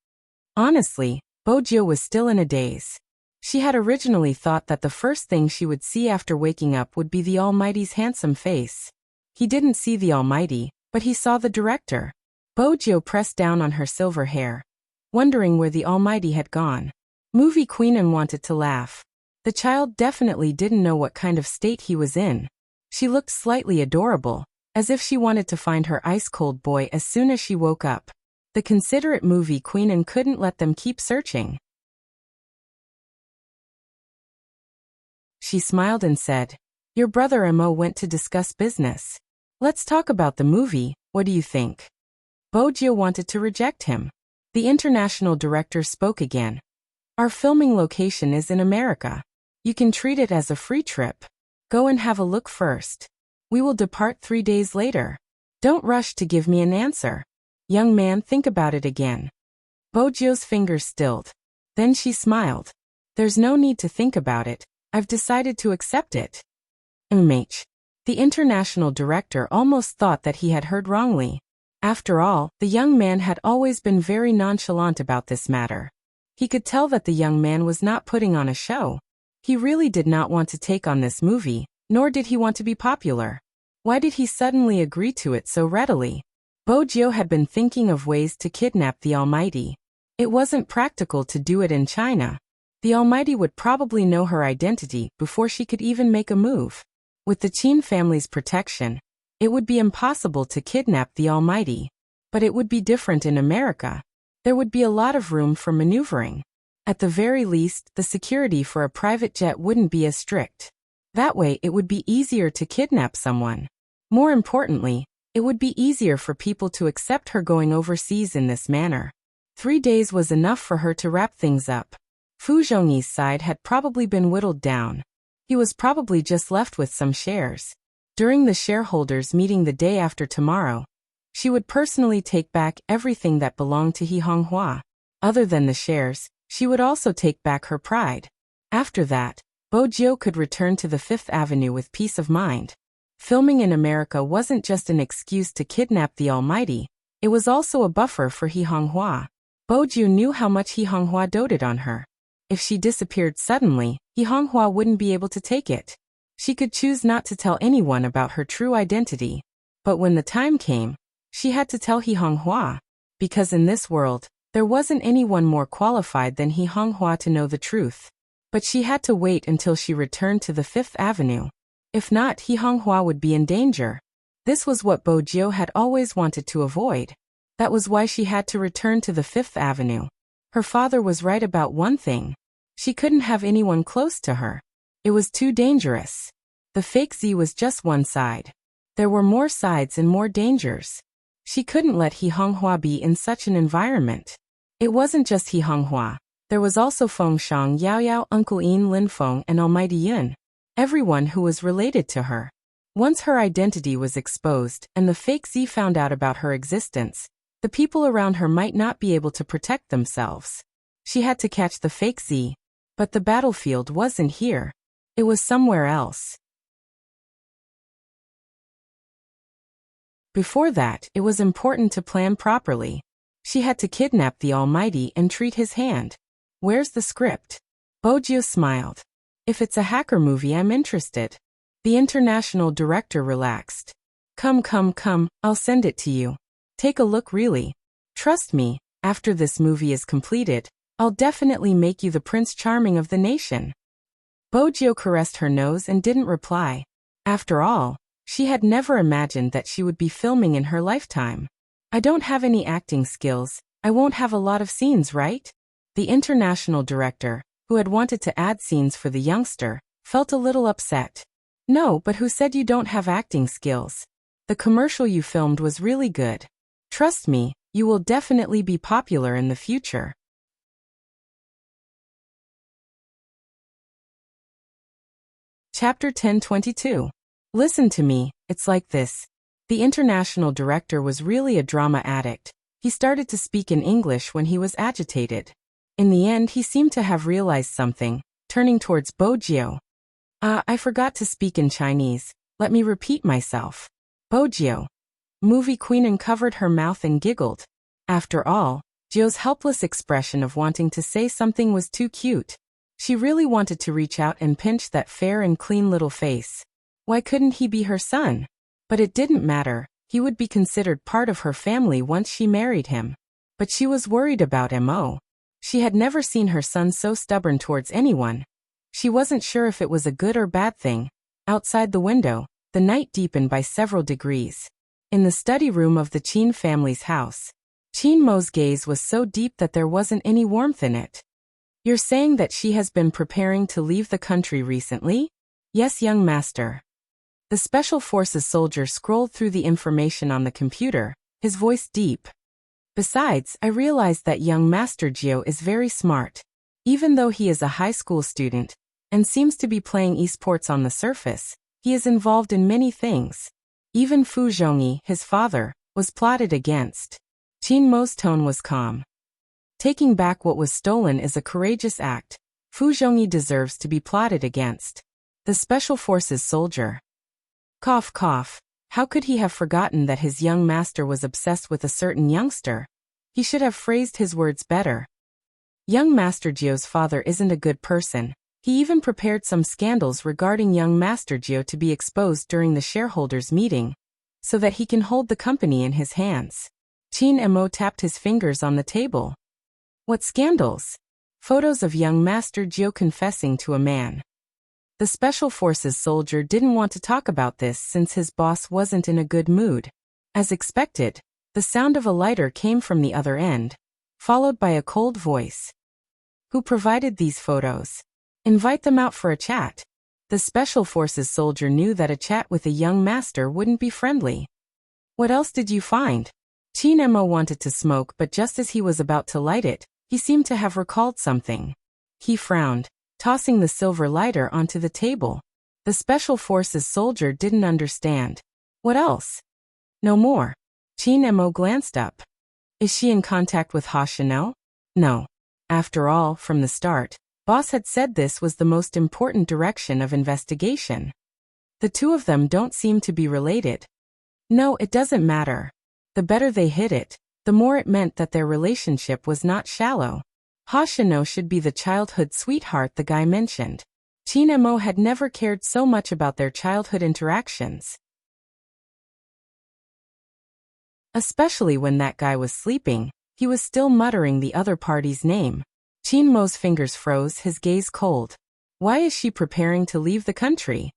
Honestly, Bojio was still in a daze. She had originally thought that the first thing she would see after waking up would be the Almighty's handsome face. He didn't see the Almighty, but he saw the director. Bojio pressed down on her silver hair, wondering where the Almighty had gone. Movie Queenin wanted to laugh. The child definitely didn't know what kind of state he was in. She looked slightly adorable, as if she wanted to find her ice-cold boy as soon as she woke up. The considerate Movie Queenin couldn't let them keep searching. She smiled and said, Your brother Mo went to discuss business. Let's talk about the movie, what do you think? Bojio wanted to reject him. The international director spoke again. Our filming location is in America. You can treat it as a free trip. Go and have a look first. We will depart 3 days later. Don't rush to give me an answer. Young man, think about it again. Bojio's fingers stilled. Then she smiled. There's no need to think about it. I've decided to accept it. The international director almost thought that he had heard wrongly. After all, the young man had always been very nonchalant about this matter. He could tell that the young man was not putting on a show. He really did not want to take on this movie, nor did he want to be popular. Why did he suddenly agree to it so readily? Bojio had been thinking of ways to kidnap the Almighty. It wasn't practical to do it in China. The Almighty would probably know her identity before she could even make a move. With the Qin family's protection, it would be impossible to kidnap the Almighty. But it would be different in America. There would be a lot of room for maneuvering. At the very least, the security for a private jet wouldn't be as strict. That way, it would be easier to kidnap someone. More importantly, it would be easier for people to accept her going overseas in this manner. 3 days was enough for her to wrap things up. Fu Zhongyi's side had probably been whittled down. He was probably just left with some shares. During the shareholders' meeting the day after tomorrow, she would personally take back everything that belonged to He Honghua. Other than the shares, she would also take back her pride. After that, Bo Jiu could return to the Fifth Avenue with peace of mind. Filming in America wasn't just an excuse to kidnap the Almighty, it was also a buffer for He Honghua. Bo Jiu knew how much He Honghua doted on her. If she disappeared suddenly, He Honghua wouldn't be able to take it. She could choose not to tell anyone about her true identity. But when the time came, she had to tell He Honghua. Because in this world, there wasn't anyone more qualified than He Honghua to know the truth. But she had to wait until she returned to the Fifth Avenue. If not, He Honghua would be in danger. This was what Bo Jiu had always wanted to avoid. That was why she had to return to the Fifth Avenue. Her father was right about one thing. She couldn't have anyone close to her. It was too dangerous. The fake Z was just one side. There were more sides and more dangers. She couldn't let He Honghua be in such an environment. It wasn't just He Honghua. There was also Feng Shang, Yao Yao, Uncle Yin, Lin Feng, and Almighty Yun. Everyone who was related to her. Once her identity was exposed and the fake Z found out about her existence, the people around her might not be able to protect themselves. She had to catch the fake Z. But the battlefield wasn't here. It was somewhere else. Before that, it was important to plan properly. She had to kidnap the Almighty and treat his hand. Where's the script? Bo Jiu smiled. If it's a hacker movie, I'm interested. The international director relaxed. Come, I'll send it to you. Take a look really. Trust me, after this movie is completed, I'll definitely make you the Prince Charming of the nation. Bo Jiu caressed her nose and didn't reply. After all, she had never imagined that she would be filming in her lifetime. I don't have any acting skills, I won't have a lot of scenes, right? The international director, who had wanted to add scenes for the youngster, felt a little upset. No, but who said you don't have acting skills? The commercial you filmed was really good. Trust me, you will definitely be popular in the future. Chapter 1022. Listen to me, it's like this. The international director was really a drama addict. He started to speak in English when he was agitated. In the end, he seemed to have realized something, turning towards Bo Jiu. I forgot to speak in Chinese. Let me repeat myself. Bo Jiu. Movie queen uncovered her mouth and giggled. After all, Jiu's helpless expression of wanting to say something was too cute. She really wanted to reach out and pinch that fair and clean little face. Why couldn't he be her son? But it didn't matter, he would be considered part of her family once she married him. But she was worried about Mo. She had never seen her son so stubborn towards anyone. She wasn't sure if it was a good or bad thing. Outside the window, the night deepened by several degrees. In the study room of the Qin family's house, Qin Mo's gaze was so deep that there wasn't any warmth in it. You're saying that she has been preparing to leave the country recently? Yes, young master. The Special Forces soldier scrolled through the information on the computer, his voice deep. Besides, I realized that young Master Jiu is very smart. Even though he is a high school student, and seems to be playing esports on the surface, he is involved in many things. Even Fu Zhongyi, his father, was plotted against. Qin Mo's tone was calm. Taking back what was stolen is a courageous act. Fu Zhongyi deserves to be plotted against. The Special Forces soldier. Cough, cough. How could he have forgotten that his young master was obsessed with a certain youngster? He should have phrased his words better. Young Master Jiu's father isn't a good person. He even prepared some scandals regarding young Master Jiu to be exposed during the shareholders' meeting, so that he can hold the company in his hands. Qin Mo tapped his fingers on the table. What scandals? Photos of young Master Jiu confessing to a man. The Special Forces soldier didn't want to talk about this since his boss wasn't in a good mood. As expected, The sound of a lighter came from the other end, followed by a cold voice. Who provided these photos? Invite them out for a chat. The Special Forces soldier knew that a chat with a young master wouldn't be friendly. What else did you find? Chin Emo wanted to smoke, but just as he was about to light it, he seemed to have recalled something. He frowned, tossing the silver lighter onto the table. The Special Forces soldier didn't understand. What else? No more. Chin Emo glanced up. Is she in contact with Hoshino? No. After all, from the start, Boss had said this was the most important direction of investigation. The two of them don't seem to be related. No, it doesn't matter. The better they hid it, the more it meant that their relationship was not shallow. Hoshino should be the childhood sweetheart the guy mentioned. Chin Emo had never cared so much about their childhood interactions. Especially when that guy was sleeping, he was still muttering the other party's name. Chin Mo's fingers froze, his gaze cold. Why is she preparing to leave the country?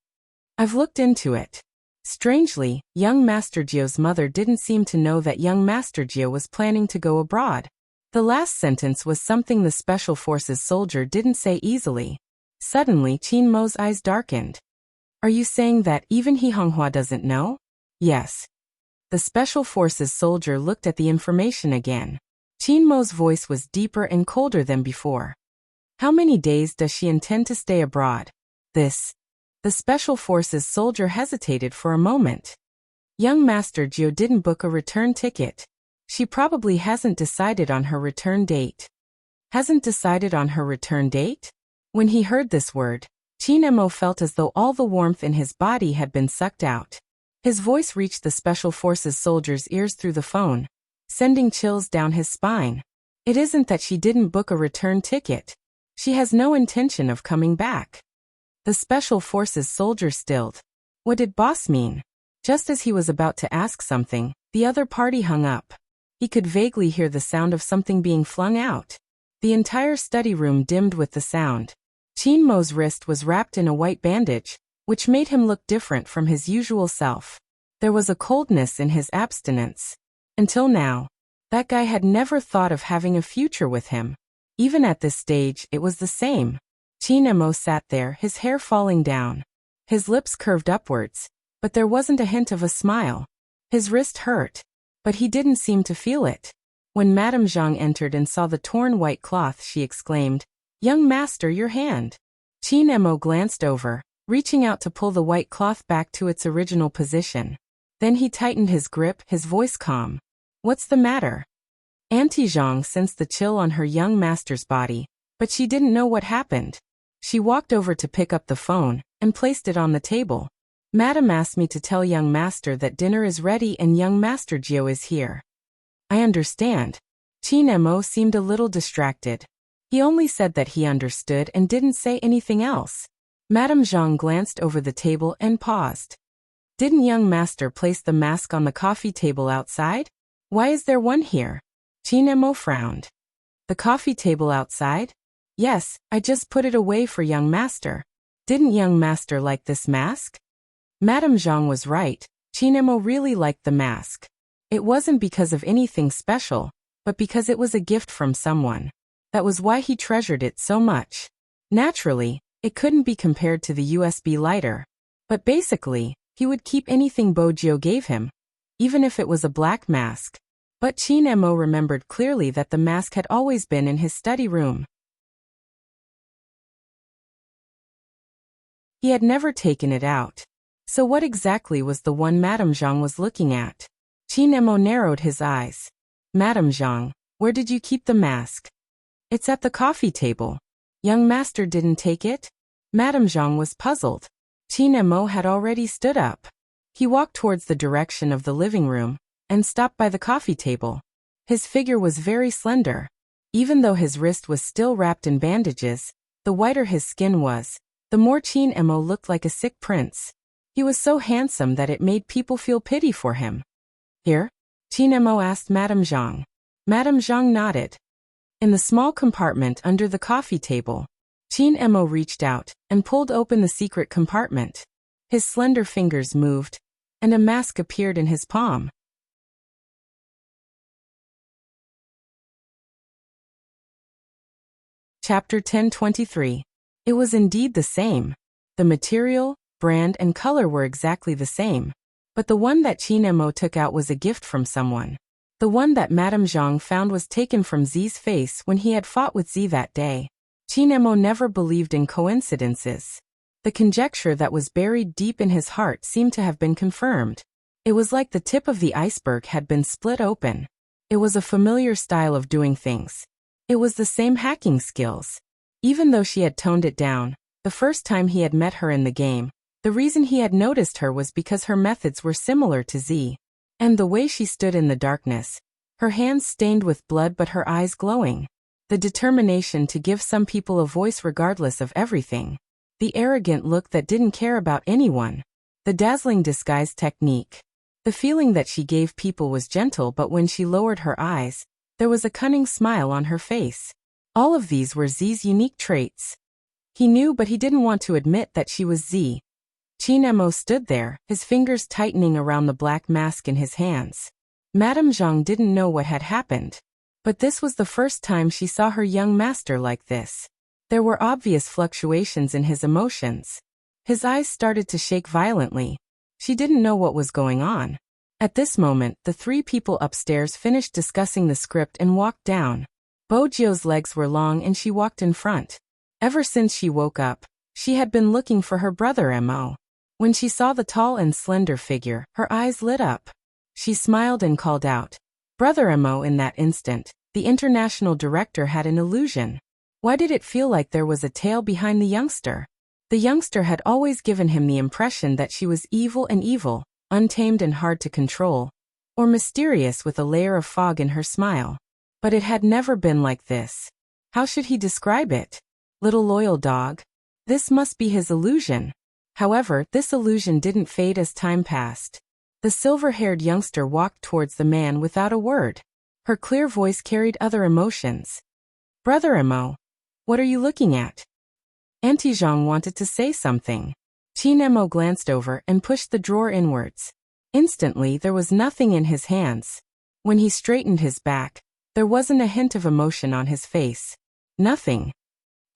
I've looked into it. Strangely, young Master Gio's mother didn't seem to know that young Master Gio was planning to go abroad. The last sentence was something the Special Forces soldier didn't say easily. Suddenly, Chin Mo's eyes darkened. Are you saying that even He Honghua doesn't know? Yes. The Special Forces soldier looked at the information again. Chin Mo's voice was deeper and colder than before. How many days does she intend to stay abroad? This. The Special Forces soldier hesitated for a moment. Young Master Gio didn't book a return ticket. She probably hasn't decided on her return date. Hasn't decided on her return date? When he heard this word, Chin Emo felt as though all the warmth in his body had been sucked out. His voice reached the Special Forces soldier's ears through the phone, sending chills down his spine. It isn't that she didn't book a return ticket. She has no intention of coming back. The Special Forces soldier stilled. What did boss mean? Just as he was about to ask something, the other party hung up. He could vaguely hear the sound of something being flung out. The entire study room dimmed with the sound. Chin Mo's wrist was wrapped in a white bandage, which made him look different from his usual self. There was a coldness in his abstinence. Until now, that guy had never thought of having a future with him. Even at this stage, it was the same. Chin Emo sat there, his hair falling down. His lips curved upwards, but there wasn't a hint of a smile. His wrist hurt, but he didn't seem to feel it. When Madame Zhang entered and saw the torn white cloth, she exclaimed, "Young master, your hand." Chin Emo glanced over, reaching out to pull the white cloth back to its original position. Then he tightened his grip, his voice calm. What's the matter? Auntie Zhang sensed the chill on her young master's body, but she didn't know what happened. She walked over to pick up the phone and placed it on the table. Madam asked me to tell young master that dinner is ready and young Master Gio is here. I understand. Chin Emo seemed a little distracted. He only said that he understood and didn't say anything else. Madame Zhang glanced over the table and paused. Didn't young master place the mask on the coffee table outside? Why is there one here? Chin Emo frowned. The coffee table outside? Yes, I just put it away for young master. Didn't young master like this mask? Madame Zhang was right. Chin Emo really liked the mask. It wasn't because of anything special, but because it was a gift from someone. That was why he treasured it so much. Naturally, it couldn't be compared to the USB lighter. But basically, he would keep anything Bogio gave him, even if it was a black mask. But Chin Emo remembered clearly that the mask had always been in his study room. He had never taken it out. So what exactly was the one Madame Zhang was looking at? Chin Emo narrowed his eyes. Madame Zhang, where did you keep the mask? It's at the coffee table. Young master didn't take it? Madame Zhang was puzzled. Chin Emo had already stood up. He walked towards the direction of the living room and stopped by the coffee table. His figure was very slender. Even though his wrist was still wrapped in bandages, the whiter his skin was, the more Chin Emo looked like a sick prince. He was so handsome that it made people feel pity for him. Here? Chin Emo asked Madame Zhang. Madame Zhang nodded. In the small compartment under the coffee table, Chin Emo reached out and pulled open the secret compartment. His slender fingers moved, and a mask appeared in his palm. Chapter 1023. It was indeed the same. The material, brand and color were exactly the same. But the one that Qin Emo took out was a gift from someone. The one that Madame Zhang found was taken from Zi's face when he had fought with Zi that day. Qin Emo never believed in coincidences. The conjecture that was buried deep in his heart seemed to have been confirmed. It was like the tip of the iceberg had been split open. It was a familiar style of doing things. It was the same hacking skills. Even though she had toned it down, the first time he had met her in the game, the reason he had noticed her was because her methods were similar to Zi. And the way she stood in the darkness, her hands stained with blood but her eyes glowing. The determination to give some people a voice regardless of everything. The arrogant look that didn't care about anyone. The dazzling disguise technique. The feeling that she gave people was gentle, but when she lowered her eyes, there was a cunning smile on her face. All of these were Zi's unique traits. He knew, but he didn't want to admit that she was Zi. Qin Emo stood there, his fingers tightening around the black mask in his hands. Madame Zhang didn't know what had happened. But this was the first time she saw her young master like this. There were obvious fluctuations in his emotions. His eyes started to shake violently. She didn't know what was going on. At this moment, the three people upstairs finished discussing the script and walked down. Bojio's legs were long and she walked in front. Ever since she woke up, she had been looking for her brother Mo. When she saw the tall and slender figure, her eyes lit up. She smiled and called out, "Brother Mo!" In that instant, the international director had an illusion. Why did it feel like there was a tail behind the youngster? The youngster had always given him the impression that she was evil, untamed and hard to control, or mysterious with a layer of fog in her smile. But it had never been like this. How should he describe it? Little loyal dog? This must be his illusion. However, this illusion didn't fade as time passed. The silver-haired youngster walked towards the man without a word. Her clear voice carried other emotions. "Brother Mo, what are you looking at?" Auntie Zhang wanted to say something. Qin Emo glanced over and pushed the drawer inwards. Instantly, there was nothing in his hands. When he straightened his back, there wasn't a hint of emotion on his face. Nothing.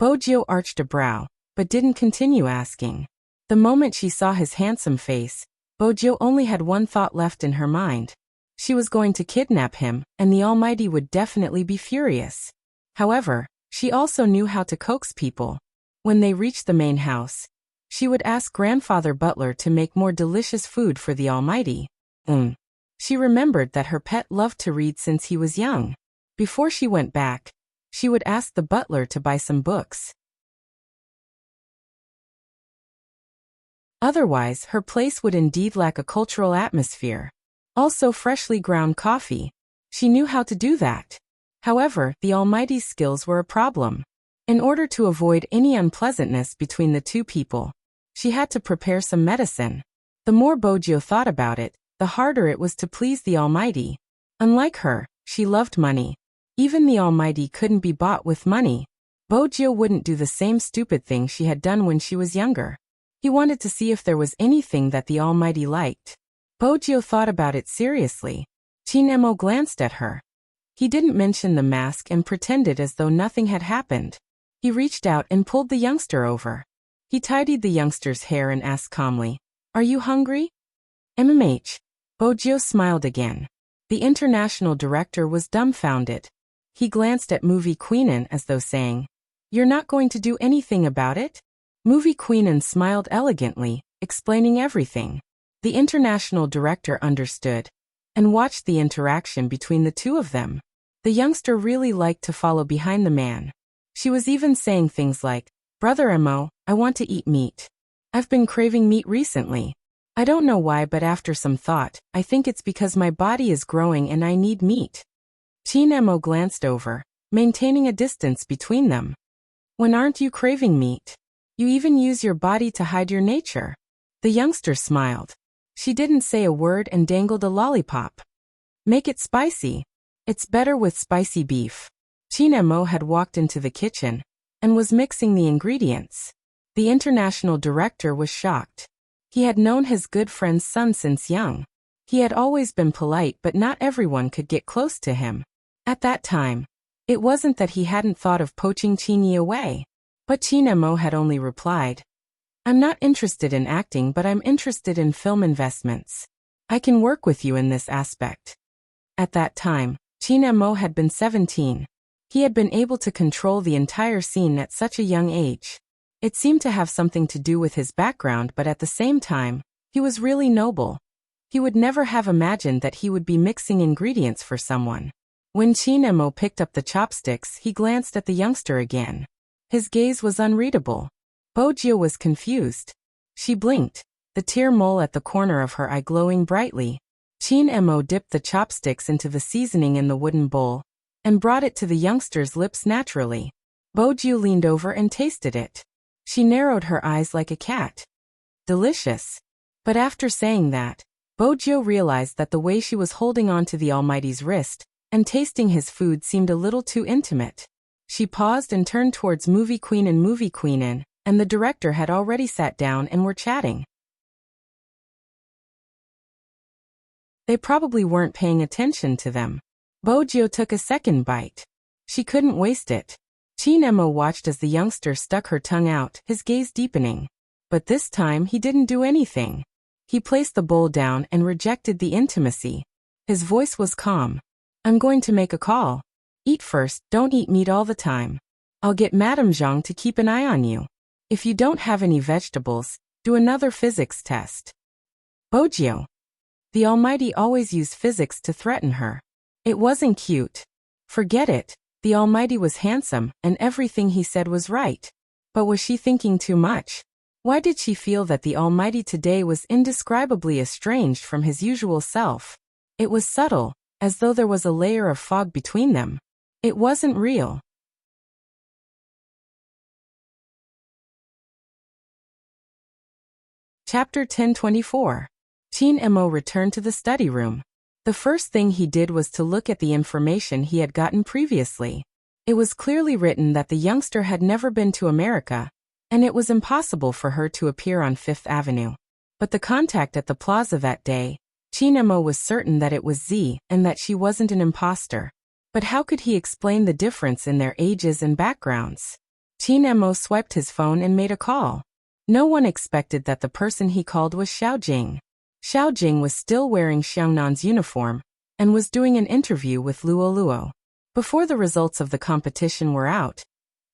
Bojio arched a brow, but didn't continue asking. The moment she saw his handsome face, Bojio only had one thought left in her mind. She was going to kidnap him, and the Almighty would definitely be furious. However, she also knew how to coax people. When they reached the main house, she would ask Grandfather Butler to make more delicious food for the Almighty. She remembered that her pet loved to read since he was young. Before she went back, she would ask the butler to buy some books. Otherwise, her place would indeed lack a cultural atmosphere. Also freshly ground coffee. She knew how to do that. However, the Almighty's skills were a problem. In order to avoid any unpleasantness between the two people, she had to prepare some medicine. The more Bojio thought about it, the harder it was to please the Almighty. Unlike her, she loved money. Even the Almighty couldn't be bought with money. Bojio wouldn't do the same stupid thing she had done when she was younger. He wanted to see if there was anything that the Almighty liked. Bojio thought about it seriously. Qin Emo glanced at her. He didn't mention the mask and pretended as though nothing had happened. He reached out and pulled the youngster over. He tidied the youngster's hair and asked calmly, "Are you hungry?" "MMH." Bojio smiled again. The international director was dumbfounded. He glanced at Movie Queenan as though saying, "You're not going to do anything about it?" Movie Queenan smiled elegantly, explaining everything. The international director understood and watched the interaction between the two of them. The youngster really liked to follow behind the man. She was even saying things like, "Brother Mo, I want to eat meat. I've been craving meat recently. I don't know why, but after some thought, I think it's because my body is growing and I need meat." Qin Emo glanced over, maintaining a distance between them. "When aren't you craving meat? You even use your body to hide your nature." The youngster smiled. She didn't say a word and dangled a lollipop. "Make it spicy. It's better with spicy beef." Qin Emo had walked into the kitchen and was mixing the ingredients. The international director was shocked. He had known his good friend's son since young. He had always been polite, but not everyone could get close to him. At that time, It wasn't that he hadn't thought of poaching Qin away. But Qin Mo had only replied, "I'm not interested in acting, but I'm interested in film investments. I can work with you in this aspect." At that time, Qin Mo had been 17. He had been able to control the entire scene at such a young age. It seemed to have something to do with his background, but at the same time, he was really noble. He would never have imagined that he would be mixing ingredients for someone. When Qin Mo picked up the chopsticks, he glanced at the youngster again. His gaze was unreadable. Bojiu was confused. She blinked, the tear mole at the corner of her eye glowing brightly. Qin Mo dipped the chopsticks into the seasoning in the wooden bowl and brought it to the youngster's lips naturally. Bojiu leaned over and tasted it. She narrowed her eyes like a cat. Delicious. But after saying that, Bojiu realized that the way she was holding on to the Almighty's wrist and tasting his food seemed a little too intimate. She paused and turned towards Movie Queen and the director had already sat down and were chatting. They probably weren't paying attention to them. Bojiu took a second bite. She couldn't waste it. Qin Mo watched as the youngster stuck her tongue out, his gaze deepening. But this time he didn't do anything. He placed the bowl down and rejected the intimacy. His voice was calm. "I'm going to make a call. Eat first, don't eat meat all the time. I'll get Madame Zhang to keep an eye on you. If you don't have any vegetables, do another physics test." Bojiu. The Almighty always used physics to threaten her. It wasn't cute. Forget it. The Almighty was handsome, and everything he said was right. But was she thinking too much? Why did she feel that the Almighty today was indescribably estranged from his usual self? It was subtle, as though there was a layer of fog between them. It wasn't real. Chapter 1024. Qin Mo returned to the study room. The first thing he did was to look at the information he had gotten previously. It was clearly written that the youngster had never been to America, and it was impossible for her to appear on Fifth Avenue. But the contact at the plaza that day, Qin Mo was certain that it was Z and that she wasn't an imposter. But how could he explain the difference in their ages and backgrounds? Qin Mo swiped his phone and made a call. No one expected that the person he called was Xiaojing. Xiaojing was still wearing Xiangnan's uniform and was doing an interview with Luo Luo. Before the results of the competition were out,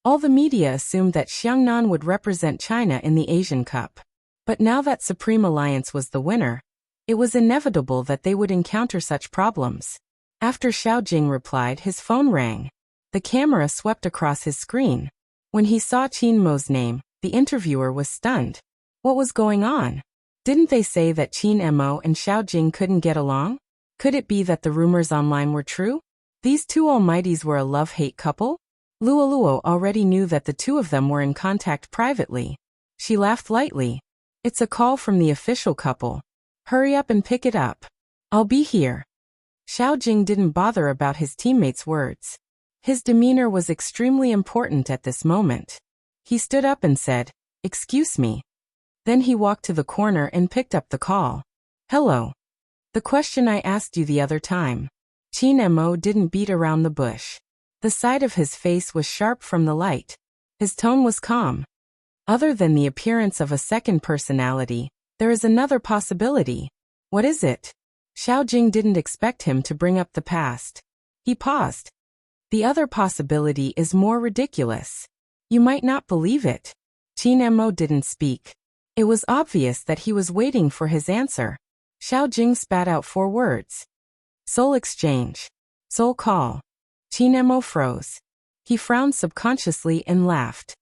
all the media assumed that Xiangnan would represent China in the Asian Cup. But now that Supreme Alliance was the winner, it was inevitable that they would encounter such problems. After Xiaojing replied, his phone rang. The camera swept across his screen. When he saw Qin Mo's name, the interviewer was stunned. What was going on? Didn't they say that Qin Mo and Xiaojing couldn't get along? Could it be that the rumors online were true? These two almighties were a love-hate couple? Luo Luo already knew that the two of them were in contact privately. She laughed lightly. "It's a call from the official couple. Hurry up and pick it up. I'll be here." Xiaojing didn't bother about his teammates' words. His demeanor was extremely important at this moment. He stood up and said, "Excuse me." Then he walked to the corner and picked up the call. "Hello. The question I asked you the other time." Qin Mo didn't beat around the bush. The side of his face was sharp from the light. His tone was calm. "Other than the appearance of a second personality, there is another possibility." "What is it?" Xiaojing didn't expect him to bring up the past. He paused. "The other possibility is more ridiculous. You might not believe it." Qin Mo didn't speak. It was obvious that he was waiting for his answer. Xiaojing spat out 4 words. "Soul exchange. Soul call." Qin Mo froze. He frowned subconsciously and laughed.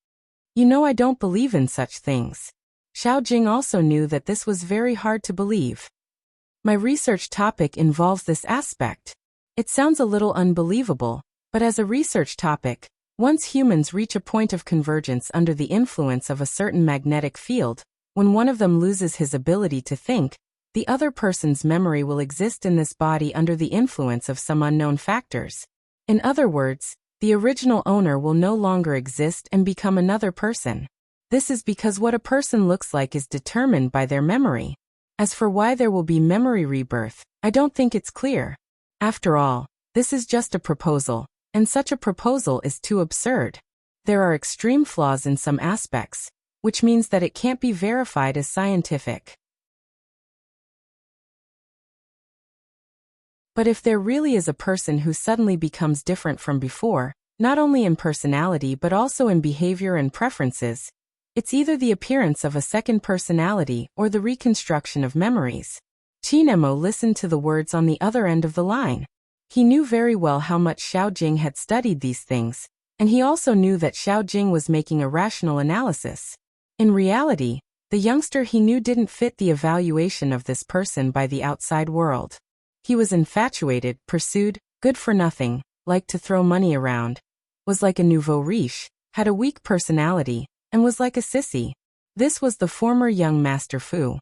"You know I don't believe in such things." Xiaojing also knew that this was very hard to believe. "My research topic involves this aspect. It sounds a little unbelievable, but as a research topic, once humans reach a point of convergence under the influence of a certain magnetic field, when one of them loses his ability to think, the other person's memory will exist in this body under the influence of some unknown factors. In other words, the original owner will no longer exist and become another person. This is because what a person looks like is determined by their memory. As for why there will be memory rebirth, I don't think it's clear. After all, this is just a proposal, And such a proposal is too absurd. There are extreme flaws in some aspects, which means that it can't be verified as scientific. But if there really is a person who suddenly becomes different from before, not only in personality but also in behavior and preferences, it's either the appearance of a second personality or the reconstruction of memories. Chinemo listened to the words on the other end of the line. He knew very well how much Xiao Jing had studied these things, and he also knew that Xiao Jing was making a rational analysis. In reality, the youngster he knew didn't fit the evaluation of this person by the outside world. He was infatuated, pursued, good for nothing, liked to throw money around, was like a nouveau riche, had a weak personality, and was like a sissy. This was the former young Master Fu.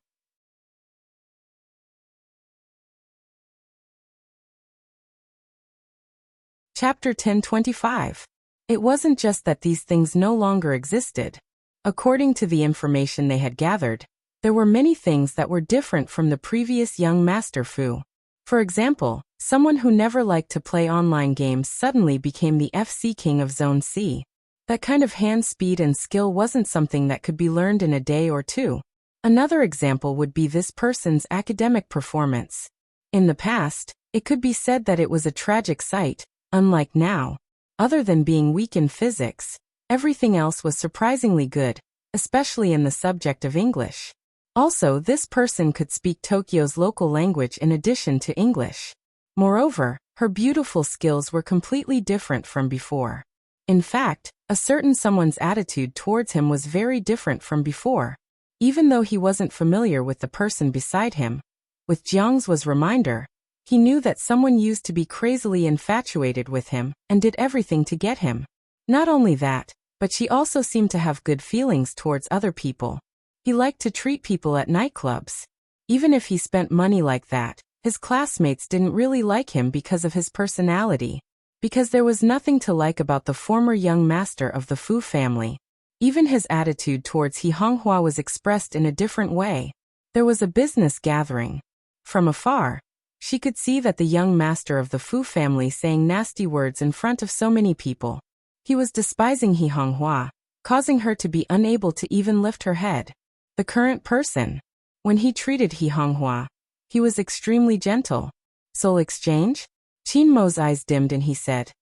Chapter 1025. It wasn't just that these things no longer existed. According to the information they had gathered, there were many things that were different from the previous young Master Fu. For example, someone who never liked to play online games suddenly became the FC King of Zone C. That kind of hand speed and skill wasn't something that could be learned in a day or two. Another example would be this person's academic performance. In the past, it could be said that it was a tragic sight, unlike now. Other than being weak in physics, everything else was surprisingly good, especially in the subject of English. Also, this person could speak Tokyo's local language in addition to English. Moreover, her beautiful skills were completely different from before. In fact, a certain someone's attitude towards him was very different from before. Even though he wasn't familiar with the person beside him, with Jiang's reminder, he knew that someone used to be crazily infatuated with him and did everything to get him. Not only that, but she also seemed to have good feelings towards other people. He liked to treat people at nightclubs. Even if he spent money like that, his classmates didn't really like him because of his personality. Because there was nothing to like about the former young master of the Fu family. Even his attitude towards He Honghua was expressed in a different way. There was a business gathering. From afar, she could see that the young master of the Fu family saying nasty words in front of so many people. He was despising He Honghua, causing her to be unable to even lift her head. The current person. When he treated He Honghua, he was extremely gentle. Soul exchange? Qin Mo's eyes dimmed and he said,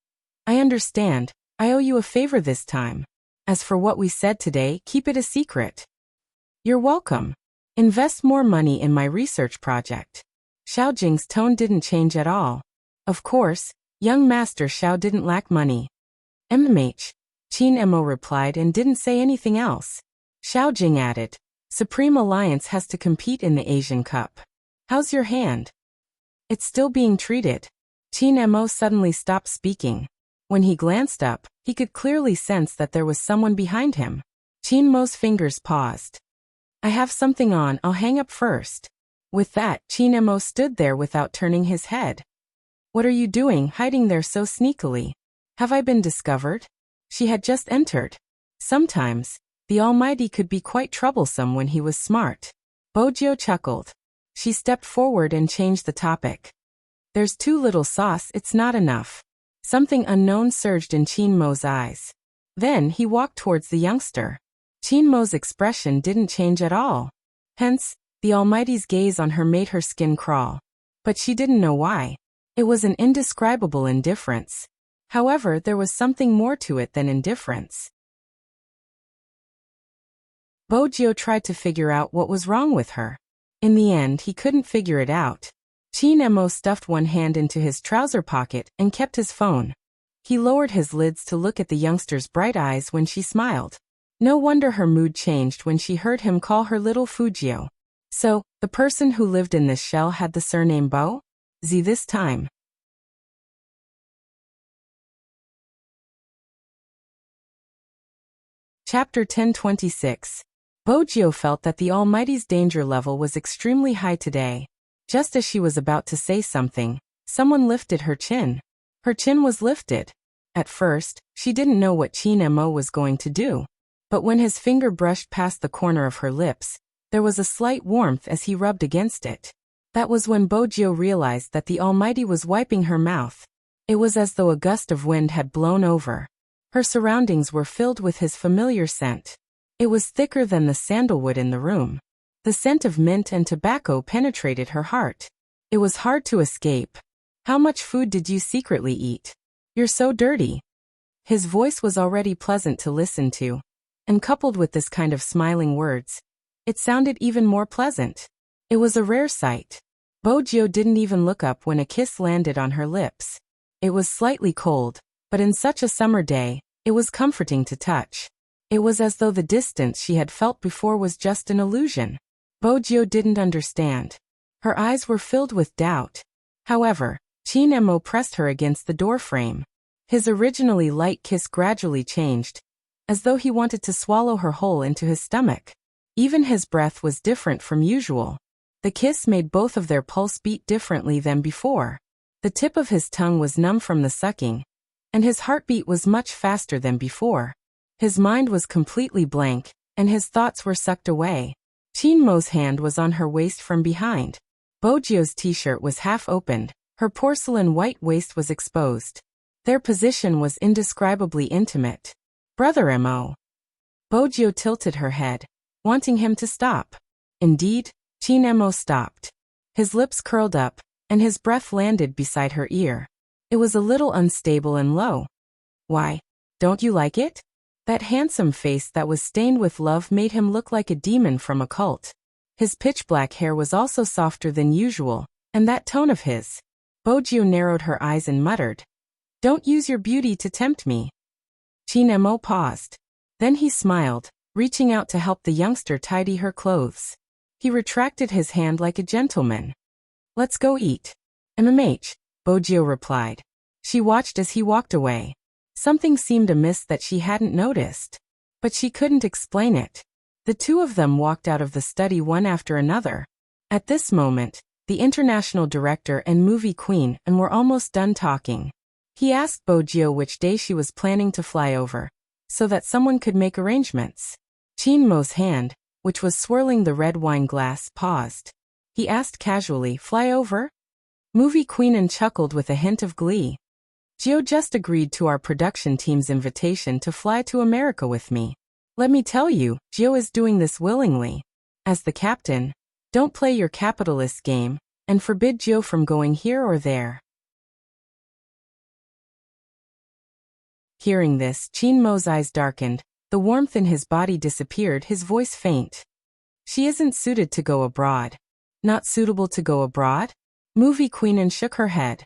I understand, I owe you a favor this time. As for what we said today, keep it a secret. You're welcome. Invest more money in my research project. Xiao Jing's tone didn't change at all. Of course, young Master Xiao didn't lack money. MMH. Qin Mo replied and didn't say anything else. Xiao Jing added, Supreme Alliance has to compete in the Asian Cup. How's your hand? It's still being treated. Qin Mo suddenly stopped speaking. When he glanced up, he could clearly sense that there was someone behind him. Qin Mo's fingers paused. I have something on, I'll hang up first. With that, Qin Mo stood there without turning his head. What are you doing, hiding there so sneakily? Have I been discovered? She had just entered. Sometimes, the Almighty could be quite troublesome when he was smart. Bojio chuckled. She stepped forward and changed the topic. There's too little sauce, it's not enough. Something unknown surged in Qin Mo's eyes. Then he walked towards the youngster. Qin Mo's expression didn't change at all. Hence, the Almighty's gaze on her made her skin crawl. But she didn't know why. It was an indescribable indifference. However, there was something more to it than indifference. Bojio tried to figure out what was wrong with her. In the end, he couldn't figure it out. Qin Mo stuffed one hand into his trouser pocket and kept his phone. He lowered his lids to look at the youngster's bright eyes when she smiled. No wonder her mood changed when she heard him call her little Fujio. So, the person who lived in this shell had the surname Bo? Z this time. Chapter 1026. Bojio felt that the Almighty's danger level was extremely high today. Just as she was about to say something, someone lifted her chin. Her chin was lifted. At first, she didn't know what Qin Mo was going to do. But when his finger brushed past the corner of her lips, there was a slight warmth as he rubbed against it. That was when Bojio realized that the Almighty was wiping her mouth. It was as though a gust of wind had blown over. Her surroundings were filled with his familiar scent. It was thicker than the sandalwood in the room. The scent of mint and tobacco penetrated her heart. It was hard to escape. How much food did you secretly eat? You're so dirty. His voice was already pleasant to listen to. And coupled with this kind of smiling words, it sounded even more pleasant. It was a rare sight. Bojo didn't even look up when a kiss landed on her lips. It was slightly cold, but in such a summer day, it was comforting to touch. It was as though the distance she had felt before was just an illusion. Bojo didn't understand. Her eyes were filled with doubt. However, Chinemo pressed her against the doorframe. His originally light kiss gradually changed, as though he wanted to swallow her whole into his stomach. Even his breath was different from usual. The kiss made both of their pulse beat differently than before. The tip of his tongue was numb from the sucking, and his heartbeat was much faster than before. His mind was completely blank, and his thoughts were sucked away. Chinmo's hand was on her waist from behind. Bojo's t-shirt was half opened, her porcelain white waist was exposed. Their position was indescribably intimate. Brother Mo. Bojo tilted her head, wanting him to stop. Indeed, Chinemo stopped. His lips curled up, and his breath landed beside her ear. It was a little unstable and low. Why, don't you like it? That handsome face that was stained with love made him look like a demon from a cult. His pitch-black hair was also softer than usual, and that tone of his. Bojo narrowed her eyes and muttered, "Don't use your beauty to tempt me." Chinemo paused. Then he smiled, reaching out to help the youngster tidy her clothes. He retracted his hand like a gentleman. "Let's go eat." "MMH," Bojo replied. She watched as he walked away. Something seemed amiss that she hadn't noticed, but she couldn't explain it. The two of them walked out of the study one after another. At this moment, the international director and movie queen were almost done talking. He asked Bojo which day she was planning to fly over, so that someone could make arrangements. Chinmo's hand, which was swirling the red wine glass, paused. He asked casually, "Fly over?" Movie queen chuckled with a hint of glee. "Gio just agreed to our production team's invitation to fly to America with me. Let me tell you, Gio is doing this willingly. As the captain, don't play your capitalist game, and forbid Gio from going here or there." Hearing this, Chinmo's eyes darkened, the warmth in his body disappeared, his voice faint. "She isn't suited to go abroad." "Not suitable to go abroad?" Movie queen shook her head.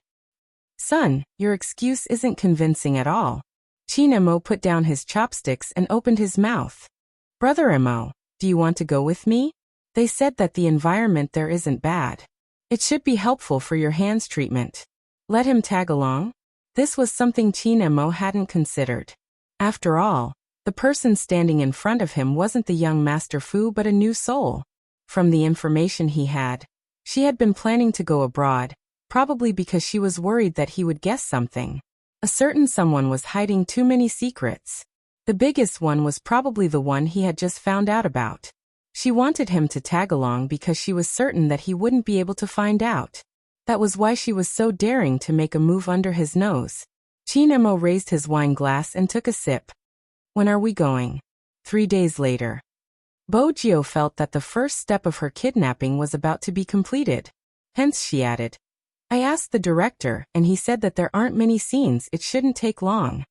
"Son, your excuse isn't convincing at all." Chinemo put down his chopsticks and opened his mouth. "Brother Mo, do you want to go with me? They said that the environment there isn't bad. It should be helpful for your hands treatment. Let him tag along?" This was something Chinemo hadn't considered. After all, the person standing in front of him wasn't the young Master Fu but a new soul. From the information he had, she had been planning to go abroad, probably because she was worried that he would guess something. A certain someone was hiding too many secrets. The biggest one was probably the one he had just found out about. She wanted him to tag along because she was certain that he wouldn't be able to find out. That was why she was so daring to make a move under his nose. Chinemo raised his wine glass and took a sip. "When are we going?" 3 days later. Bojo felt that the first step of her kidnapping was about to be completed. Hence she added, "I asked the director and he said that there aren't many scenes, it shouldn't take long."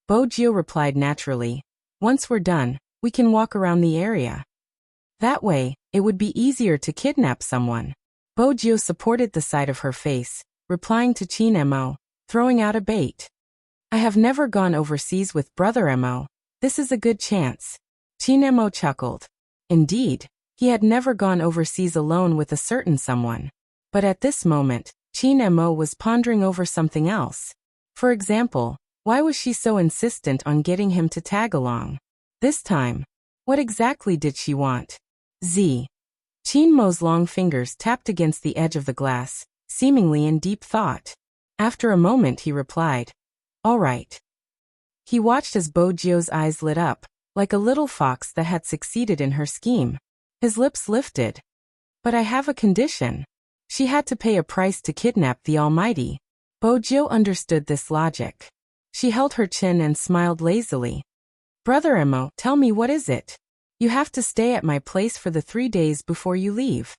Bojo replied naturally, "Once we're done, we can walk around the area. That way, it would be easier to kidnap someone." Bojo supported the side of her face, replying to Chinemo, throwing out a bait. "I have never gone overseas with Brother Mo. This is a good chance." Chinemo chuckled. Indeed, he had never gone overseas alone with a certain someone. But at this moment, Chinemo was pondering over something else. For example, why was she so insistent on getting him to tag along? This time, what exactly did she want? Chinmo's long fingers tapped against the edge of the glass, seemingly in deep thought. After a moment he replied, "All right." He watched as Bojo's eyes lit up, like a little fox that had succeeded in her scheme. His lips lifted. "But I have a condition." She had to pay a price to kidnap the Almighty. Bojo understood this logic. She held her chin and smiled lazily. Brother Emo, tell me, what is it? You have to stay at my place for the 3 days before you leave.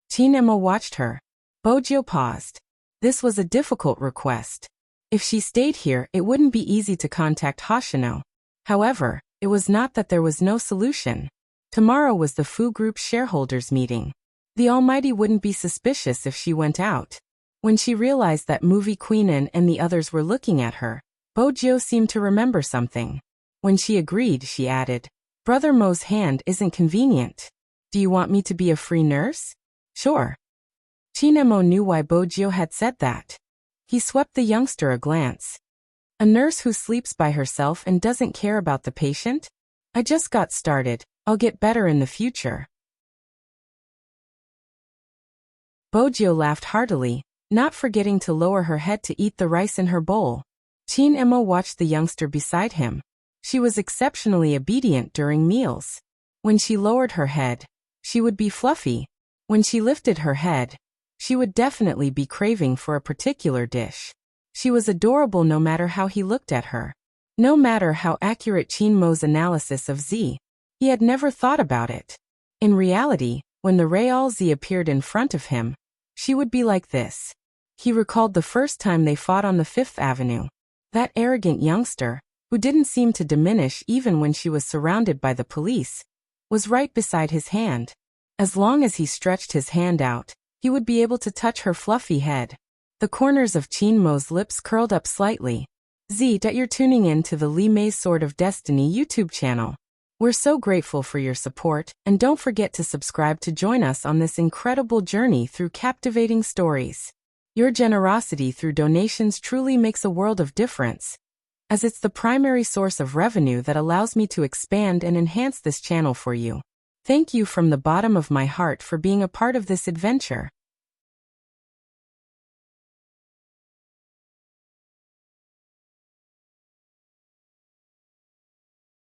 Chin Emo watched her. Bojo paused. This was a difficult request. If she stayed here, it wouldn't be easy to contact Hoshino. However, it was not that there was no solution. Tomorrow was the Fu Group shareholders meeting. The Almighty wouldn't be suspicious if she went out. When she realized that Movie Queenin and the others were looking at her, Bojo seemed to remember something. When she agreed, she added, Brother Mo's hand isn't convenient. Do you want me to be a free nurse? Sure. Chinemo knew why Bojo had said that. He swept the youngster a glance. A nurse who sleeps by herself and doesn't care about the patient? I just got started. I'll get better in the future. Bojo laughed heartily, not forgetting to lower her head to eat the rice in her bowl. Chin Emo watched the youngster beside him. She was exceptionally obedient during meals. When she lowered her head, she would be fluffy. When she lifted her head, she would definitely be craving for a particular dish. She was adorable no matter how he looked at her. No matter how accurate Chin Mo's analysis of Z. He had never thought about it. In reality, when the Real Z appeared in front of him, she would be like this. He recalled the first time they fought on the 5th Avenue. That arrogant youngster, who didn't seem to diminish even when she was surrounded by the police, was right beside his hand. As long as he stretched his hand out, he would be able to touch her fluffy head. The corners of Chin Mo's lips curled up slightly. Z, that you're tuning in to the Li Mei's Sword of Destiny YouTube channel. We're so grateful for your support, and don't forget to subscribe to join us on this incredible journey through captivating stories. Your generosity through donations truly makes a world of difference, as it's the primary source of revenue that allows me to expand and enhance this channel for you. Thank you from the bottom of my heart for being a part of this adventure.